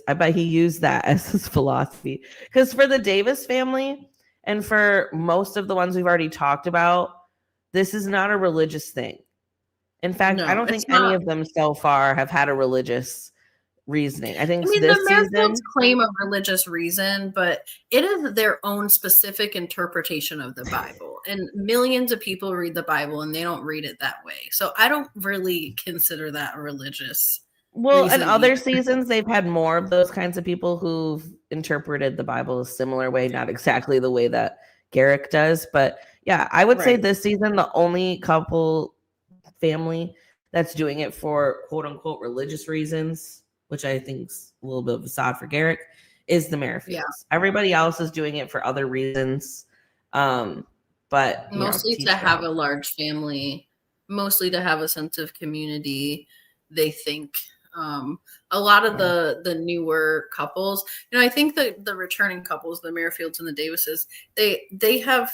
I bet he used that as his philosophy. Because for the Davis family, and for most of the ones we've already talked about, this is not a religious thing. In fact, I don't think any of them so far have had a religious reasoning. I think the Merrifields claim a religious reason, but it is their own specific interpretation of the Bible. And millions of people read the Bible and they don't read it that way. So I don't really consider that a religious Well, in other seasons, they've had more of those kinds of people who've interpreted the Bible a similar way, not exactly the way that Garrick does. But yeah, I would say this season, the only family that's doing it for quote unquote religious reasons, which I think is a little bit of a facade for Garrick, is the Merrifields. Yeah. Everybody else is doing it for other reasons. But mostly to have a large family, mostly to have a sense of community. They think a lot of the newer couples, I think the returning couples, the Merrifields and the Davises, they have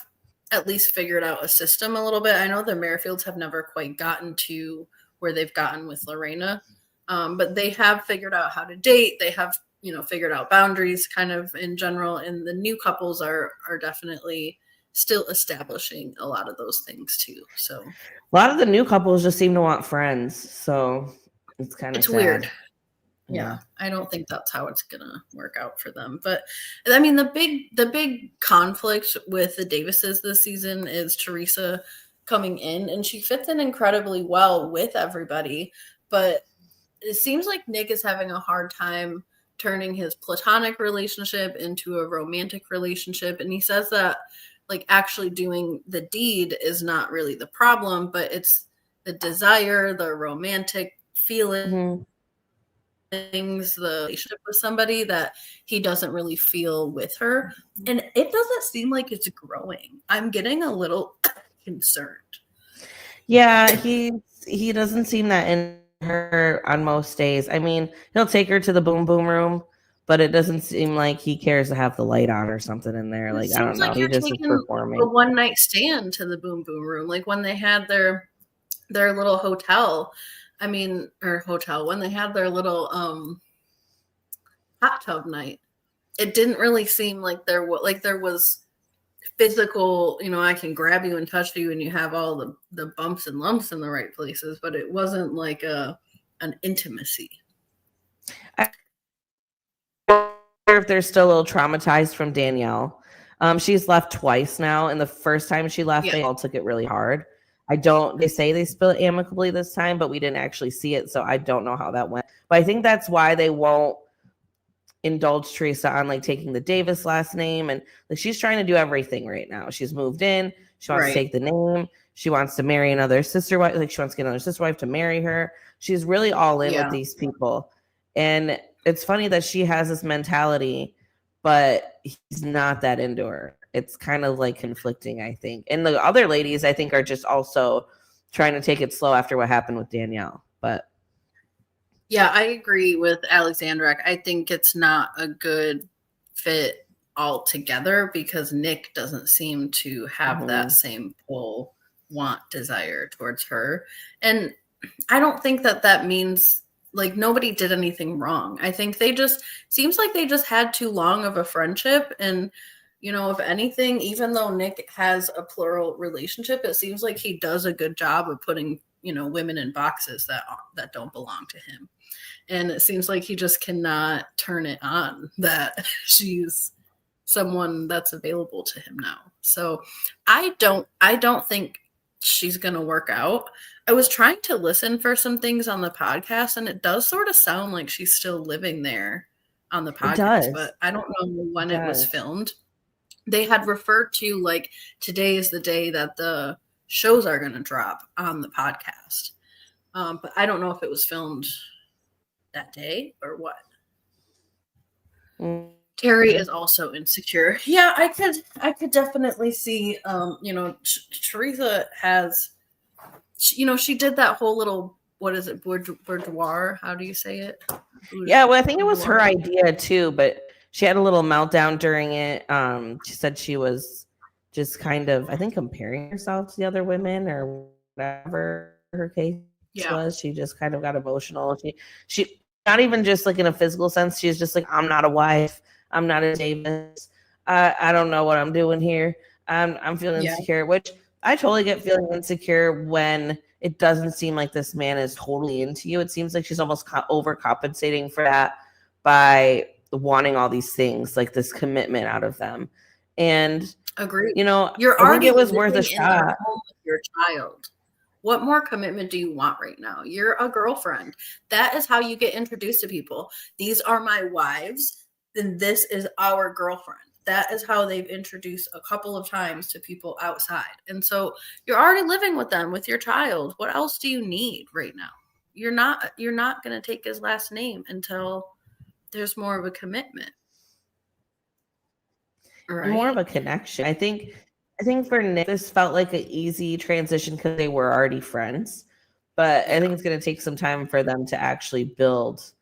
at least figured out a system a little bit. I know the Merrifields have never quite gotten to where they've gotten with Lorena. But they have figured out how to date. They have, figured out boundaries kind of in general. And the new couples are definitely still establishing a lot of those things too. So a lot of the new couples just seem to want friends. So it's kind of weird. Yeah. I don't think that's how it's gonna work out for them. But I mean, the big conflict with the Davises this season is Teresa coming in, and she fits in incredibly well with everybody. But it seems like Nick is having a hard time turning his platonic relationship into a romantic relationship. And he says that like actually doing the deed is not really the problem, but it's the desire, the romantic feeling, the relationship with somebody that he doesn't really feel with her. And it doesn't seem like it's growing. I'm getting a little concerned. Yeah, he doesn't seem that in her on most days. I mean, he'll take her to the boom boom room, but it doesn't seem like he cares to have the light on or something in there. Like, I don't know. Like He just is performing. a one night stand to the boom boom room, like when they had their little hotel. I mean, or hotel, when they had their little hot tub night. It didn't really seem like there was physical, you know, I can grab you and touch you and you have all the bumps and lumps in the right places, but it wasn't like an intimacy. I wonder if they're still a little traumatized from Danielle. She's left twice now, and the first time she left, they all took it really hard. They say they split amicably this time, but we didn't actually see it, so I don't know how that went. But I think that's why they won't indulge Teresa on like taking the Davis last name, and like she's trying to do everything right now. She's moved in, she wants to take the name, she wants to marry another sister wife, like she wants to get another sister wife to marry her. She's really all in with these people. And it's funny that she has this mentality, but he's not that into her. It's kind of like conflicting, I think. And the other ladies, I think, are just also trying to take it slow after what happened with Danielle. But yeah, I agree with Alexandra. I think it's not a good fit altogether because Nick doesn't seem to have that same pull, want, desire towards her. And I don't think that means like nobody did anything wrong. I think seems like they just had too long of a friendship. And, you know, if anything, even though Nick has a plural relationship, it seems like he does a good job of putting, you know, women in boxes that don't belong to him. And it seems like he just cannot turn it on that she's someone that's available to him now. So I don't think she's going to work out. I was trying to listen for some things on the podcast, and it does sort of sound like she's still living there on the podcast, but I don't know when it was filmed. They had referred to like today is the day that the shows are going to drop on the podcast. But I don't know if it was filmed that day or what. Terry is also insecure. Yeah, I could definitely see, you know, Teresa has, you know, she did that whole little, what is it, boudoir? How do you say it? Yeah, well, I think it was her idea too, but she had a little meltdown during it. She said she was just kind of, I think, comparing herself to the other women or whatever her case was. She just kind of got emotional. She not even just like in a physical sense. She's just like, I'm not a wife. I'm not a Davis. I don't know what I'm doing here. I'm feeling insecure, which I totally get feeling insecure when it doesn't seem like this man is totally into you. It seems like she's almost overcompensating for that by wanting all these things, like this commitment out of them. And agree. You know, you're I think it was worth a shot. With your child. What more commitment do you want right now? You're a girlfriend. That is how you get introduced to people. These are my wives, and this is our girlfriend. That is how they've introduced a couple of times to people outside. And so you're already living with them, with your child. What else do you need right now? You're not going to take his last name until there's more of a commitment. Right? More of a connection. I think for Nick, this felt like an easy transition because they were already friends. But I think it's going to take some time for them to actually build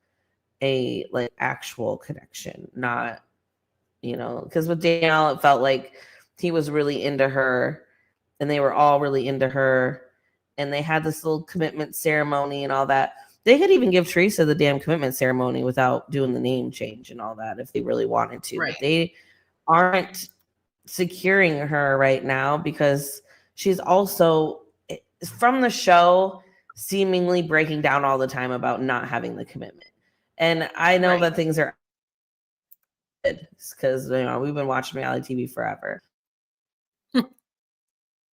a like actual connection, not, you know, because with Danielle, it felt like he was really into her and they were all really into her and they had this little commitment ceremony and all that. They could even give Teresa the damn commitment ceremony without doing the name change and all that if they really wanted to. Right. But they aren't securing her right now because she's also from the show seemingly breaking down all the time about not having the commitment. And I know that things are because, you know, we've been watching reality TV forever.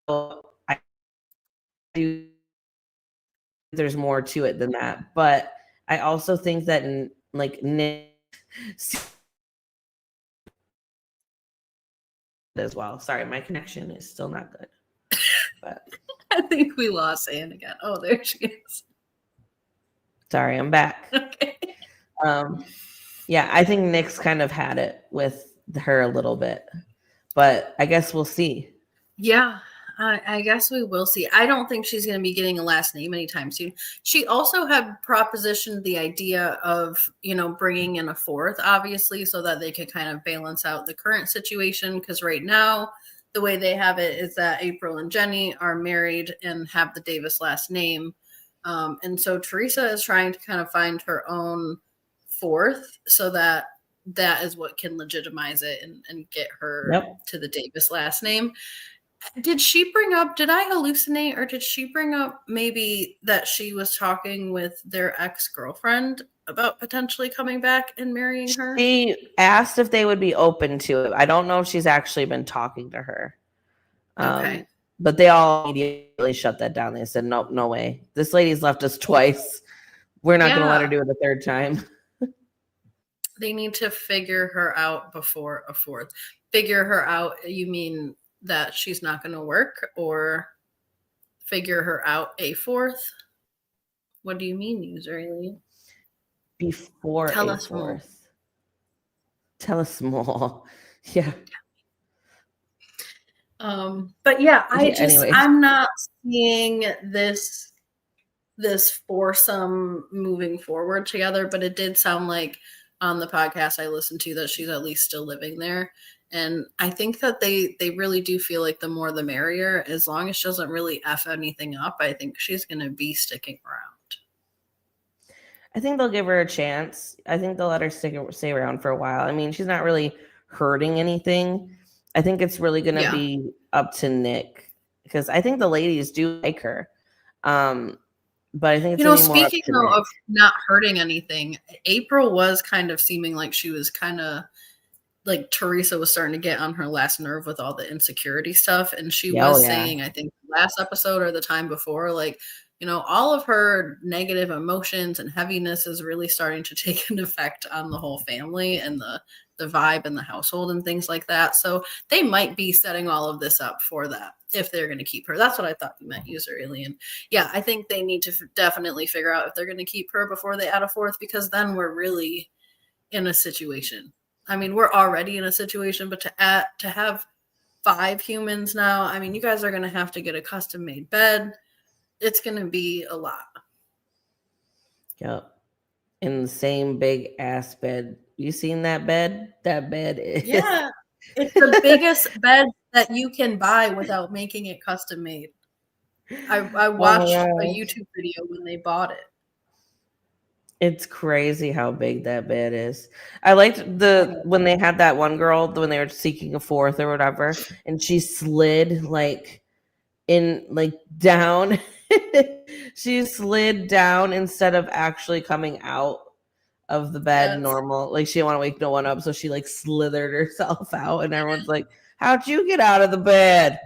So I do. There's more to it than that, but I also think that like Nick as well. Sorry, my connection is still not good. But I think we lost Anne again. Oh, there she is. Sorry, I'm back. Okay. Yeah, I think Nick's kind of had it with her a little bit, but I guess we'll see. Yeah, I guess we will see. I don't think she's going to be getting a last name anytime soon. She also had propositioned the idea of, bringing in a fourth, obviously, so that they could kind of balance out the current situation. Because right now, the way they have it is that April and Jenny are married and have the Davis last name. And so Teresa is trying to kind of find her own fourth so that is what can legitimize it and get her to the Davis last name. Did I hallucinate, or did she bring up maybe that she was talking with their ex-girlfriend about potentially coming back and marrying her? She asked if they would be open to it. I don't know if she's actually been talking to her. Okay. But they all immediately shut that down. They said, nope, no way. This lady's left us twice. We're not going to let her do it a third time. They need to figure her out before a fourth. Figure her out, you mean that she's not going to work, or figure her out a fourth? What do you mean, user alien? Before Tell a us fourth. more. Tell us more. Yeah. But yeah, I'm not seeing this foursome moving forward together, but it did sound like on the podcast I listened to that she's at least still living there. And I think that they really do feel like the more the merrier. As long as she doesn't really F anything up, I think she's going to be sticking around. I think they'll give her a chance. I think they'll let her stay around for a while. I mean, she's not really hurting anything. I think it's really going to be up to Nick, because I think the ladies do like her. But I think it's speaking of not hurting anything, April was kind of seeming like she was kind of like Teresa was starting to get on her last nerve with all the insecurity stuff. And she was saying, I think last episode or the time before, like, all of her negative emotions and heaviness is really starting to take an effect on the whole family and the vibe in the household and things like that. So they might be setting all of this up for that if they're going to keep her. That's what I thought you meant, user alien. Yeah, I think they need to definitely figure out if they're going to keep her before they add a fourth, because then we're really in a situation. I mean, we're already in a situation, but to have 5 humans now, I mean, you guys are going to have to get a custom made bed. It's going to be a lot. Yep. In the same big ass bed. You seen that bed? That bed is. Yeah. It's the biggest bed that you can buy without making it custom made. I watched a YouTube video when they bought it. It's crazy how big that bed is. I liked when they had that one girl, when they were seeking a fourth or whatever, and she slid down. She slid down instead of actually coming out of the bed normal. Like, she didn't want to wake no one up, so she like slithered herself out, and everyone's like, how'd you get out of the bed?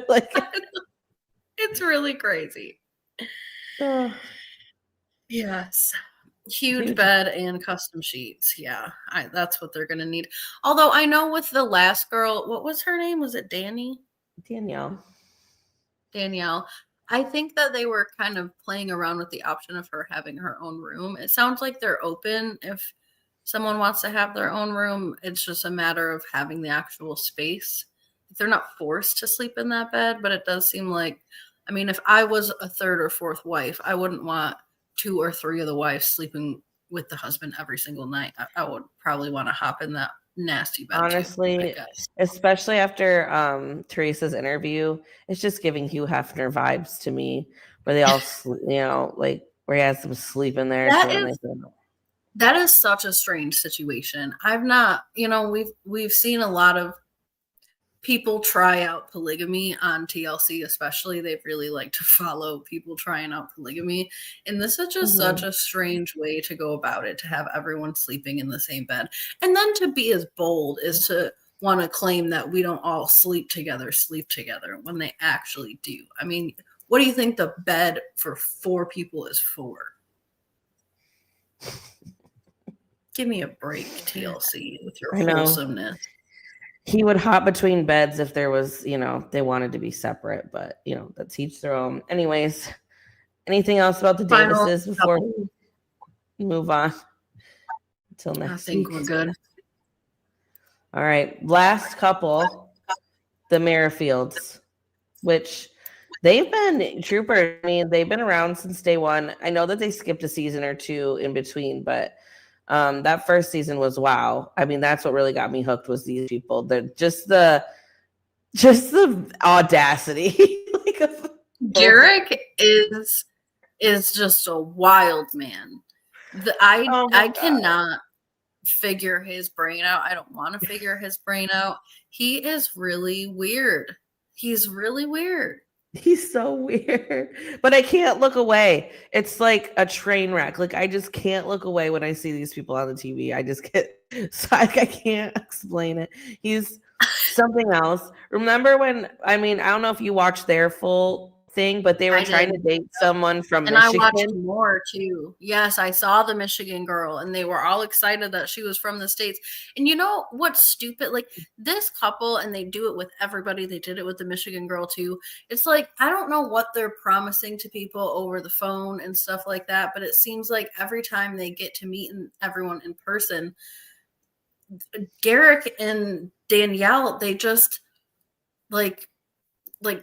Like, it's really crazy. Yes. Huge bed and custom sheets. Yeah, that's what they're going to need. Although I know with the last girl, what was her name? Was it Danielle? I think that they were kind of playing around with the option of her having her own room. It sounds like they're open if someone wants to have their own room. It's just a matter of having the actual space. They're not forced to sleep in that bed, but it does seem like, I mean, if I was a third or fourth wife, I wouldn't want 2 or 3 of the wives sleeping with the husband every single night. I would probably want to hop in that nasty bed. Honestly, especially after Teresa's interview, it's just giving Hugh Hefner vibes to me, where they all, like where he has them sleep in there. That is such a strange situation. I've not, we've seen a lot of people try out polygamy on TLC, especially. They've really liked to follow people trying out polygamy. And this is just such a strange way to go about it, to have everyone sleeping in the same bed. And then to be as bold as to want to claim that we don't all sleep together when they actually do. I mean, what do you think the bed for 4 people is for? Give me a break, TLC, with your I know. wholesomeness. He would hop between beds if there was, they wanted to be separate, but that's each their own. Anyways, anything else about the Davises before we move on until next week? I think we're good. All right, last couple, the Merrifields, which they've been troopers. I mean, they've been around since day one. I know that they skipped a season or two in between, but that first season was wow. I mean, that's what really got me hooked was these people. They're just the audacity. Garrick is just a wild man. I cannot figure his brain out. I don't want to figure his brain out. He is really weird. He's really weird. He's so weird, but I can't look away. It's like a train wreck. Like I just can't look away when I see these people on the TV. I just get I can't explain it. He's something else. Remember when, I don't know if you watched their full thing, but they were trying to date someone from Michigan. And I watched more too. Yes, I saw the Michigan girl and they were all excited that she was from the States. And you know what's stupid? Like this couple, and they do it with everybody. They did it with the Michigan girl too. It's like, I don't know what they're promising to people over the phone and stuff like that, but it seems like every time they get to meet everyone in person, Garrick and Danielle, they just like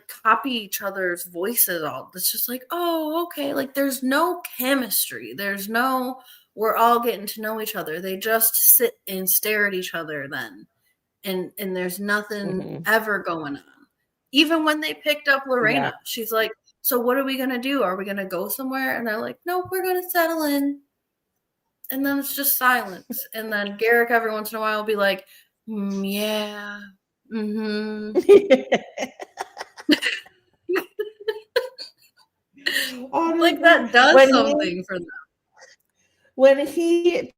copy each other's voices all. It's just like, oh, okay. Like there's no chemistry. There's no, we're all getting to know each other. They just sit and stare at each other then. And there's nothing ever going on. Even when they picked up Lorena, she's like, so what are we going to do? Are we going to go somewhere? And they're like, nope, we're going to settle in. And then it's just silence. And then Garrick every once in a while will be like, yeah. Like that does something for them. When Chicken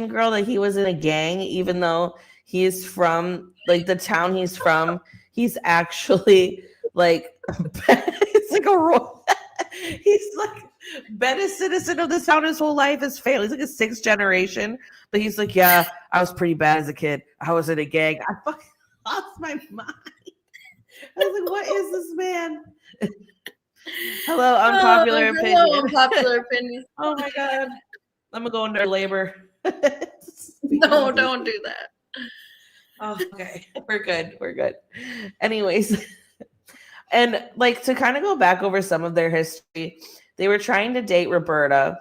Girl, that he was in a gang, even though he's from like the town he's from, he's actually like it's like a royal. He's like been a citizen of this town his whole life. His family, he's like a 6th generation, but he's like, yeah, I was pretty bad as a kid. I was in a gang. I fucking lost my mind. I was like, what is this man? Hello, unpopular opinion. Hello, unpopular opinion. Oh my God. I'm going to go into labor. No, don't do that. Oh, okay. We're good. Anyways. And like to kind of go back over some of their history, they were trying to date Roberta.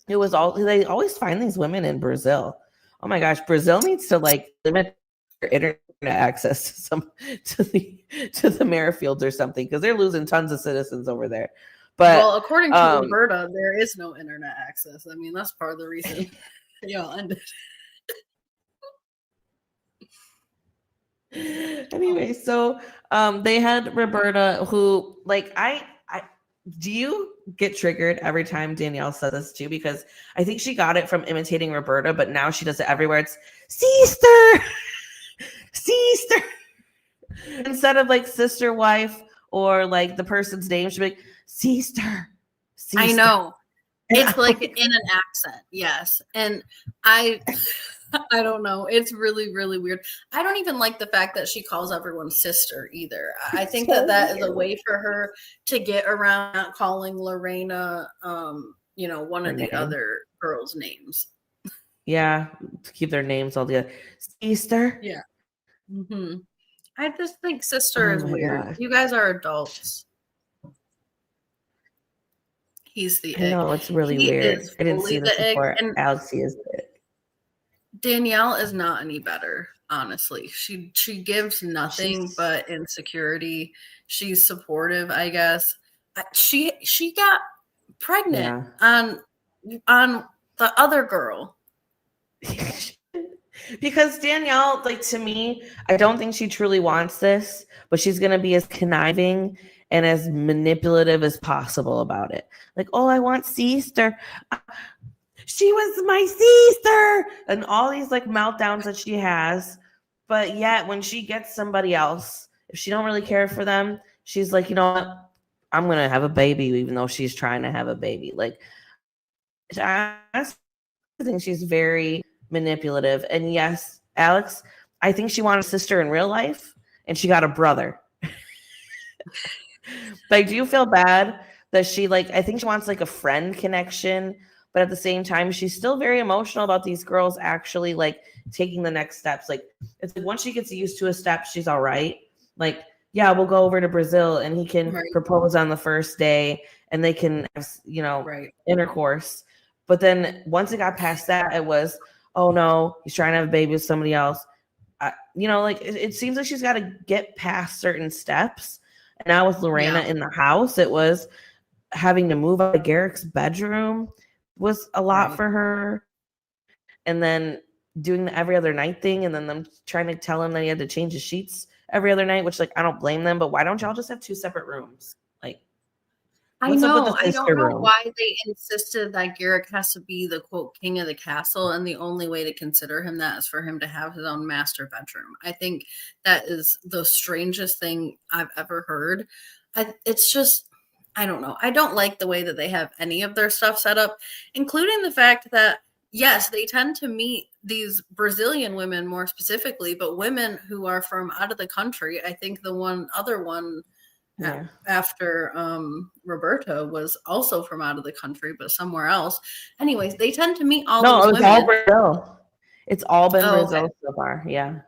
They always find these women in Brazil. Oh my gosh, Brazil needs to like limit their internet access to the Merrifields or something, because they're losing tons of citizens over there. But well, according to Roberta, there is no internet access. I mean, that's part of the reason y'all ended. Anyway, so they had Roberta, who like I do you get triggered every time Danielle says this too? Because I think she got it from imitating Roberta, but now she does it everywhere. It's sister instead of like sister wife or like the person's name. She'd be like sister. I know. It's like in an accent, yes. And I don't know. It's really, really weird. I don't even like the fact that she calls everyone sister either. I think that is a way for her to get around not calling Lorena, one of the other girls' names. Yeah, to keep their names all together. Sister. Yeah. I just think sister is weird. God. You guys are adults. He's the egg. No, it's really weird. I didn't see this before. Alexi is the egg. Danielle is not any better, honestly. She gives nothing but insecurity. She's supportive, I guess. She got pregnant on the other girl. Because Danielle, like to me, I don't think she truly wants this, but she's gonna be as conniving and as manipulative as possible about it. Like, oh, I want sister. She was my sister, and all these like meltdowns that she has. But yet when she gets somebody else, if she don't really care for them, she's like, you know what? I'm going to have a baby, even though she's trying to have a baby. Like, I think she's very manipulative. And yes, Alex, I think she wanted a sister in real life and she got a brother. But I do feel bad that she I think she wants a friend connection, but at the same time, she's still very emotional about these girls actually taking the next steps. It's once she gets used to a step, she's all right. Yeah, we'll go over to Brazil and he can propose on the first day and they can, intercourse. But then once it got past that, it was, oh no, he's trying to have a baby with somebody else. It seems like she's got to get past certain steps. And now with Lorena in the house, it was having to move out of Garrick's bedroom was a lot for her. And then doing the every other night thing and then them trying to tell him that he had to change his sheets every other night, which I don't blame them, but why don't y'all just have 2 separate rooms? I know. I don't know why they insisted that Garrick has to be the quote king of the castle, and the only way to consider him that is for him to have his own master bedroom. I think that is the strangest thing I've ever heard. It's just, I don't know. I don't like the way that they have any of their stuff set up, including the fact that, yes, they tend to meet these Brazilian women more specifically, but women who are from out of the country. I think the other one after Roberta was also from out of the country, but somewhere else. Anyways, they tend to meet all these women. No, it's all Brazil. It's all been Brazil so far. Yeah.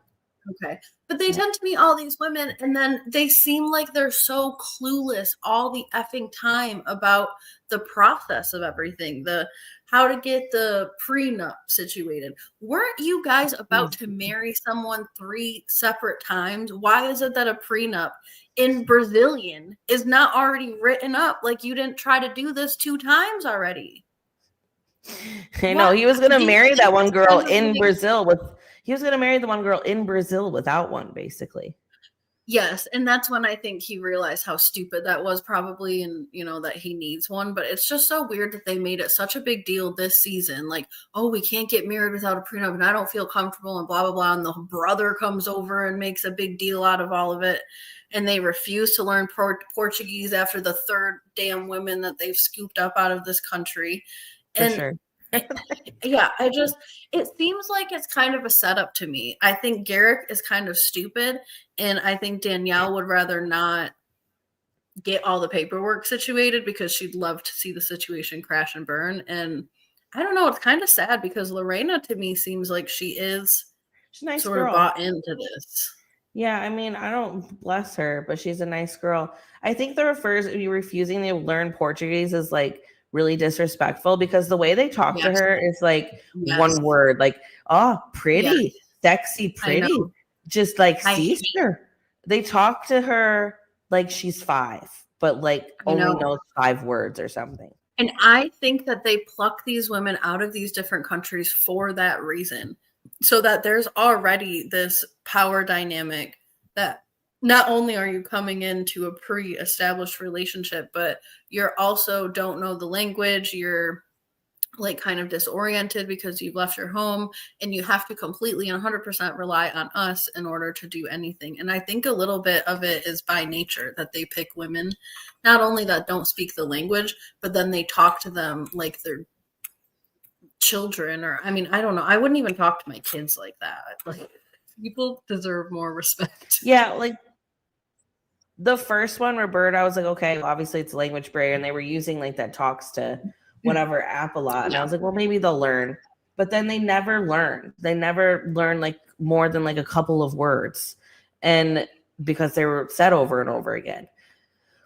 Okay. But they tend to meet all these women and then they seem like they're so clueless all the effing time about the process of everything, how to get the prenup situated. Weren't you guys about to marry someone 3 separate times? Why is it that a prenup in Brazilian is not already written up? You didn't try to do this 2 times already. I know. He was going to marry that one girl in Brazil he was going to marry the one girl in Brazil without one, basically. Yes, and that's when I think he realized how stupid that was probably, and that he needs one. But it's just so weird that they made it such a big deal this season. Oh, we can't get married without a prenup, and I don't feel comfortable, and blah, blah, blah. And the brother comes over and makes a big deal out of all of it. And they refuse to learn Portuguese after the 3rd damn women that they've scooped up out of this country. For sure. It seems like it's kind of a setup to me. I think Garrick is kind of stupid, and I think Danielle would rather not get all the paperwork situated because she'd love to see the situation crash and burn. And I don't know, it's kind of sad because Lorena to me seems like she's a nice sort girl. Of bought into this. Yeah, I mean, I don't bless her, but she's a nice girl. I think refusing to learn Portuguese is really disrespectful because the way they talk to her is one word, pretty, sexy, pretty, just sister. They talk to her like she's 5, but only knows 5 words or something. And I think that they pluck these women out of these different countries for that reason, so that there's already this power dynamic that not only are you coming into a pre-established relationship, but you're also don't know the language. You're kind of disoriented because you've left your home and you have to completely and 100% rely on us in order to do anything. And I think a little bit of it is by nature that they pick women, not only that don't speak the language, but then they talk to them like they're children. Or, I mean, I don't know. I wouldn't even talk to my kids like that. People deserve more respect. Yeah. The first one, Roberta, I was okay, obviously it's a language barrier, and they were using that talks to whatever app a lot. And I was well, maybe they'll learn. But then they never learn. They never learn more than a couple of words. And because they were said over and over again.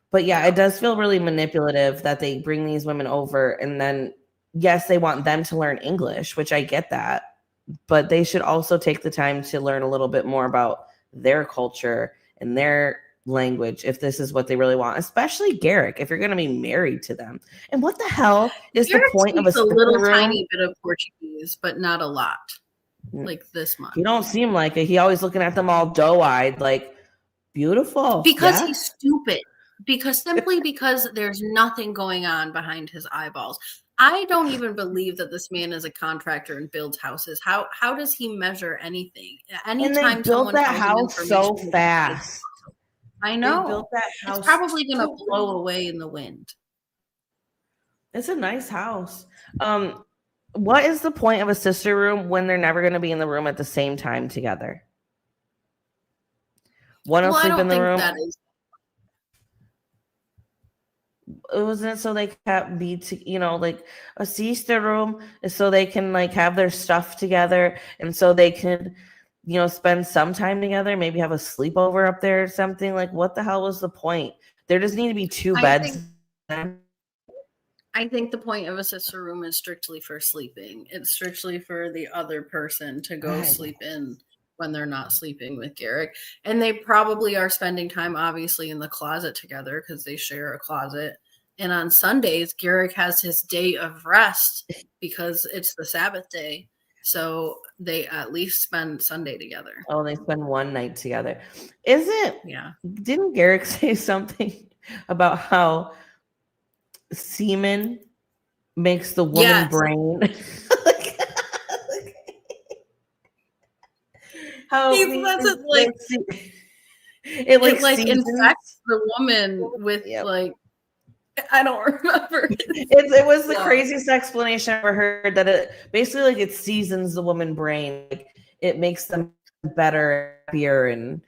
But yeah, it does feel really manipulative that they bring these women over and then, yes, they want them to learn English, which I get that. But they should also take the time to learn a little bit more about their culture and their language if this is what they really want, especially Garrick, if you're going to be married to them. And what the hell is Garrick the point of a little tiny bit of Portuguese, but not a lot, this much. You don't seem like it. He always looking at them all doe-eyed, beautiful. Because he's stupid. Because there's nothing going on behind his eyeballs. I don't even believe that this man is a contractor and builds houses. How does he measure anything? Anytime and they built that house so fast. I know. They built that house. It's probably going to blow away in the wind. It's a nice house. What is the point of a sister room when they're never going to be in the room at the same time together? One will sleep in the room. That is. It wasn't so they can't be, like a sister room is so they can like have their stuff together, and so they can, spend some time together. Maybe have a sleepover up there or something. Like, what the hell was the point? There just need to be two beds. I think the point of a sister room is strictly for sleeping. It's strictly for the other person to go sleep in when they're not sleeping with Garrick. And they probably are spending time, obviously, in the closet together because they share a closet. And on Sundays, Garrick has his day of rest because it's the Sabbath day. So they at least spend Sunday together. Oh, they spend one night together. Yeah. Didn't Garrick say something about how semen makes the woman brain? How it infects the woman with I don't remember. It was the craziest explanation I ever heard, that it basically it seasons the woman brain. It makes them better, happier, and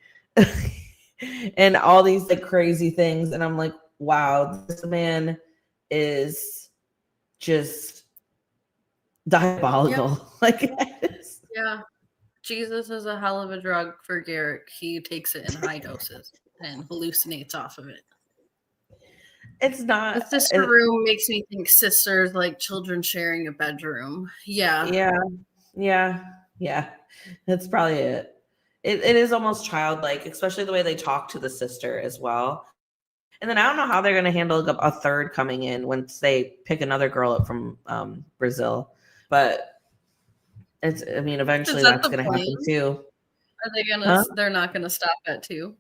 and all these crazy things. And I'm like, wow, this man is just diabolical. Yeah. Jesus is a hell of a drug for Garrick. He takes it in high doses and hallucinates off of it. It's not. The sister room makes me think sisters like children sharing a bedroom. Yeah. That's probably it. It is almost childlike, especially the way they talk to the sister as well. And then I don't know how they're going to handle a third coming in once they pick another girl up from Brazil. But eventually that's going to happen too. Are they gonna? They're not going to stop at 2.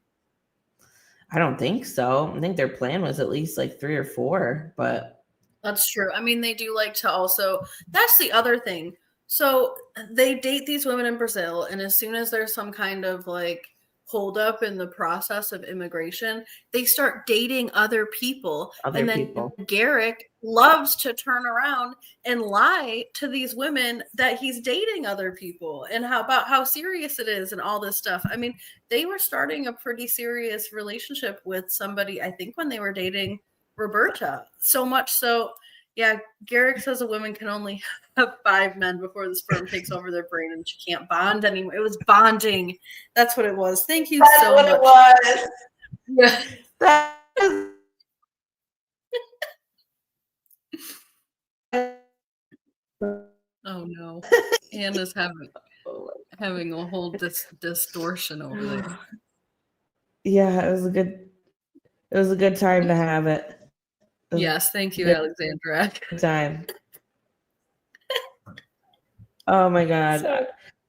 I don't think so. I think their plan was at least 3 or 4, but that's true. They do like to also. That's the other thing. So they date these women in Brazil, and as soon as there's some kind of hold up in the process of immigration, they start dating other people. Garrick loves to turn around and lie to these women that he's dating other people and how serious it is and all this stuff. They were starting a pretty serious relationship with somebody, I think, when they were dating Roberta. So much so, yeah, Garrick says a woman can only have 5 men before the sperm takes over their brain and she can't bond anymore. It was bonding. That's what it was. Thank you so much. That's what it was. Yeah. Oh no. Anna's having a whole distortion over there. Yeah, it was a good time to have it. Yes, thank you, Alexandra. Good time. Oh my God.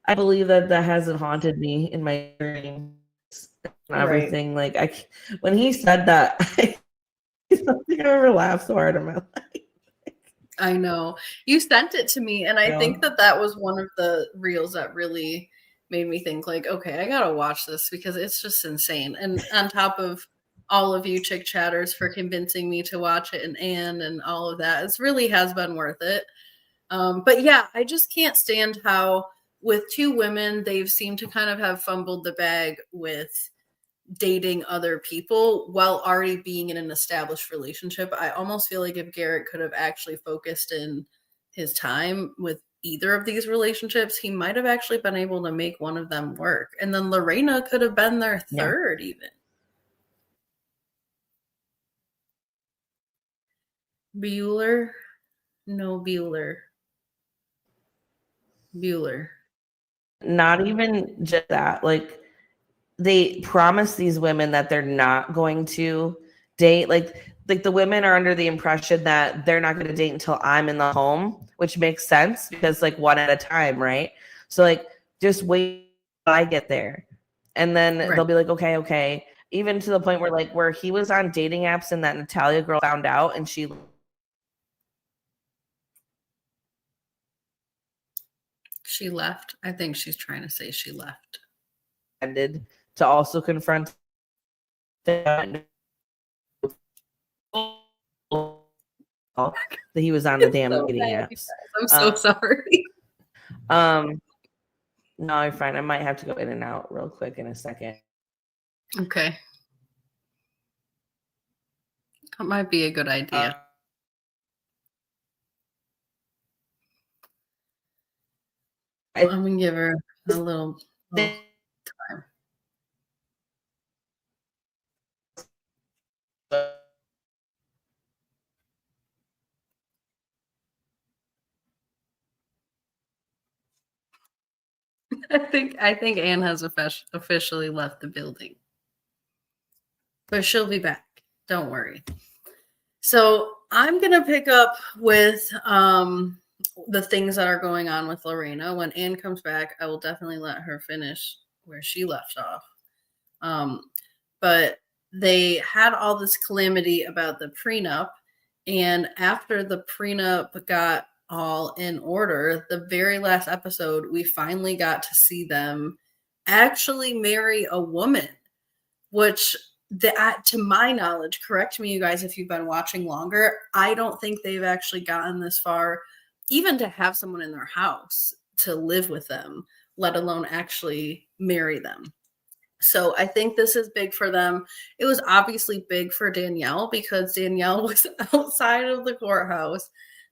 I believe that hasn't haunted me in my dreams and everything. When he said that, I don't think I ever laughed so hard in my life. I know. You sent it to me, and I think that was one of the reels that really made me think okay, I gotta watch this because it's just insane. And on top of all of you chick chatters for convincing me to watch it, and Anne and all of that, it really has been worth it. But yeah, I just can't stand how with 2 women, they've seemed to kind of have fumbled the bag with dating other people while already being in an established relationship. I almost feel like if Garrick could have actually focused in his time with either of these relationships, he might have actually been able to make one of them work. And then Lorena could have been their third even. Bueller? No, Bueller. Not even just that. They promise these women that they're not going to date. Like the women are under the impression that they're not going to date until I'm in the home, which makes sense because one at a time, right? So just wait till I get there. And then they'll be like, okay. Even to the point where he was on dating apps and that Natalia girl found out and she left. I think she's trying to say she left. Ended to also confront that he was on the damn so dating bad, apps. I'm so sorry. No, you're fine. I might have to go in and out real quick in a second. Okay. That might be a good idea. I'm gonna give her a little time. I think Anne has officially left the building. But she'll be back. Don't worry. So I'm going to pick up with the things that are going on with Lorena. When Anne comes back, I will definitely let her finish where she left off. But they had all this calamity about the prenup. And after the prenup got all in order, the very last episode, we finally got to see them actually marry a woman, which to my knowledge, correct me, you guys, if you've been watching longer, I don't think they've actually gotten this far, even to have someone in their house to live with them, let alone actually marry them. So I think this is big for them. It was obviously big for Danielle because Danielle was outside of the courthouse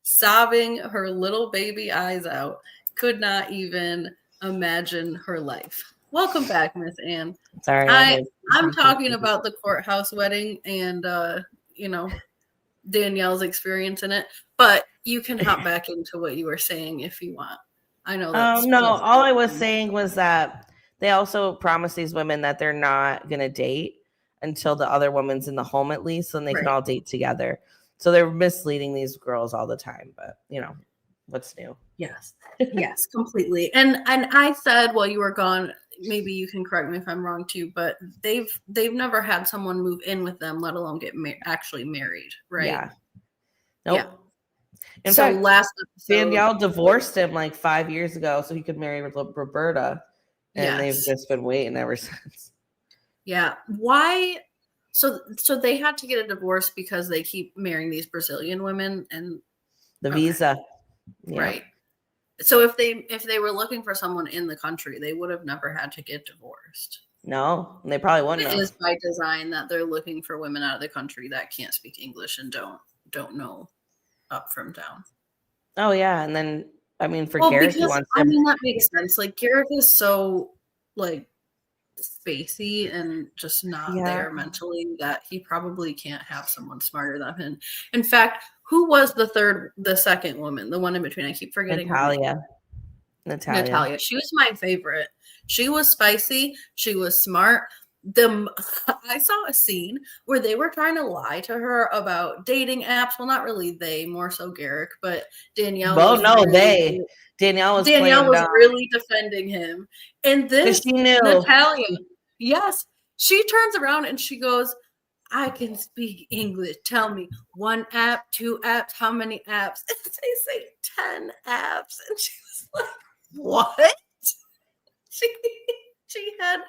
sobbing her little baby eyes out, could not even imagine her life. Welcome back, Miss Anne. Sorry, I'm talking about the courthouse wedding and Danielle's experience in it, but you can hop back into what you were saying if you want. I know that's no, all I was saying was that they also promise these women that they're not gonna date until the other woman's in the home at least, and they can all date together. So they're misleading these girls all the time, but what's new? Yes. Yes, completely. And I said while you were gone, maybe you can correct me if I'm wrong too, but they've never had someone move in with them, let alone get actually married, right? Yeah. Nope. Yeah. In so fact, last episode, Danielle divorced him like 5 years ago so he could marry Roberta, and they've just been waiting ever since. Yeah. Why? So they had to get a divorce because they keep marrying these Brazilian women and the visa. Yeah. Right. So if they were looking for someone in the country, they would have never had to get divorced. No, they probably wouldn't. It is by design that they're looking for women out of the country that can't speak English and don't know up from down. Oh yeah, and then I mean for Gareth, that makes sense. Like Gareth is so like spacey and just not there mentally that he probably can't have someone smarter than him. In fact, who was the second woman, the one in between? I keep forgetting Natalia. She was my favorite. She was spicy. She was smart. I saw a scene where they were trying to lie to her about dating apps. Well, not really they, more so Garrick, but Danielle. Well, no, they. Danielle was really defending him. And this she knew. Natalia, yes, she turns around and she goes, I can speak English. Tell me 1 app, 2 apps, how many apps? And they say 10 apps. And she was like, what? She had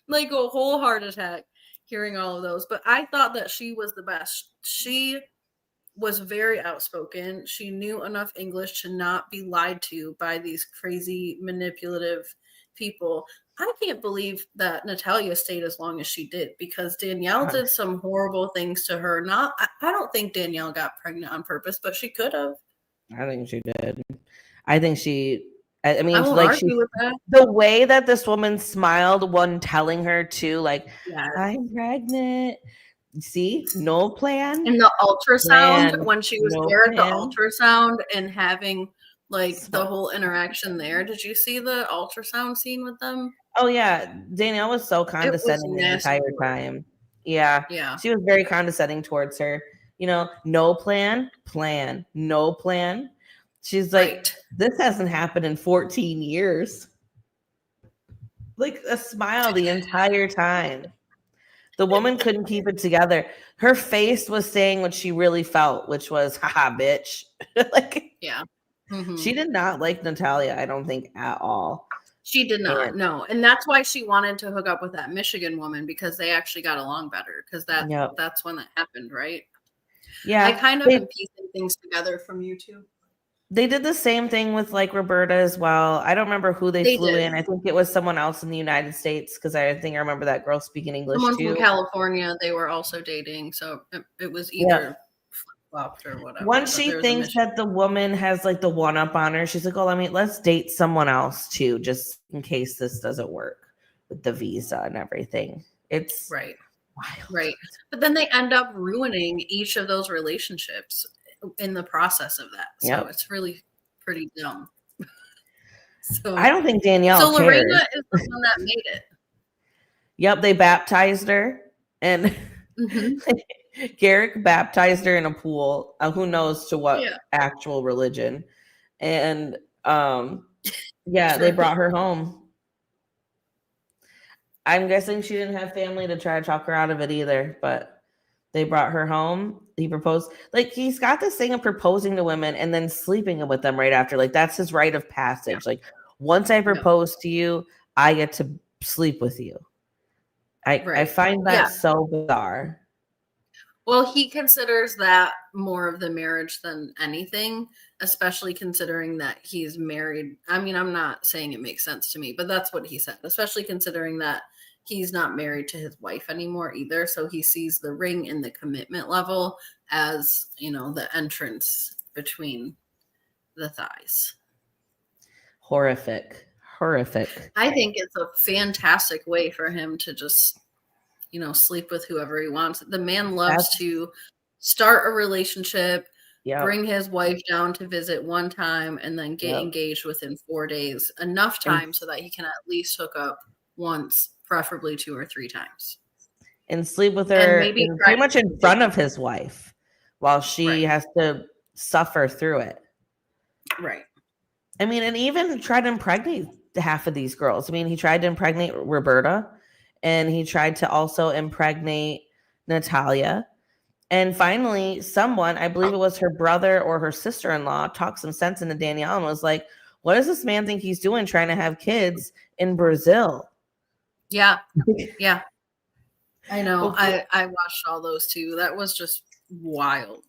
like a whole heart attack hearing all of those. But I thought that she was the best. She was very outspoken. She knew enough English to not be lied to by these crazy manipulative people. I can't believe that Natalia stayed as long as she did because Danielle did some horrible things to her. I don't think Danielle got pregnant on purpose, but she could have. I think she did. I think she. I mean, the way that this woman smiled when telling her to, like, I'm pregnant. See, no plan. And the ultrasound when she was there at the ultrasound and having like the whole interaction there. Did you see the ultrasound scene with them? Oh yeah, Danielle was so condescending the entire time. Yeah, she was very condescending towards her. No plan, no plan. She's like, this hasn't happened in 14 years. Like a smile the entire time. The woman couldn't keep it together. Her face was saying what she really felt, which was, haha, bitch. She did not like Natalia, I don't think, at all. She did not, no. And that's why she wanted to hook up with that Michigan woman because they actually got along better because that's when that happened, right? Yeah. I kind of am piecing things together from YouTube. They did the same thing with like Roberta as well. I don't remember who they flew in. I think it was someone else in the United States because I think I remember that girl speaking English someone too. From California, they were also dating, so it was either flip-flopped or whatever. Once she thinks that the woman has like the one up on her, she's like, "Oh, let's date someone else too, just in case this doesn't work with the visa and everything." It's right. wild. Right. But then they end up ruining each of those relationships in the process of that. So it's really pretty dumb. So I don't think Danielle cares. Lorena is the one that made it. Yep, they baptized her, and Garrick baptized her in a pool. Who knows to what actual religion? And they brought her home. I'm guessing she didn't have family to try to talk her out of it either, but they brought her home. He proposed. Like, he's got this thing of proposing to women and then sleeping with them right after. Like, that's his rite of passage. Like, once I propose to you, I get to sleep with you. I find that so bizarre. Well, he considers that more of the marriage than anything, especially considering that he's married. I mean, I'm not saying it makes sense to me, but that's what he said, especially considering that he's not married to his wife anymore either. So he sees the ring and the commitment level as, the entrance between the thighs. Horrific. I think it's a fantastic way for him to just sleep with whoever he wants. The man loves to start a relationship, bring his wife down to visit one time, and then get engaged within 4 days. Enough time so that he can at least hook up once, preferably 2 or 3 times. And sleep with her pretty much in front of his wife while she has to suffer through it. Right. I mean, and even try to impregnate half of these girls. I mean, he tried to impregnate Roberta. And he tried to also impregnate Natalia. And finally, someone, I believe it was her brother or her sister-in-law, talked some sense into Danielle and was like, what does this man think he's doing trying to have kids in Brazil? Yeah. Yeah. I know. I watched all those too. That was just wild.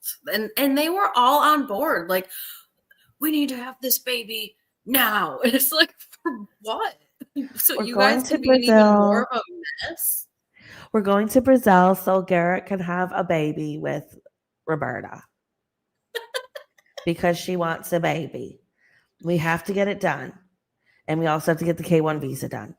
And they were all on board. Like, we need to have this baby now. And it's like, for what? So you guys could be even more of a mess. We're going to Brazil so Garrett can have a baby with Roberta because she wants a baby. We have to get it done. And we also have to get the K-1 visa done.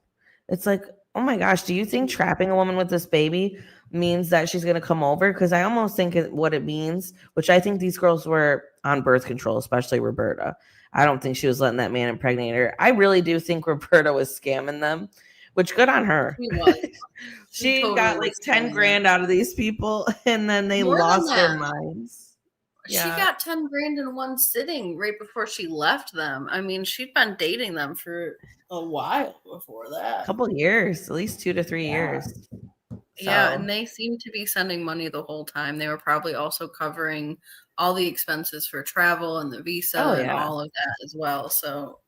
It's like, oh my gosh, do you think trapping a woman with this baby means that she's going to come over? Because I almost think what it means, which I think these girls were on birth control, especially Roberta. I don't think she was letting that man impregnate her. I really do think Roberta was scamming them, which good on her. She was. She totally got like 10 grand out of these people and then they lost their minds. Yeah. She got 10 grand in one sitting right before she left them. I mean, she'd been dating them for a while before that. A couple years, at least 2 to 3 years. Yeah, and they seemed to be sending money the whole time. They were probably also covering all the expenses for travel and the visa and all of that as well. So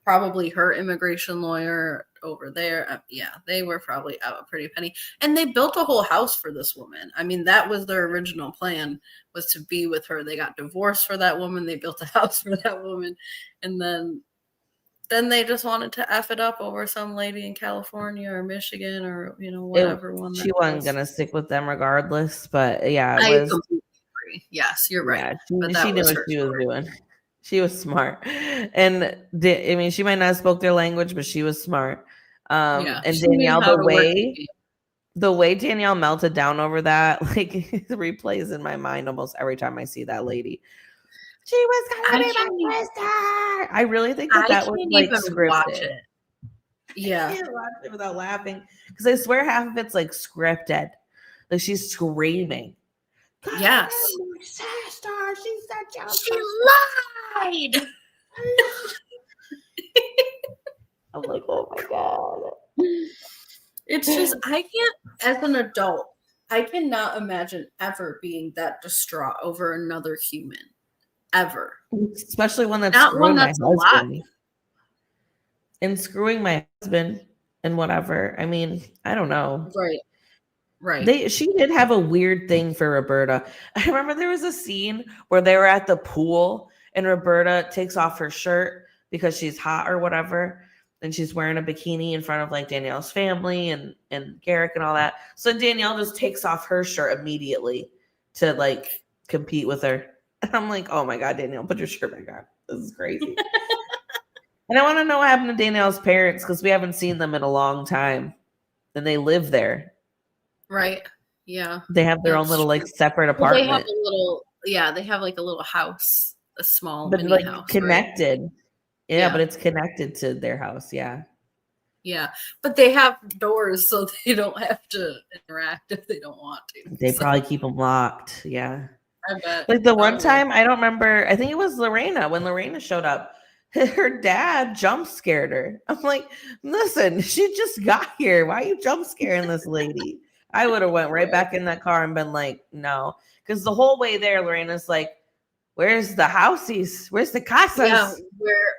probably her immigration lawyer over there. They were probably out a pretty penny. And they built a whole house for this woman. I mean, that was their original plan, was to be with her. They got divorced for that woman. They built a house for that woman. And then they just wanted to F it up over some lady in California or Michigan or, whatever one. She wasn't going to stick with them regardless. But I completely agree. Yes, you're right. Yeah, she knew what she was doing. She was smart. And I mean, she might not have spoke their language, but she was smart. And Danielle, the way Danielle melted down over that, like, it replays in my mind almost every time I see that lady. She was gonna be my sister. I really think that was like scripted. Watch it. Yeah, I can't watch it without laughing because I swear half of it's like scripted. Like, she's screaming. Yes, sister. She lied. I'm like, oh my god. It's just, I can't, as an adult, I cannot imagine ever being that distraught over another human. Ever. Especially one that's not one that's alive. And screwing my husband and whatever. I mean, I don't know. Right. Right. She did have a weird thing for Roberta. I remember there was a scene where they were at the pool and Roberta takes off her shirt because she's hot or whatever. And she's wearing a bikini in front of like Danielle's family and Garrick and all that. So Danielle just takes off her shirt immediately to like compete with her. And I'm like, oh my God, Danielle, put your shirt back on. This is crazy. And I want to know what happened to Danielle's parents because we haven't seen them in a long time. And they live there. Right. Yeah. They have their own little like separate apartment. They have a little, they have like a little house, a small but mini like house. Connected. Right? Yeah, but it's connected to their house. Yeah. Yeah. But they have doors so they don't have to interact if they don't want to. They probably keep them locked. Yeah. I bet. Like the one time, I don't remember, I think it was Lorena, when Lorena showed up, her dad jump scared her. I'm like, listen, she just got here. Why are you jump scaring this lady? I would have went right back in that car and been like, no. Because the whole way there, Lorena's like, where's the houses? Where's the casas? Yeah,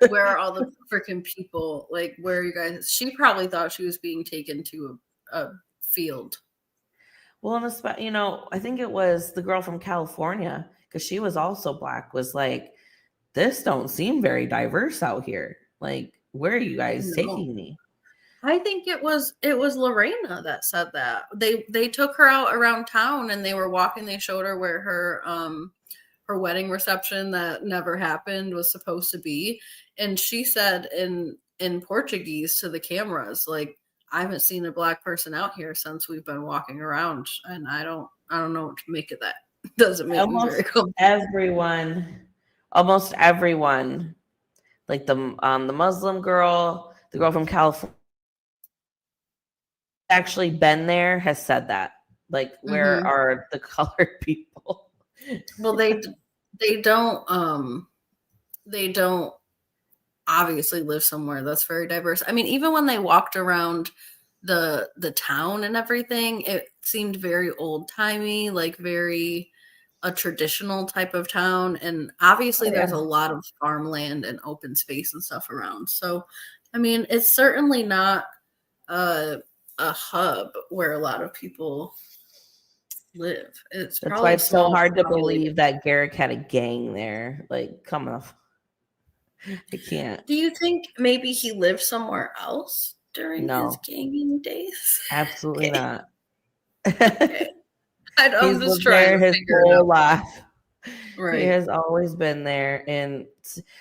where are all the freaking people? Like, where are you guys? She probably thought she was being taken to a field. Well, you know, I think it was the girl from California, because she was also Black, was like, this don't seem very diverse out here. Like, where are you guys taking me? I think it was Lorena that said that. They took her out around town and they were walking. They showed her where her wedding reception that never happened was supposed to be, and she said in Portuguese to the cameras, like, I haven't seen a Black person out here since we've been walking around, and I don't know what to make of that. It doesn't make me very comfortable. Almost everyone, like the Muslim girl, the girl from California, actually been there, has said that. Like, where are the colored people? Well, they don't obviously live somewhere that's very diverse. I mean, even when they walked around the town and everything, it seemed very old-timey, like very a traditional type of town. And obviously there's a lot of farmland and open space and stuff around. So, I mean, it's certainly not a hub where a lot of people live. That's why it's so hard to believe that Garrick had a gang there. Like, come on. I can't. Do you think maybe he lived somewhere else during his ganging days? Absolutely not. Okay. I'm just trying to figure it out. Whole life. Right. He has always been there. And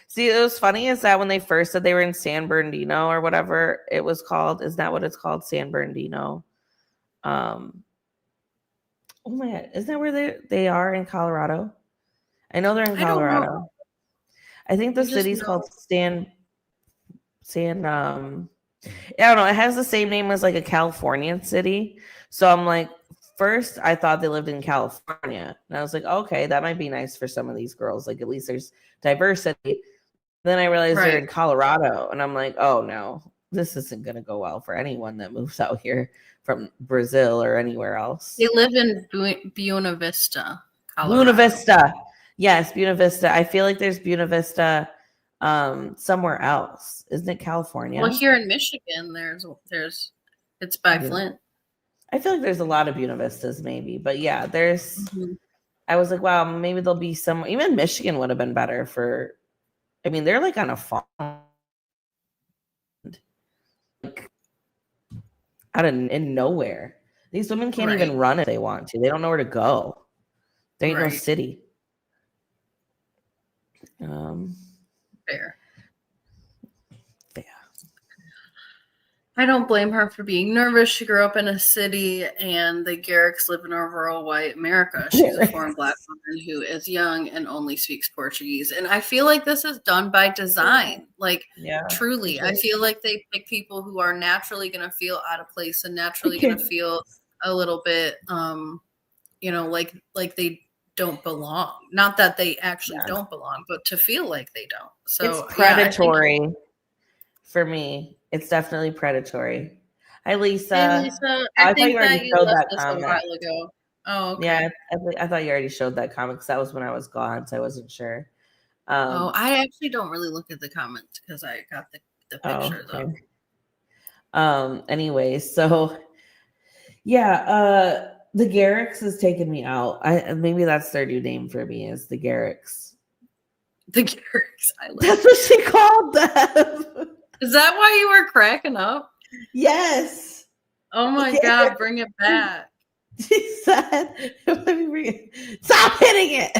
see, it was funny is that when they first said they were in San Bernardino or whatever it was called, is that what it's called? San Bernardino. Oh my God. Isn't that where they are in Colorado? I know they're in Colorado. I think the city's called I don't know. It has the same name as like a Californian city. So I'm like, first I thought they lived in California. And I was like, okay, that might be nice for some of these girls. Like, at least there's diversity. Then I realized they're in Colorado. And I'm like, oh no, this isn't going to go well for anyone that moves out here from Brazil or anywhere else. They live in Buena Vista, Colorado. Buena Vista. Yes, Buena Vista. I feel like there's Buena Vista somewhere else. Isn't it California? Well, here in Michigan, there's it's by Flint. I feel like there's a lot of Buena Vistas, maybe. But yeah, there's I was like, wow, maybe there'll be some. Even Michigan would have been better for. I mean, they're like on a farm, like out in nowhere. These women can't even run if they want to. They don't know where to go. There ain't no city. Fair. I don't blame her for being nervous. She grew up in a city, and the Garricks live in rural white America. She's a foreign Black woman who is young and only speaks Portuguese. And I feel like this is done by design. Like, truly, I feel like they pick people who are naturally going to feel out of place and naturally going to feel a little bit, like they don't belong. Not that they actually don't belong, but to feel like they don't. So it's predatory for me. It's definitely predatory. Hi, Lisa. Hey, Lisa. I thought you already showed that comment a while ago. Oh, okay. Yeah, I thought you already showed that comment because that was when I was gone, so I wasn't sure. I actually don't really look at the comments because I got the pictures Anyway, so Yeah, the Garricks is taking me out. Maybe that's their new name for me is the Garricks. The Garricks. That's what she called them. Is that why you were cracking up? Yes. Oh my God, bring it back. She said, let me bring it. Stop hitting it.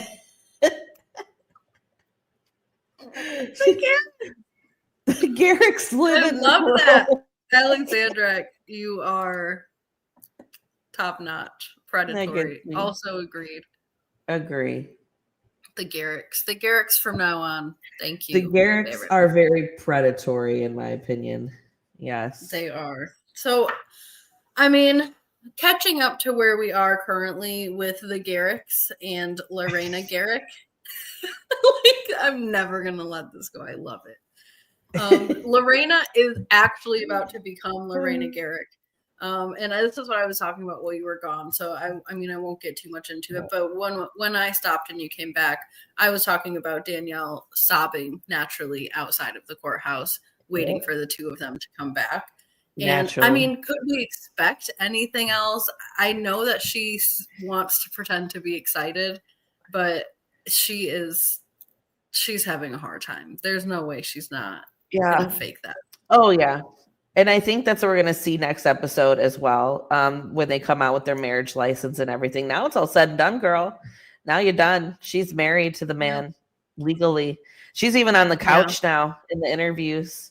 The Garricks live in love that. Alexandra, you are top notch. Predatory. Also agreed. Agree. The Garricks from now on. Thank you. The Garricks are very predatory, in my opinion. Yes. They are. So, I mean, catching up to where we are currently with the Garricks and Lorena Garrick. I'm never going to let this go. I love it. Lorena is actually about to become Lorena Garrick. And this is what I was talking about while you were gone. So I mean, I won't get too much into it, but when I stopped and you came back, I was talking about Danielle sobbing naturally outside of the courthouse, waiting for the two of them to come back. Naturally. And I mean, could we expect anything else? I know that she wants to pretend to be excited, but she's having a hard time. There's no way she's not gonna fake that. Oh yeah. And I think that's what we're going to see next episode as well. When they come out with their marriage license and everything. Now it's all said and done, girl. Now you're done. She's married to the man legally. She's even on the couch now in the interviews.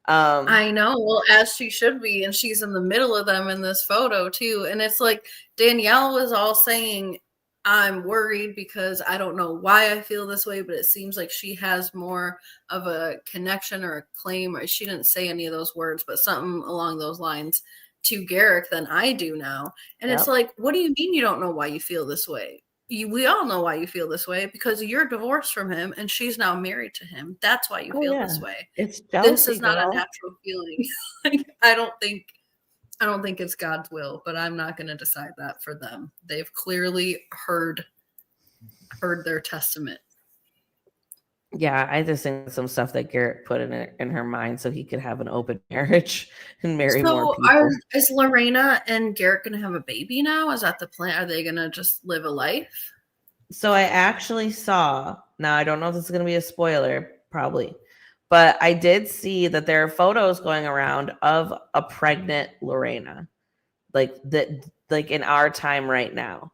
I know. Well, as she should be. And she's in the middle of them in this photo too. And it's like Danielle was all saying, I'm worried because I don't know why I feel this way, but it seems like she has more of a connection or a claim, or she didn't say any of those words, but something along those lines to Garrick than I do now. And it's like, what do you mean you don't know why you feel this way? We all know why you feel this way because you're divorced from him and she's now married to him. That's why you feel this way. It's jealousy, this is not a natural feeling. Like, I don't think it's God's will, but I'm not going to decide that for them. They've clearly heard their testament. Yeah, I just think some stuff that Garrett put in her mind so he could have an open marriage and marry more people. Is Lorena and Garrett going to have a baby now? Is that the plan? Are they going to just live a life? So I actually saw, now I don't know if this is going to be a spoiler, probably, but I did see that there are photos going around of a pregnant Lorena, like in our time right now.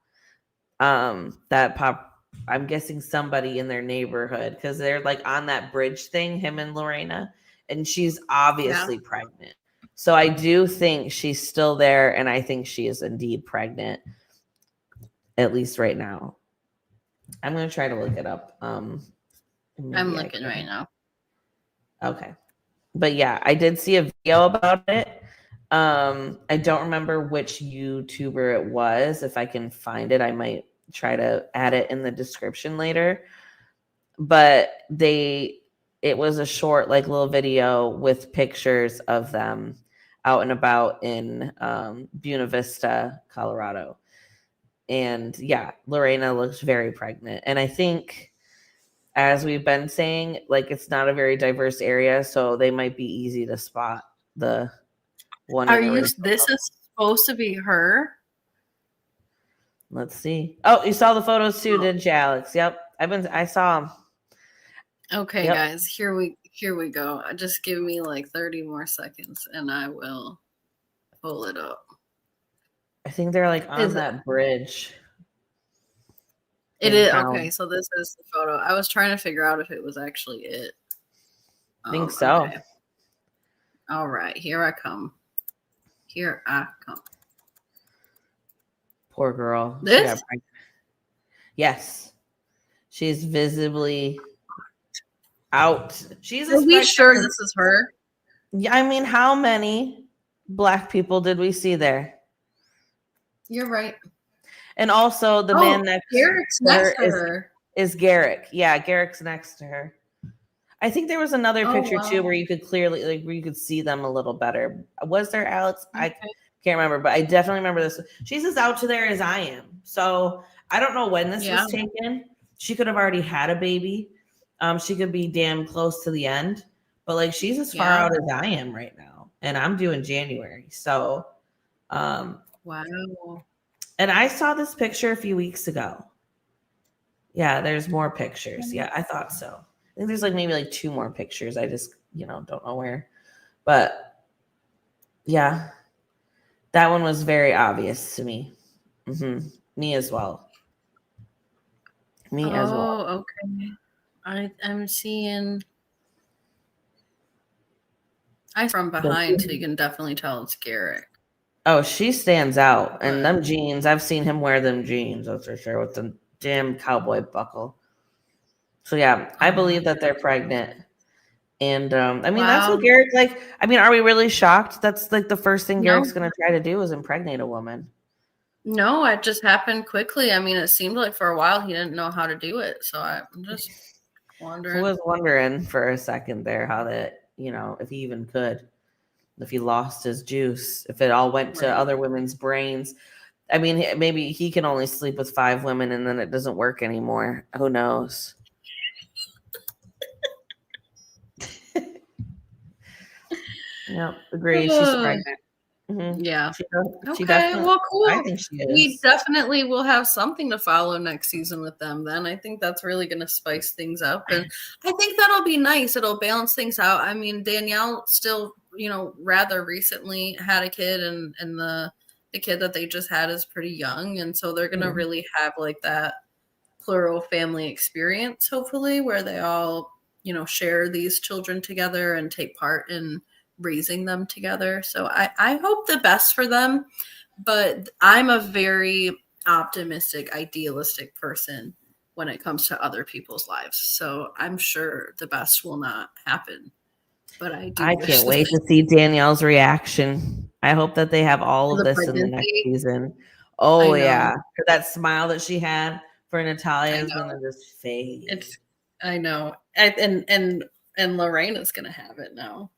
I'm guessing somebody in their neighborhood because they're like on that bridge thing, him and Lorena, and she's obviously pregnant. So I do think she's still there, and I think she is indeed pregnant, at least right now. I'm going to try to look it up. I'm looking right now. Okay. But yeah, I did see a video about it. I don't remember which YouTuber it was. If I can find it, I might try to add it in the description later. But it was a short, like, little video with pictures of them out and about in Buena Vista, Colorado. And yeah, Lorena looks very pregnant. And I think, as we've been saying, like, it's not a very diverse area, so they might be easy to spot the one. This is supposed to be her? Let's see. Oh, you saw the photos too, didn't you, Alex? Yep. I saw them. Okay, guys, here we go. Just give me like 30 more seconds and I will pull it up. I think they're like on that bridge. It is okay. So this is the photo. I was trying to figure out if it was actually it. I think so. Okay. All right, here I come. Here I come. Poor girl. This? Yes. She's visibly out. Are we sure this is her? Yeah, I mean, how many Black people did we see there? You're right. And also the man next to her is Garrick. Yeah, Garrick's next to her. I think there was another picture too where you could clearly, like, where you could see them a little better. Was there, Alex? Okay. I can't remember, but I definitely remember this. She's as out to there as I am. So I don't know when this was taken. She could have already had a baby. She could be damn close to the end, but like, she's as far out as I am right now, and I'm due in January. So, wow. Wow. And I saw this picture a few weeks ago. Yeah, there's more pictures. Yeah, I thought so. I think there's like maybe like 2 more pictures. I just, don't know where. But yeah, that one was very obvious to me. Me as well. Me as well. Oh, okay. I'm seeing from behind, so you can definitely tell it's Garrett. Oh, she stands out. And them jeans, I've seen him wear them jeans, that's for sure, with the damn cowboy buckle. So yeah, I believe that they're pregnant. And I mean, that's what Garrett like. I mean, are we really shocked? That's like the first thing Garrett's gonna try to do is impregnate a woman. No, it just happened quickly. I mean, it seemed like for a while he didn't know how to do it. So I'm just wondering. I was wondering for a second there how that, if he even could, if he lost his juice, if it all went to other women's brains. I mean, maybe he can only sleep with 5 women and then it doesn't work anymore. Who knows? Yep, agree. She's pregnant. Yeah. She definitely, well, cool. I think she is. We definitely will have something to follow next season with them then. I think that's really going to spice things up. And I think that'll be nice. It'll balance things out. I mean, Danielle still, rather recently had a kid and the kid that they just had is pretty young. And so they're going to really have like that plural family experience, hopefully, where they all, share these children together and take part in raising them together. So I hope the best for them, but I'm a very optimistic, idealistic person when it comes to other people's lives. So I'm sure the best will not happen. But I can't wait to see Danielle's reaction. I hope that they have all of this in the next season. Oh yeah, that smile that she had for Natalia is gonna just fade. I know, and Lorena's gonna have it now.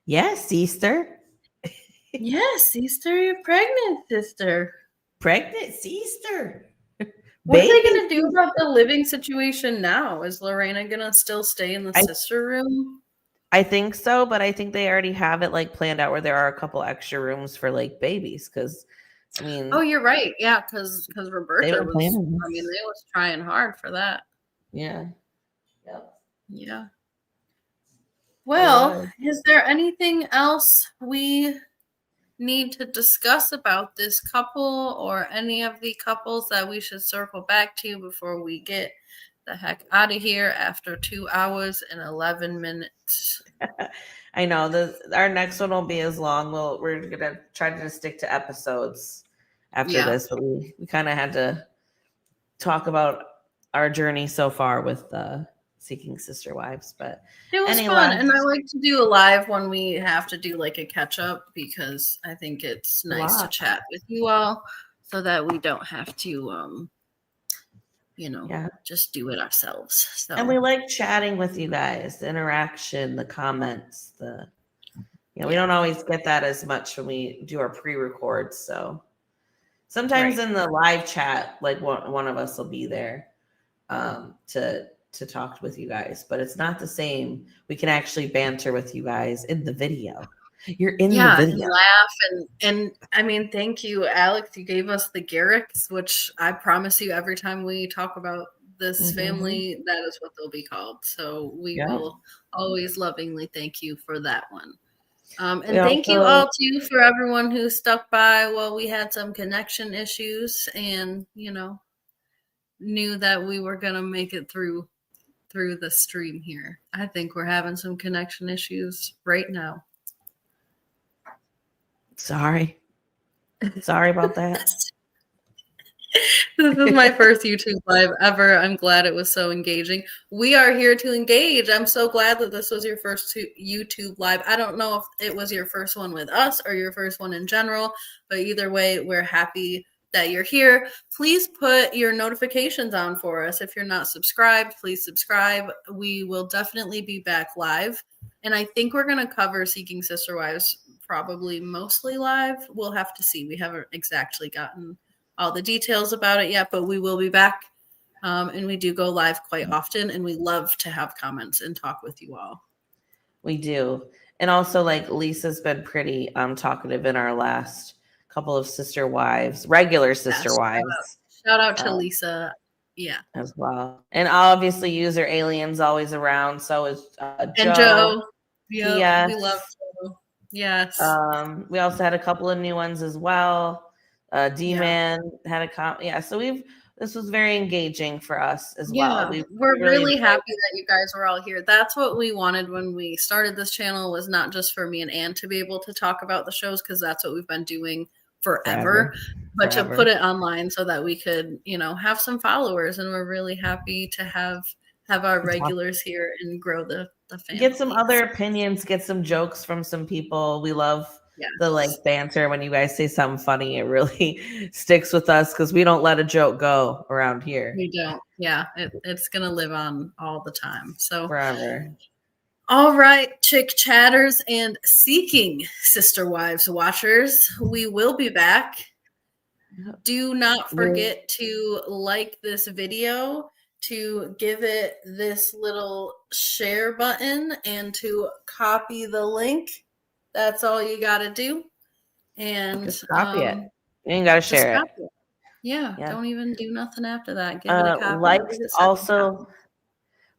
Yes, sister. Yes, sister, you're pregnant, sister. Pregnant sister. What are they going to do about the living situation now? Is Lorena going to still stay in the sister room? I think so, but I think they already have it like planned out where there are a couple extra rooms for like babies. Because, I mean, oh, you're right. Yeah, because Roberta was. I mean, they was trying hard for that. Yeah. Yep. Yeah. Well, is there anything else we need to discuss about this couple or any of the couples that we should circle back to before we get the heck out of here after 2 hours and 11 minutes? I know our next one won't be as long. We're gonna try to stick to episodes after this, but we kind of had to talk about our journey so far with Seeking Sister Wives, but it was fun. And I like to do a live when we have to do like a catch up because I think it's nice to chat with you all so that we don't have to just do it ourselves. So. And we like chatting with you guys, the interaction, the comments, we don't always get that as much when we do our pre-records. So sometimes in the live chat, like one of us will be there to talk with you guys, but it's not the same. We can actually banter with you guys in the video. You're in the video. And laugh and I mean, thank you, Alex. You gave us the Garricks, which I promise you every time we talk about this family, that is what they'll be called. So we will always lovingly thank you for that one. And thank you all too for everyone who stuck by while we had some connection issues and knew that we were gonna make it through the stream here. I think we're having some connection issues right now. Sorry about that. This is my first YouTube live ever. I'm glad it was so engaging. We are here to engage. I'm so glad that this was your first YouTube live. I don't know if it was your first one with us or your first one in general, but either way, we're happy that you're here. Please put your notifications on for us. If you're not subscribed, please subscribe. We will definitely be back live. And I think we're going to cover Seeking Sister Wives probably mostly live. We'll have to see. We haven't exactly gotten all the details about it yet, but we will be back. And we do go live quite often, and we love to have comments and talk with you all. We do. And also, like, Lisa's been pretty talkative in our last couple of sister wives, regular sister wives. Shout out to Lisa. Yeah. As well. And obviously user aliens always around. So is Joe. Yeah, we love Joe. Yes. We also had a couple of new ones as well. D-Man had a so this was very engaging for us as well. We're really happy that you guys were all here. That's what we wanted when we started this channel, was not just for me and Ann to be able to talk about the shows, because that's what we've been doing forever. But to put it online so that we could, have some followers. And we're really happy to have our regulars here and grow the family. Get some other opinions, get some jokes from some people. We love the banter. When you guys say something funny, it really sticks with us, because we don't let a joke go around here. We don't. Yeah, it's gonna live on all the time. So forever. All right, chick chatters and seeking sister wives watchers, we will be back. Do not forget to like this video, to give it this little share button, and to copy the link. That's all you got to do. And just copy it. You ain't got to share it. Yeah, don't even do nothing after that. Give it a copy.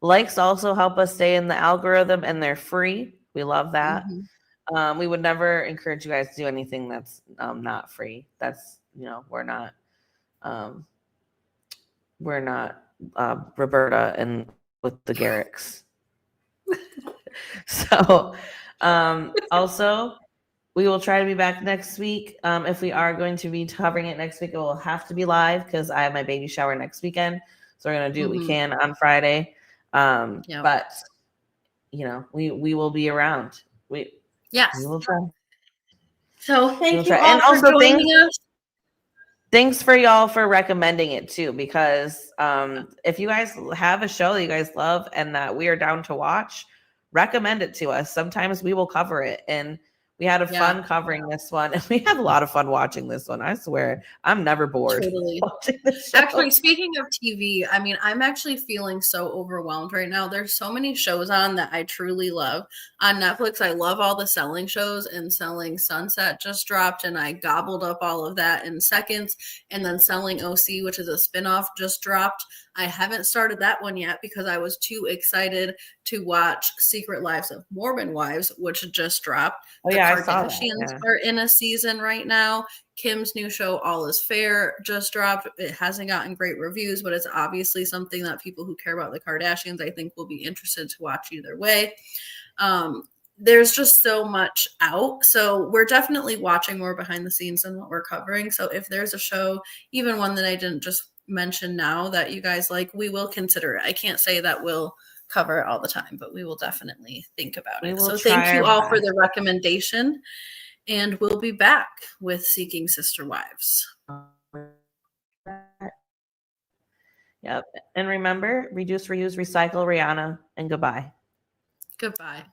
Likes also help us stay in the algorithm, and they're free. We love that. Mm-hmm. We would never encourage you guys to do anything that's not free. That's, we're not Roberta and with the Garricks. So also, we will try to be back next week. If we are going to be covering it next week, it will have to be live, because I have my baby shower next weekend. So we're going to do what we can on Friday. But we will be around. We will try. So thank you all for joining us. Thanks for y'all for recommending it too, because if you guys have a show that you guys love and that we are down to watch, recommend it to us. Sometimes we will cover it, and we had a fun covering this one, and we had a lot of fun watching this one. I swear, I'm never bored. Totally. Actually, speaking of TV, I mean, I'm actually feeling so overwhelmed right now. There's so many shows on that I truly love. On Netflix, I love all the Selling shows, and Selling Sunset just dropped, and I gobbled up all of that in seconds. And then Selling OC, which is a spinoff, just dropped. I haven't started that one yet because I was too excited to watch Secret Lives of Mormon Wives, which just dropped. Oh, yeah, I saw that. Are in a season right now. Kim's new show, All Is Fair, just dropped. It hasn't gotten great reviews, but it's obviously something that people who care about the Kardashians, I think, will be interested to watch either way. There's just so much out. So we're definitely watching more behind the scenes than what we're covering. So if there's a show, even one that I didn't just mention now, that you guys like, we will consider it. I can't say that we'll cover it all the time, but we will definitely think about it. So thank you all for the recommendation, and we'll be back with Seeking Sister Wives. Yep. And remember, reduce, reuse, recycle, Rihanna, and goodbye. Goodbye.